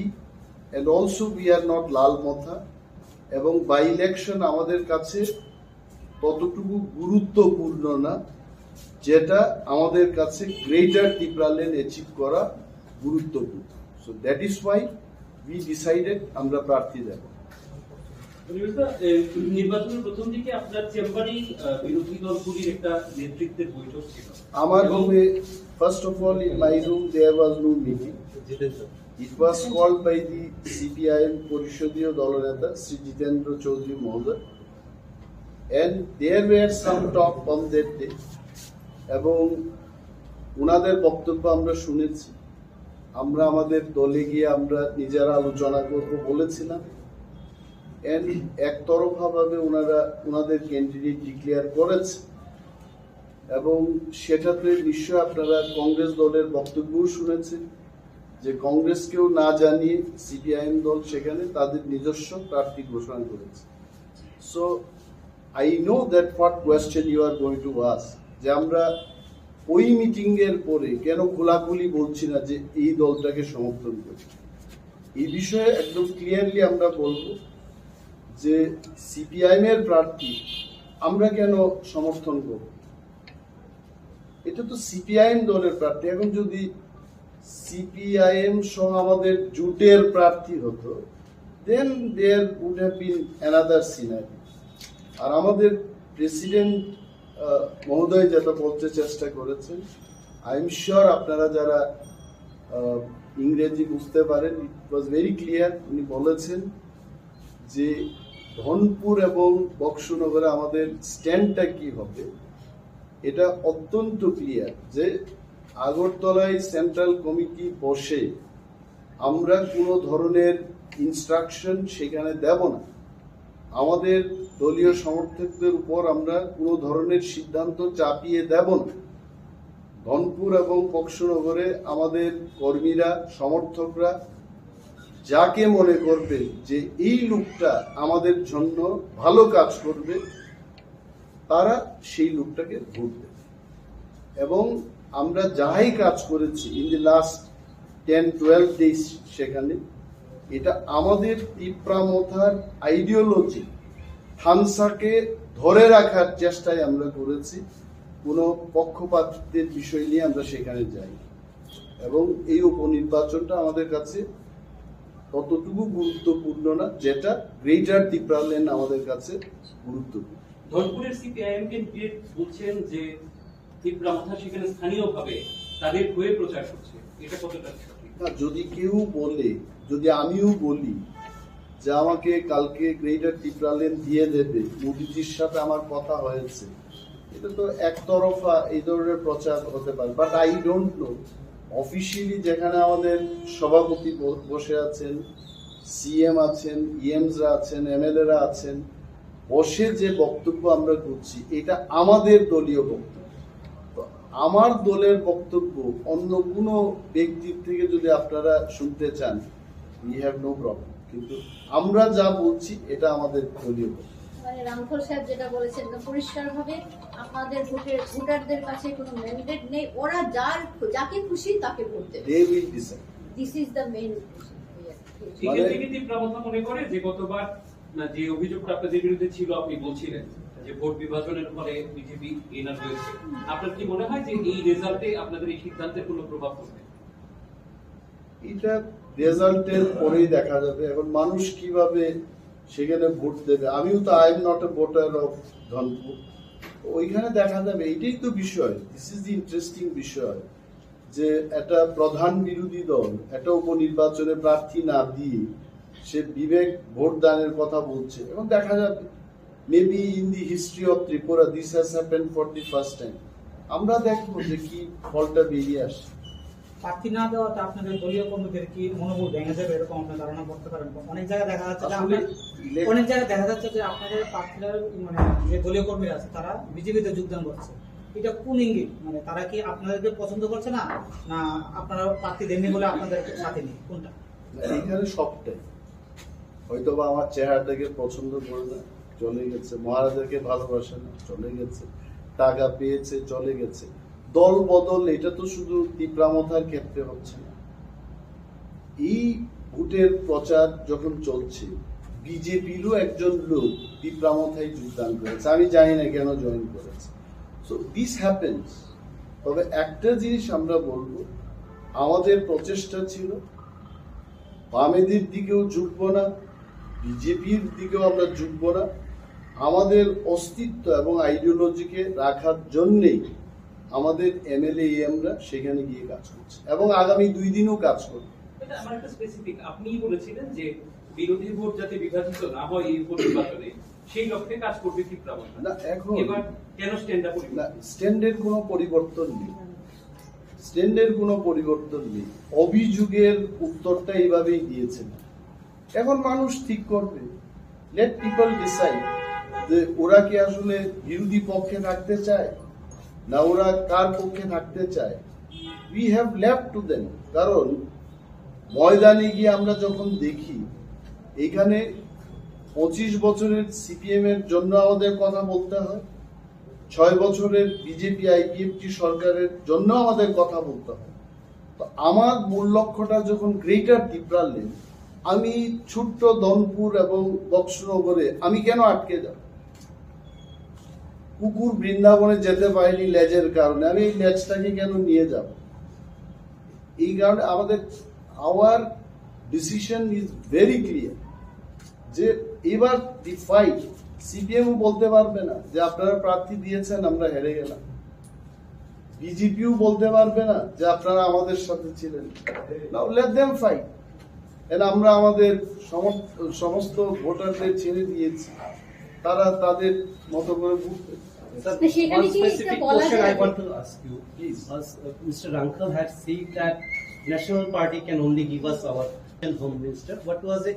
and also we are not লাল মথা, এবং বাই ইলেকশন আমাদের কাছে ততটুকু গুরুত্বপূর্ণ না যেটা আমাদের কাছে গ্রেটার ত্রিপুরা ল্যান্ড অ্যাচিভ করা গুরুত্বপূর্ণ। So that is Y we decided আমরা প্রার্থী দেব। নির্বাচনের প্রথম দিকে আপনার চেম্বারেই বিরোধী দলগুলির একটা নেতৃত্বের বৈঠক ছিল। আমার রুমে, first of all in my room there was no meeting. It was called by the CPIM পরিষদীয় দলনেতা শ্রী জিতেন্দ্র চৌধুরী মহোদয়, and there were some talk on that day, এবং ওনাদের বক্তব্য আমরা শুনেছি। আমরা আমাদের দলে গিয়ে আমরা নিজেরা আলোচনা করব বলেছিলাম, এন্ড একতরফা ভাবে ওনারা ওনাদের ক্যান্ডিডেট ডিক্লেয়ার করেছে, এবং সেটাতে নিশ্চয় আপনারা কংগ্রেস দলের বক্তব্যও শুনেছেন যে কংগ্রেসকেও না জানিয়ে সিপিআইএম দল সেখানে তাদের নিজস্ব প্রার্থী ঘোষণা করেছে। So I know that what question you are going to ask, যে আমরা ওই মিটিং এর পরে কেন খোলাখুলি বলছি না যে এই দলটাকে সমর্থন করি। এই বিষয়ে একদম ক্লিয়ারলি আমরা বলবো যে সিপিআইএম এর প্রার্থী আমরা কেন সমর্থন করব, এটা তো সিপিআইএম দলের প্রার্থী। এখন যদি সিপিআইএম সহ আমাদের জোটের প্রার্থী হতো, then there would have been another scenery. আর আমাদের প্রেসিডেন্ট মহোদয় যেটা বলতে চেষ্টা করেছেন, আই এম শিওর আপনারা যারা ইংরেজি বুঝতে পারেন, ইট ওয়াজ ভেরি ক্লিয়ার। উনি বলেছেন যে ধনপুর এবং বক্সনগরে আমাদের স্ট্যান্ডটা কি হবে, এটা অত্যন্ত ক্লিয়ার যে আগরতলায় সেন্ট্রাল কমিটি বসে আমরা কোনো ধরনের ইনস্ট্রাকশন সেখানে দেব না। আমাদের দলীয় সমর্থকদের উপর আমরা কোনো ধরনের সিদ্ধান্ত চাপিয়ে দেব না। ধনপুর এবং বক্সনগরে আমাদের কর্মীরা, সমর্থকরা যাকে মনে করবে যে এই লোকটা আমাদের জন্য ভালো কাজ করবে, তারা সেই লোকটাকে ভোট দেবে। এবং আমরা যাই কাজ করেছি ইন দি লাস্ট 10-12 ডেজ সেখানে, এটা আমাদের ত্রিপুরা মথার আইডিওলজি থানসাকে ধরে রাখার চেষ্টায় আমরা করেছি। কোনো পক্ষপাতের বিষয় নিয়ে আমরা সেখানে যাই, এবং এই উপনির্বাচনটা আমাদের কাছে ততটুকু গুরুত্বপূর্ণ না যেটা গ্রেটার ত্রিপুরা ল্যান্ড আমাদের কাছে গুরুত্বপূর্ণ। ধনপুরের সিপিআইএম ক্যান্ডিডেট বলছেন যে ত্রিপুরা মথা সেখানে স্থানীয়ভাবে তাদের হয়ে প্রচার করছে, এটা কতটা সঠিক? যদি কেউ বলে, যদি আমিও বলি যে আমাকে কালকে গ্রেটার ত্রিপুরা ল্যান্ড দিয়ে দেবে, মোদিজির সাথে আমার কথা হয়েছে, এটা তো একতরফা এই ধরনের প্রচার হতে পারে। But I don't know officially যেখানে আমাদের সভাপতি বসে আছেন, সিএম আছেন, ইএমসরা আছেন, এমএলএরা আছেন, বসে যে বক্তব্য আমরা করছি এটা আমাদের দলীয় বক্তব্য। তো আমার দলের বক্তব্য অন্য কোনো ব্যক্তির থেকে যদি আপনারা শুনতে চান, উই হ্যাভ নো প্রবলেম, কিন্তু আমরা যা বলছি এটা আমাদের দলীয় বক্তব্য। মানে রামখল সাহেব যেটা বলেছেন পরিষ্কারভাবে আপনাদের ভোটারদের কাছে কোনো ম্যান্ডেট নেই, ওরা যাকে খুশি তাকে ভোট দেবে। They will decide. This is the main এক্ষেত্রে কি তীব্র মতো মনে করে যে গতবার যে অভিযোগটা আপনাদের বিরুদ্ধে ছিল আপনি বলছিলেন যে ভোট বিভাজনের ফলে বিজেপি এনার হয়েছে, আপনার কি মনে হয় যে এই রেজাল্টে আপনাদের এই সিদ্ধান্তের কোনো প্রভাব পড়বে? এটা রেজাল্টের পরেই দেখা যাবে। এখন মানুষ কিভাবে সেখানে ভোট দেবে, আমিও তো I am not a voter of Dhanpur, ওইখানে দেখা যাবে। এটাই তো বিষয়, দিস ইজ দি ইন্টারেস্টিং বিষয়, যে একটা প্রধান বিরোধী দল একটা উপনির্বাচনে প্রার্থী না দিয়ে সে বিবেক ভোট দানের কথা বলছে, এবং দেখা যাবে maybe in the history of Tripura this has happened for the first time. আমরা দেখবো যে কি ফলটা বেরিয়ে আসে। প্রার্থী না দেওয়াতে আপনাদের দলীয় কর্মীদের কি মনোবল ভেঙে যাবে এরকম আপনি ধারণা করতে পারেন? অনেক জায়গায় দেখা যাচ্ছে যে আপনাদের প্রার্থীরা মানে যে দলীয় কর্মীরা আছে তারা বিজেপিতে যোগদান করছে, এটা কোন ইঙ্গিত? মানে তারা কি আপনাদেরকে পছন্দ করছে না, না আপনারা প্রার্থী দেননি বলে আপনাদের সাথে নেই, কোনটা? এইখানে সবটাই, হয়তো বা আমার চেহারাটাকে পছন্দ করে না, চলে গেছে, মহারাজাকে ভালোবাসে না, চলে গেছে, টাকা পেয়েছে, চলে গেছে। দল বদল এটা তো শুধু টিপ্রা মথার ক্ষেত্রে হচ্ছে না। এই ভোটের প্রচার যখন চলছে, বিজেপিরও একজন লোক টিপ্রা মথায় যোগদান করেছে, আমি জানি না কেন জয়েন করেছে। So this happens. তবে একটা জিনিস আমরা বলবো, আমাদের প্রচেষ্টা ছিল বামেদের দিকেও ঝুঁকবো না, বিজেপির দিকেও আমরা ঝুঁকবো না। আমাদের অস্তিত্ব এবং আইডিওলজিকে রাখার জন্যেই আমাদের এমএলএ আমরা সেখানে গিয়ে কাজ করছে, এবং আগামী 2 দিনও কাজ করবে। এটা আমার একটা স্পেসিফিক, আপনিই বলেছিলেন যে বিরোধী ভোট যাতে বিভাজিত না হয় এই ভোট নির্বাচনে, সেই লক্ষ্যে কাজ করবে ত্রিপুরা। না, এখন এবার কেন স্ট্যান্ড আপ? না, স্ট্যান্ডের কোনো পরিবর্তন নেই, স্ট্যান্ডের কোনো পরিবর্তন নেই। অভিযোগের উত্তরটা এইভাবেই দিয়েছেন। এখন মানুষ ঠিক করবে, লেট পিপল ডিসাইড যে ওরা কি আসলে বিরোধী পক্ষে থাকতে চায় না ওরা কার পক্ষে থাকতে চায়। We have left to them. কারণ ময়দানে গিয়ে আমরা যখন দেখি এখানে 25 বছরের সিপিএম এর জন্য আমাদের কথা বলতে হয়, 6 বছরের বিজেপি আইপিএফটি সরকারের জন্য আমাদের কথা বলতে হয়। তো আমার মূল লক্ষ্যটা যখন গ্রেটার ত্রিপুরা লেন, আমি ছোট্ট ধনপুর এবং বক্সনগরে আমি কেন আটকে যাব? কুকুর বৃন্দাবনে যেতে পারিনি লেজের কারণে, আমি এই লেজটাকে কেন নিয়ে যাব? এই কারণে আমাদের our decision is very clear যে এবার দি ফাইট, সিপিএমও বলতে পারবে না যে আপনারা প্রার্থী দিয়েছেন আমরা হেরে গেলাম, বিজেপিও বলতে পারবে না যে আপনারা আমাদের সাথে ছিলেন। নাও লেট দেম ফাইট। আমরা আমাদের সমস্ত ভোটারদের ছেড়ে দিয়েছি, তারা তাদের মতো করে বুঝবে। Sir, one specific question I want to ask you, please. Mr. Hrangkhawl had said that National Party can only give us our Home Minister. What was the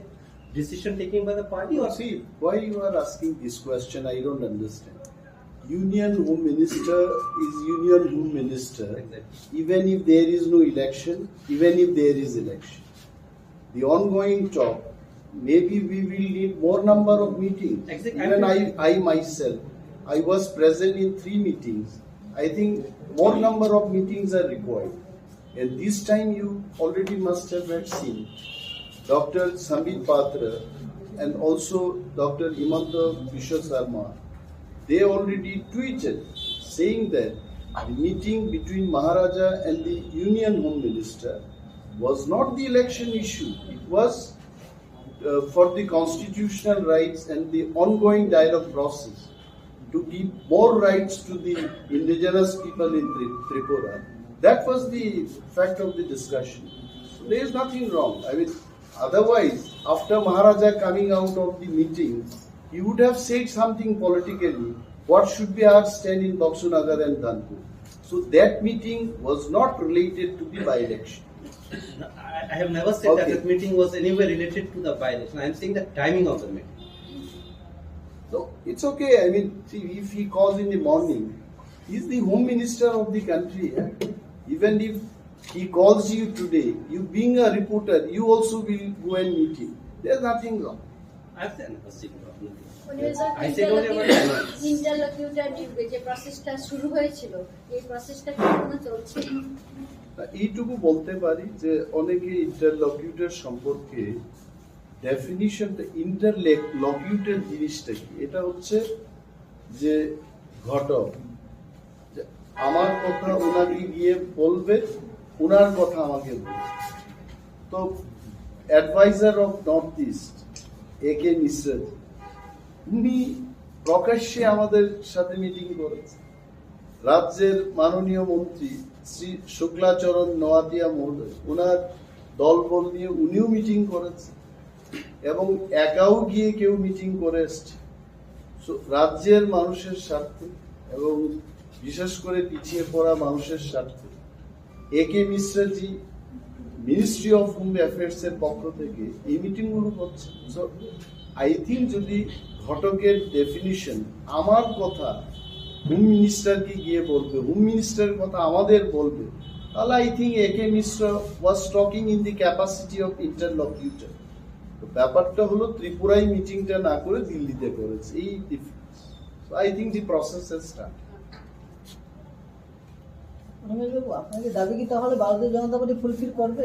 decision taken by the party? Or See, why you are asking this question, I don't understand. Union Home Minister is Union Home Minister, Exactly. even if there is no election, even if there is election. The ongoing talk, maybe we will need more number of meetings. Exactly. Even I myself, I was present in 3 meetings. I think more number of meetings are required. And this time you already must have seen Dr. Sambit Patra and also Dr. Motha Sarma. They already tweeted saying that the meeting between Maharaja and the Union Home Minister was not the election issue. It was for the constitutional rights and the ongoing dialogue process to give more rights to the indigenous people in Tripura. That was the fact of the discussion. So there is nothing wrong. I mean, otherwise, after Maharaja coming out of the meeting, he would have said something politically. What should be our stand in Baksunagar and Dhanpur? So that meeting was not related to the by-election. I have never said that the meeting was anywhere related to the by-election. I am saying the timing of the meeting. So it's okay. I mean, see, if he calls in the morning, he's the Home Minister of the country. Even if he calls you today, you being a reporter, you also will go and meet him. There's nothing wrong. I have never seen wrong. I said only about balance. ইন্টারলকিউটর যে প্রসেসটা শুরু হয়েছিল, এই প্রসেসটা কি এখনো চলছে? এইটুকু বলতে পারি যে অনেকে ইন্টারলকিউটর সম্পর্কে ডেফিনিশনটা ইন্টারলকিউটর জিনিসটা কি, এটা হচ্ছে যে ঘটক আমার কথা ওনাকে গিয়ে বলবে, ওনার কথা আমাকে বলবে। তো adviser of North East AK Mishra উনি প্রকাশ্যে আমাদের সাথে মিটিং করেছে। রাজ্যের মাননীয় মন্ত্রী শ্রী শুক্লাচরণ নোয়াতিয়া মহোদয় ওনার দলবল নিয়ে উনিও মিটিং করেছে এবং একাও গিয়ে কেউ মিটিং করে এসছে। রাজ্যের মানুষের স্বার্থে এবং বিশেষ করে পিছিয়ে পড়া মানুষের স্বার্থে AK Mishraji ministry of home affairs এর পক্ষ থেকে এই মিটিং গুলো হচ্ছে। সো আই থিঙ্ক যদি ঘটকের ডেফিনিশন আমার কথা হোম মিনিস্টারকে গিয়ে বলবে, হোম মিনিস্টারের কথা আমাদের বলবে, তাহলে I think AK Mishra was talking in the capacity of interlocutor. তো ব্যাপারটা হলো ত্রিপুরায় মিটিংটা না করে দিল্লিতে করেছে, এই difference. So I think the process has started. আপনাদের দাবি কি তাহলে ভারতীয় জনতা পার্টি ফুলফিল করবে?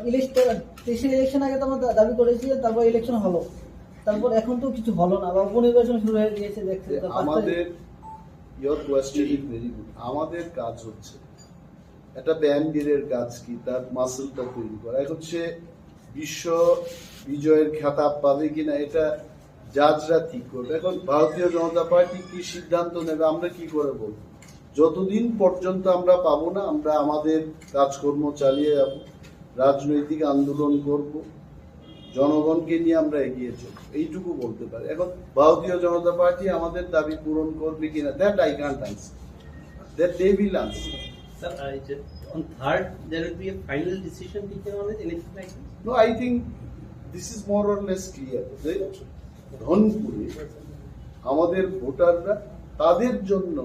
ইলেকশন আগে তো আমরা দাবি করেছি, তারপর ইলেকশন হলো, তারপর এখন তো কিছু হলো না বা উপনির্বাচন শুরু হয়ে গিয়েছে। আমাদের your question is very good. আমাদের কাজ হচ্ছে একটা ব্যান্ডের কাজ কি তার মাসলটা তৈরি করা। এখন সে বিশ্ব বিজয়ের খেতাব পাবে কিনা এটা জাজরা ঠিক করবে। এখন ভারতীয় জনতা পার্টি কি সিদ্ধান্ত নেবে আমরা কি করে বলবো? যতদিন পর্যন্ত আমরা পাবো না আমরা আমাদের কাজকর্ম চালিয়ে যাব, রাজনৈতিক আন্দোলন করব, জনগণকে নিয়ে আমরা এগিয়ে চলব, এইটুকু বলতে পারি। এখন ভারতীয় জনতা পার্টি আমাদের দাবি পূরণ করবে কিনা, that I can't answer, that they will answer. Sir, on third, there will be a final decision taken on it, anything like this? No, I think this is more or less clear. ধনপুরে আমাদের ভোটাররা তাদের জন্য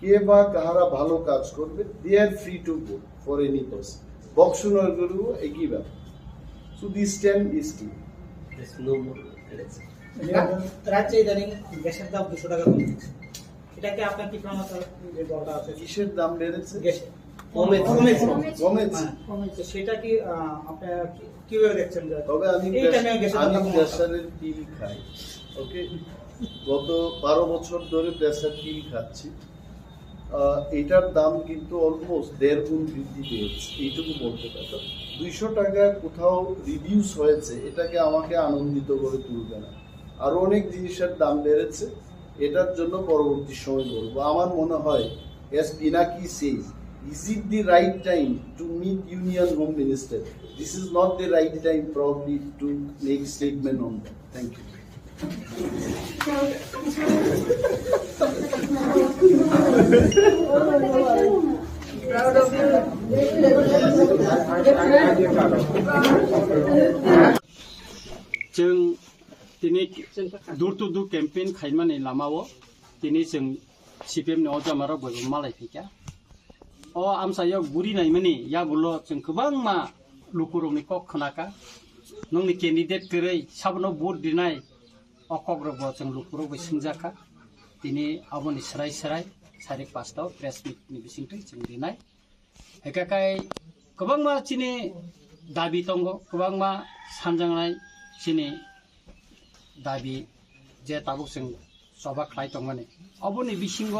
কে বা কাহারা ভালো কাজ করবে, they are free to vote for any person. বক্সনগরেও একই ব্যাপার। So this stand is clear. There's no more election. রাজ্যে ইদানিং গ্যাসের দাম 200 টাকা কমেছে, এটাকে আপনার কি প্রমাণ যে দরকার আছে? কিসের দাম বেড়েছে? গ্যাসের কমেছে। সেটা কি আপনারা কিভাবে দেখছেন? তবে আমি প্রেসারের পিল খাই, ওকে, গত 12 বছর ধরে প্রেসার পিল খাচ্ছি। এটার দাম কিন্তু অলমোস্ট 1.5 গুণ বৃদ্ধি পেয়েছে, এইটুকু বলতে পারি। 200 টাকা কোথাও রিডিউস হয়েছে, এটাকে আমাকে আনন্দিত করে তুলবে না। আরো অনেক জিনিসের দাম বেড়েছে, এটার জন্য পরবর্তী সময় বলবো। আমার মনে হয় as Pinaki says, is it the right time to meet Union Home Minister? This is not the right time probably to make statement on that. Thank you. जों दिनै दुर टु दुर केम्पेइन खालामनानै लामाव दिनै जों CPM नि अजामाराव बयबो मालाय फैया आमसायाव बुरिनाय माने याबुल' जों गोबां मा लुकुरमनि कक खोनाका नोंनि केन्डिडेट गरै साबनो भोट दिनाय अकग्रब जों लुकुराव बैसंजाखा दिनै आबनि सराय 5:30 प्रेस मिटनि बिसिंथै जों दिनाय एकाकाय गोबां मा चिनि दाबि दङ, गोबां मा सानजांनाय चिनि दाबि जे ताबुक जों सभा खालाय दं माने अबनि बिसिंग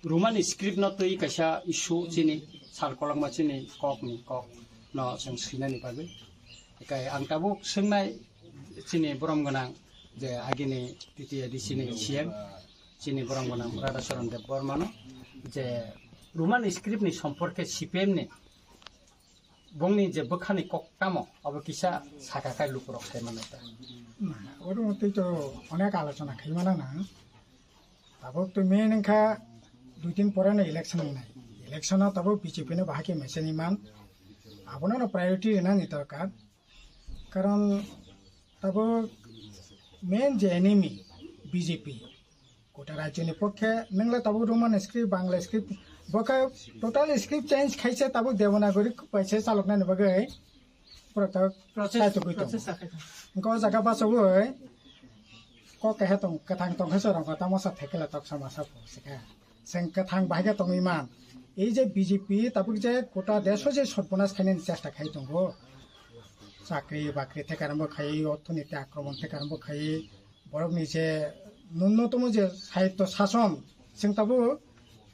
रोमान स्क्रिप्ट न तै कैसा इशू चिनि सारकलांमा चिनि ककनि कक न जों सैनानै बागै एकाय आं ताबुक सोंनाय चिनि बरम गोनां जे आगिनि पिटिआइडि चिनि CM चिनि बरम गोनां राधाचरण देव बर्मानो जे रोमान स्क्रिप्ट नि सम्पर्के CPM नि बंनि जे बखानि कक्तामो अब किसा साकाकाय लुकुरक सायमानायता ওর মধ্যেই তো অনেক আলোচনা খাইমানা না। তারপর তো মেন এখা 2 দিন পরে না ইলেকশন নাই, ইলেকশন তারপর বিজেপি নে বাহাকে মেসেন ইমান আপনার প্রায়োরিটি না নি দরকার। কারণ তারপর মেন যে এনিমি বিজেপি গোটা রাজ্যের পক্ষে নংলে তারপর রোমান স্ক্রিপ্ট বাংলা স্ক্রিপ্ট বকা টোটাল স্ক্রিপ্ট চেঞ্জ খাইছে তারপর দেবনাগরী পয়সা চালক না বাগৈ process Engkau jaga pasawai, kok kehe tong ketang tong hesor angkata masa tekela tok sama sapu seka. जों गोथां बाहायगा दङैमान এই যে বিজেপি তারপর যে গোটা দেশ যে সর্বনাশ খাইনাयनि চেষ্টা খাই दङ চাকরি বাকরি থেকে আরম্ভ খাই অর্থনীতি আক্রমণ থেকে আরম্ভ খাই বরকনি যে ন্যূনতম যে সাহিত্য শাসন जों তাবো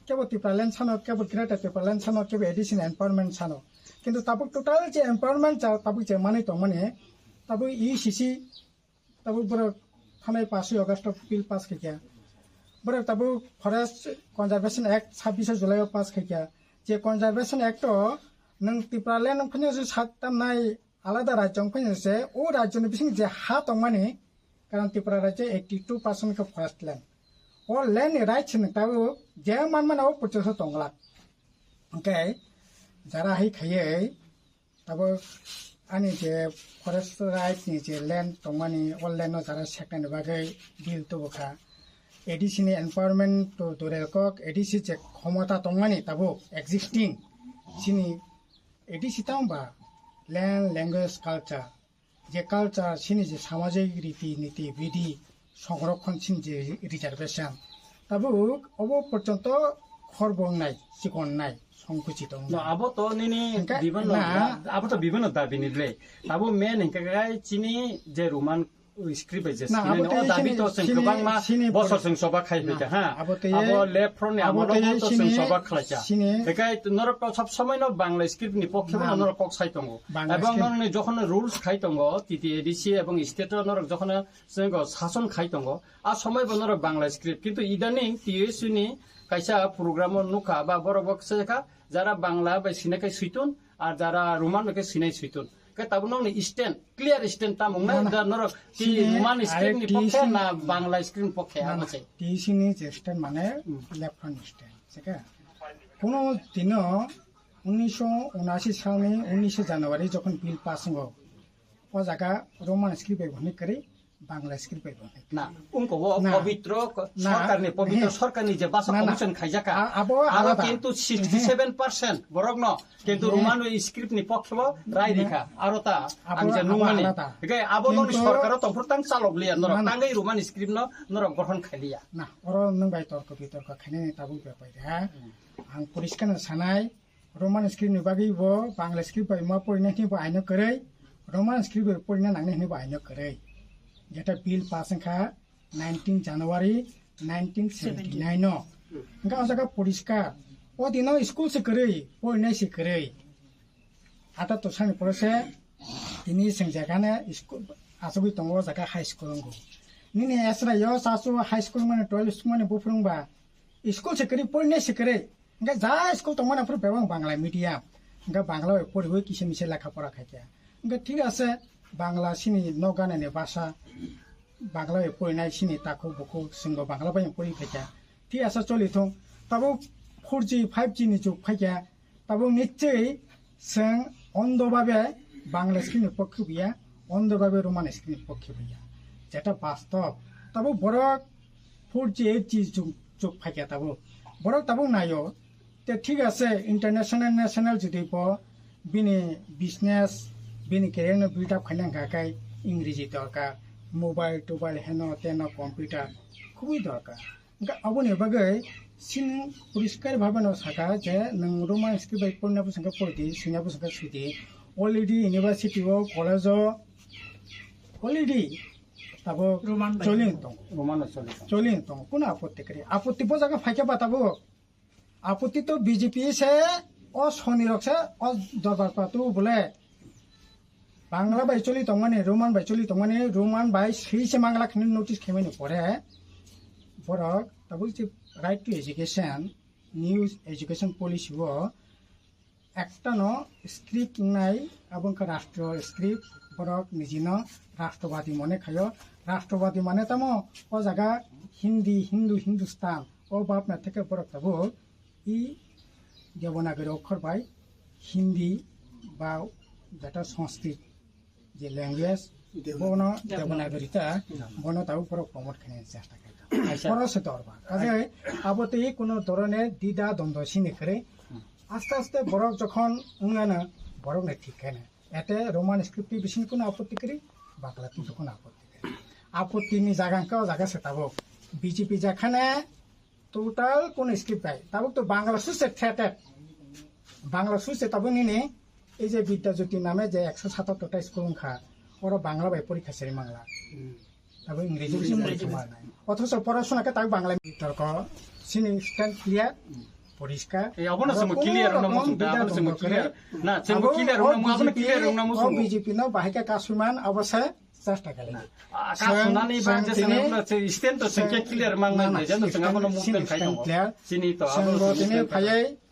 কেবল টিপ্রালেন্ড সানো কেবল গ্রেটার টিপ্রালেন্ড সানো কেবল এডিশন এম্পাওয়ারমেন্ট সানো কিন্তু তাবো টোটাল যে এম্পাওয়ারমেন্ট তাবো যে মানে তো মানে তাবো ইসিসি তাবো বড় थानाय 5 अगस्ट बिल पास खाइया बरक ताबो फरेस्ट कन्जारभेशन एक्ट 26 जुलाई पास खाइया जे कन्जारभेशन एक्ट नों टिप्रालेन्ड फैनो जे सातनाय आलादा राज्य फैनो जे ओ राज्यनि बिसिं जे हा दं माने कारण त्रिपुरा राज्य 82% का फरेस्ट लैंड और लैंड राइट्स नों ताबो जे मानमानाव पचस दंला ओके जारा हाय खायै ताबो आनी जे फरेस्ट राइट नि जे लैंड दंमानि अल लैंड जारा सेक्टनि बागै बिल तो बखा एडिशनल एनवायरनमेंट तो दोरेलকক एडिसी जे क्षमता दंमानि ताबो एक्जिस्टिंग सिनि एडिसी तांबा लैंड लैंग्वेज कल्चर जे कल्चर सिनि जे सामाजिक रीति नीति विधि संरक्षण सिनि जे रिजर्वेशन ताबो अब पर्यंत खरबंनाय सिकननाय संकुचित अब तो निनी विभिन्न दाबी निले अब मेन हिंकाय चिनी जे रोमान स्क्रिप्ट जे सिने दाबी तो जों गोबां मा बोसोरजों सबा खायफैदा हा अब लेफ्ट फ्रन्ट आमरो तो जों सबा खालायजा बेखाय नरक सब समय न बांग्ला स्क्रिप्ट नि पक्षे नरक साइ दङ এবং नरनि যখন রুলস খাই দङ টিটিএডিসি এবং স্টেট नरक যখন जों শাসন খাই दङ आ समय नरक बांग्ला स्क्रिप्ट किन्तु इदानिं টিএসইউ नि কাইসা প্রোগ্রাম নুকা বা বড় বক্সেকা যারা বাংলা বা সিনাকে সুইতুন আর যারা রোমান কে সিনাই সুইতুন কে তাবুন স্ট্যান্ড ক্লিয়ার স্ট্যান্ড তামুংনা নরক কি রোমান স্ক্রিপ্ট নি পক্ষে না বাংলা স্ক্রিপ্ট পক্ষে আছে টিএসইউ নি যে স্ট্যান্ড মানে লেফট ফ্রন্ট স্ট্যান্ড সেকা কোন দিন 1979 সালে 19 জানুয়ারি যখন বিল পাস হলো ও জায়গা রোমান স্ক্রিপ্ট ব্যবহার করে বাংলা স্ক্রিপ্ট ব্যবহার না উনকো পবিত্র সরকারনি যে ভাষা কমিশন খাইজাকা আর কিন্তু 67% বরং ন কিন্তু রোমান স্ক্রিপ্ট নি পক্ষে রায় রেখা আর তা আংজা নুমানি গে আবদনি সরকার তো প্রতাং চালবলিয়া নর তাঙ্গাই রোমান স্ক্রিপ্ট নর গঠন খাইলিয়া না অর নং বাই তর্ক বিতর্ক খাইনে তাবু বেপাই হ্যাঁ आं परिष्कार सानाय रोमान स्क्रिप्ट नि बागै बो बांग्ला स्क्रिप्ट मा परिना नि आइनो करै रोमान स्क्रिप्ट परिना नांने नि आइनो करै जेटा बिल पास खा 19 जनवरी 1979 नो इंगा जगा परिष्कार ओ दिनो स्कूल से करै परिना से करै आता तो सानि परसे दिनि सें जगाने स्कूल आसबि दङ जगा हाई स्कूल गो निनि एसरा यो सासु हाई स्कूल माने 12 स्कूल माने बुफुंबा स्कूल से करै परिना से करै इंगा जा स्कूल तो माने बेबां बांग्ला मीडियाम इंगा बांग्ला पढ़िबो किसे मिसे लेखा पढ़ा खाया इंगा ठीक আছে बांग्ला सिनि नगानानि भाषा बांग्ला पढ़िनाय सिनि ताको बको जोंबो बांग्ला बाय पढ़ि खाया ठीक আছে चलिथों ताबो 4G 5G नि जुग खाया ताबो निश्चय जों অন্ধভাবে বাংলা স্ক্রিনের পক্ষে বিয়া অন্ধভাবে রোমান স্ক্রিনের পক্ষে বিয়া যেটা বাস্তব তাবো বড় 4G 8G जुग खाया ताबो বড় তাবো নাইও তে ঠিক আছে ইন্টারন্যাশনাল ন্যাশনাল যদি বিনি বিজনেস বিনি কেরিয়ার বিল্ড আপ খাইনা গাকাই ইংরেজি দরকার মোবাইল টোবাইল হেন তেন কম্পিউটার খুবই দরকার আবনি বাগৈ সিন পরিষ্কার ভাবে ন সাকা যে নং রোমান স্ক্রিপ্ট পড়না বুসঙ্গা পড়দি সিনা বুসঙ্গা সুদি অলরেডি ইউনিভার্সিটি ও কলেজ অলরেডি তাবো রোমান চলিন দं কোন আপত্তি করে আপত্তি বজাगा फाइके बताबो आपत्ति तो बीजेपी से और सोनिरक से और दरबार पातु बोले बांग्ला बाई चली तो माने रोमान बाई चली तो माने रोमान बाई सही से मांगला खने नोटिस खेमेनि पड़े बरक तब right to education news education policy वो একটা ন স্ক্রিপ্ট নাই এবং রাষ্ট্র স্ক্রিপ্ট বরক নিজিন রাষ্ট্রবাদী মনে খায় রাষ্ট্রবাদী মানে তাম ও জায়গা হিন্দি হিন্দু হিন্দুস্তান ও বাপনা থেকে বরক তাবো ই দেবনাগরী অক্ষর বাই হিন্দি বা যেটা সংস্কৃত যে ল্যাঙ্গুয়েজ বন দেবনাগরীটা বন তাও বরক প্রমোট খাইতে চেষ্টা করে পরশে দরবা কাজে আবতে কোনো ধরনের দ্বিধা দ্বন্দ্ব সিনে করে আস্তে আস্তে বরক যখন উঙ্গানা বরক না ঠিক না এতে রোমান স্ক্রিপ্ট বেশি কোনো আপত্তি করি বাংলা কোনো আপত্তি করি আপত্তি নি জায়গা জায়গা সেটাবো বিজেপি যেখানে টোটাল কোন স্ক্রিপ্ট পাই তাবুক তো বাংলা সুসে থ্রেটেড বাংলা সুসে তাবুক নিনে এই যে বিদ্যাজ্যোতি নামে যে 177টা স্কুল খা ওরা বাংলা বাই পরীক্ষা সেরি বাংলা তাবুক ইংরেজি অথচ পড়াশোনাকে তাকে বাংলা বিতর্ক সিনি স্ট্যান্ড ক্লিয়ার পরিষ্কার বিজেপি ন বাহিকা কাসুমান অবশ্যই চেষ্টা করে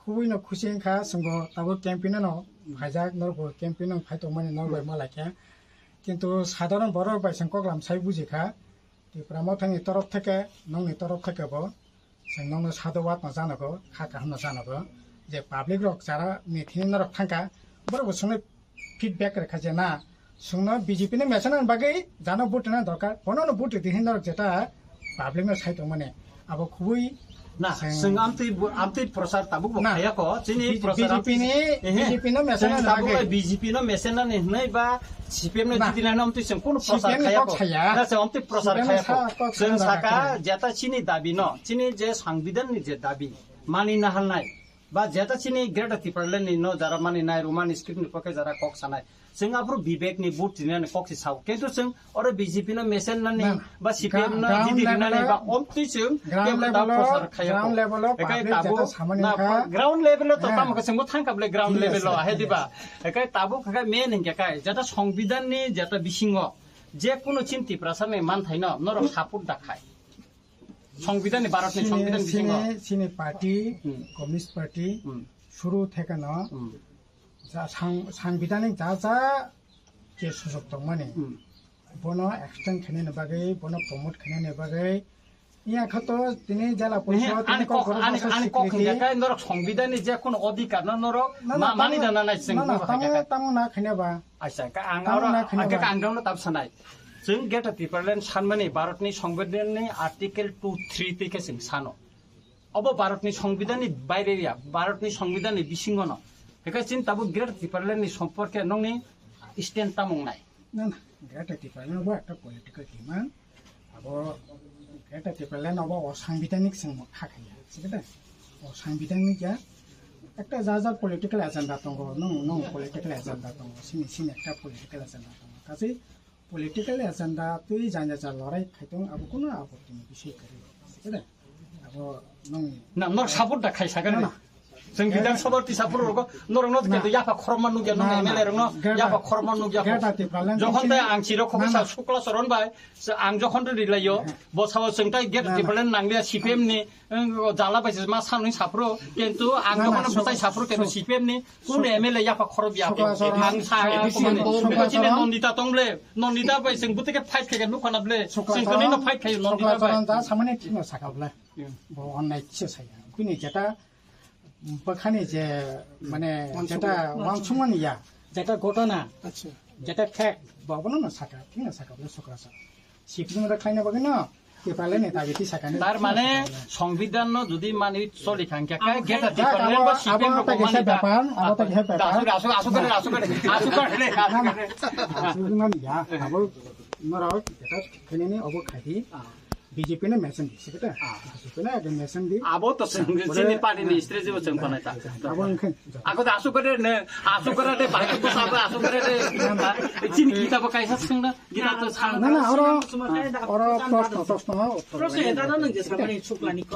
খুবই খুশি খা সঙ্গ তাবো ক্যাম্পেইন ভাইজাক নরব ক্যাম্পেইন ফাইতো মানে নরবাই মালাইখা কিন্তু সাধারণ বড় বাইসং কগলাম সাই বুঝিখা ত্রিপুরা মথাनि তরফ থেকে নংनि তরফ থেকেबो जों नंनो साधुवाद न जानांगौ खाका होनना जानांगौ जे पाब्लिक रक जारा मिथिनि नरक थांका बरबो संनो फिडबैक रेखा जे ना संनो बीजेपी ने मेसन बागै जानो बुटना दरकार बनो बुट दिहिन नरक जेटा पाब्लिक न साइतो माने अब खुबै ना जों आमति प्रसार ताबुक बखायाको जोंनि बीजेपी ने मेसन ताबुक बीजेपी न मेसन नै बा सीपीएम ने दिदिलान आमति जों कोन प्रसार खायाको ना जों आमति प्रसार खायाको जों साका जेता चिनि दाबी न चिनि जे संविधान नि जे दाबी मानिना हालनाय बा जेता चिनि ग्रेट त्रिपुरा नि न जारा मानिनाय रोमान स्क्रिप्ट नि पके जारा कक सानाय जों आफुर विवेक नि बुट दिनानै कक साव किन्तु जों अरे बीजेपी न मेसन नै बा सीपीएम न दिदिलानै बा आमति जों प्रसार खायाको ग्राउंड लेवल तो तामको जोंबो थांकाबले ग्राउंड लेवल हेदिबा एकाय ताबु खाय मेन हिंगाय जेता संविधान नि जेता बिसिंग जे कोनो चिन्ति प्रसारनै मान थाइन नर सापोर्ट दाखाय संविधान नि भारत नि संविधान बिसिंग सिने पार्टी कम्युनिस्ट पार्टी शुरू থেকে न সাংবিধানিক যা যা যে সুযোগ দं माने बनो एक्सटेंड खाने बागै बनो प्रमोट खाने बागै यहाँ खत दिनै जिल्ला परिषद संविधान जे कोनो अधिकार न नर मानि दाना नाय जों तामो ना खानेबा आसा का आंगावनो ताबसानाय जों गेट त्रिपुरालेण्ड सानमानि भारतनि संविधाननि आर्टिकल 2.3 থেকে जों सानो अब भारतनि संविधाननि बायरेया भारतनि संविधाननि बिसिंग न एका चिन ताबु ग्रेट त्रिपुरालेण्डनि सम्पर्के नंनि स्टेन्ड तामंनाय ना ग्रेट त्रिपुरालेण्ड बा একটা पॉलिटिकल डिमान्ड अब ग्रेट त्रिपुरालेण्ड अब असांविधानिक जों खाखाया सिगदा असांविधानिक या একটা যা যা পলিটিক্যাল এজেন্ডা দं नं पलिटिकल एजेंडा दं सिनि একটা पलिटिकल एजेंडा दं गासै पलिटिकल एजेंडा तुई जाने जा लड़ाई खाइदों अब कोनो आपत्तिनि विषय करे सिगदा अब नं ना नर सापोर्ट दा खाइ सागन जों बिधान सभा तिसापुरको नरंनो केतु याफा खरमान नुगिया न एमएलए रंनो याफा खरमान नुगिया जखन ताय आं चिरो खबसा सुक्ला सरन बाय आं जखन रिलायो बसाव जोंताय गेट त्रिपुरालेण्ड नांलिया सीपीएम नि जाला बायस मा साननि सापुरो किन्तु आं जखन बसाय सापुरो केतु सीपीएम नि कोन एमएलए याफा खर बिया आं सा कोने नन्दिता तंगले नन्दिता बाय जों बुतेके फाइट खेगे नुखानाबले जों कने न फाइट खायो नन्दिता बाय सामने थिनो साकाबला ब अननाय किसे साया कुनि जेटा बखानी जे माने जेटा वांसुमन या जेटा घटना अच्छा जेटा फैक्ट बाबनो न साका थिन साकाबले सकरा सा सिपिम रा खाइना बगन त्रिपुरालेण्ड नेता बिति साकाने तार माने संविधान न जुदि मानि चलि खांके काय गेटा त्रिपुरालेण्ड बा सीपीएम रो कमान्ड पेपर अब त हे पेपर आसु करे या अब नरा जेटा खेनेनि अब खाथि बीजेपी ने मेसन दी सिगता बीजेपी ने अगे मेसन दी अब त सिनि पार्टी नि स्ट्रेज जो जों बनाय ता अब इनखे आको त आसु करे दे बाइक को साबा आसु करे दे चिनि किताब काइसा छंना गिना त छान ना और प्रश्न हेदा न नंगे सामानि सुक्लानि क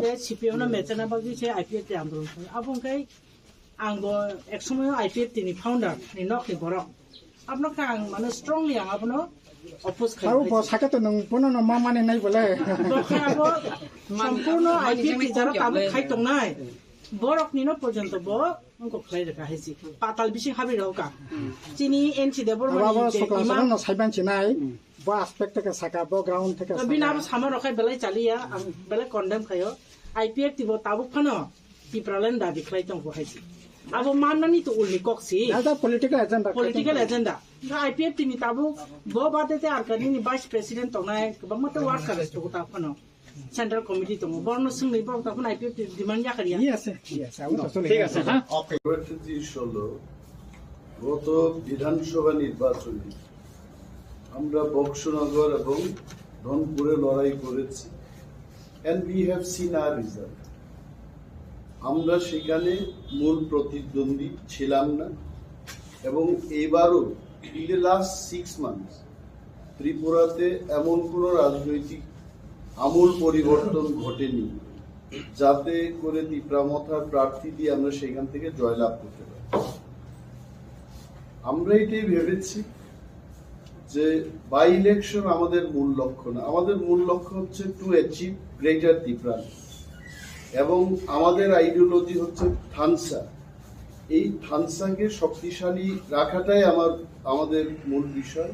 ए सीपीएम न मेचना बागि से आईपीएफ ते आन्दोलन आबुंखाय आंगो एक समय आईपीएफ तिनि फाउन्डर नि नखनि बरक आपनो का आं माने स्ट्रंगली आं आपनो अपोज खायो ब साके त नों पुनो न मा माने नाय बोले दखाबो सम्पूर्ण आईपीएफ जारा ताबु खाइतंनाय बरकनि न पर्यन्त ब अंको खाइ रेखा हैसि पाताल बिसि हाबि रौका चिनि एनसी देबर माने इमान न साइबान चिनाय ब एस्पेक्ट के साका ब ग्राउंड থেকে बिनाबो सामा रखाय बेलाय चालिया बेले कन्डेम खायो आईपीएफ तिबो ताबु फानो त्रिपुरालेण्ड दाबि खाइतंखौ हैसि अब माननानि त उल्नि कक्सि दादा पॉलिटिकल एजेंडा आईपीएफ तिनि ताबु ब बादेते आरकानि भाइस प्रेसिडेंट तंनाय गोबां मते वर्क कालेज तो ताफनो सेंट्रल कमिटी तो बर्न सिंहनि ब ताफन आईपीएफ डिमांड या करिया यस ঠিক আছে হ্যাঁ গত বিধানসভা নির্বাচনে আমরা বক্সনগর এবং রংপুরে লড়াই করেছি and we have seen our result. আমরা সেখানে মূল প্রতিদ্বন্দ্বী ছিলাম না, এবং এবারও in the last 6 months ত্রিপুরাতে এমন কোনো রাজনৈতিক আমূল পরিবর্তন ঘটেনি যাতে করে ত্রিপুরা মথার প্রার্থী দিয়ে আমরা সেখান থেকে জয়লাভ করতে পারি। আমরা এটাই ভেবেছি যে বাই ইলেকশন আমাদের মূল লক্ষ্য না, আমাদের মূল লক্ষ্য হচ্ছে টু অ্যাচিভ গ্রেটার ত্রিপুরা, এবং আমাদের আইডিওলজি হচ্ছে থানসা। এই থানসাকে শক্তিশালী রাখাটাই আমাদের মূল বিষয়।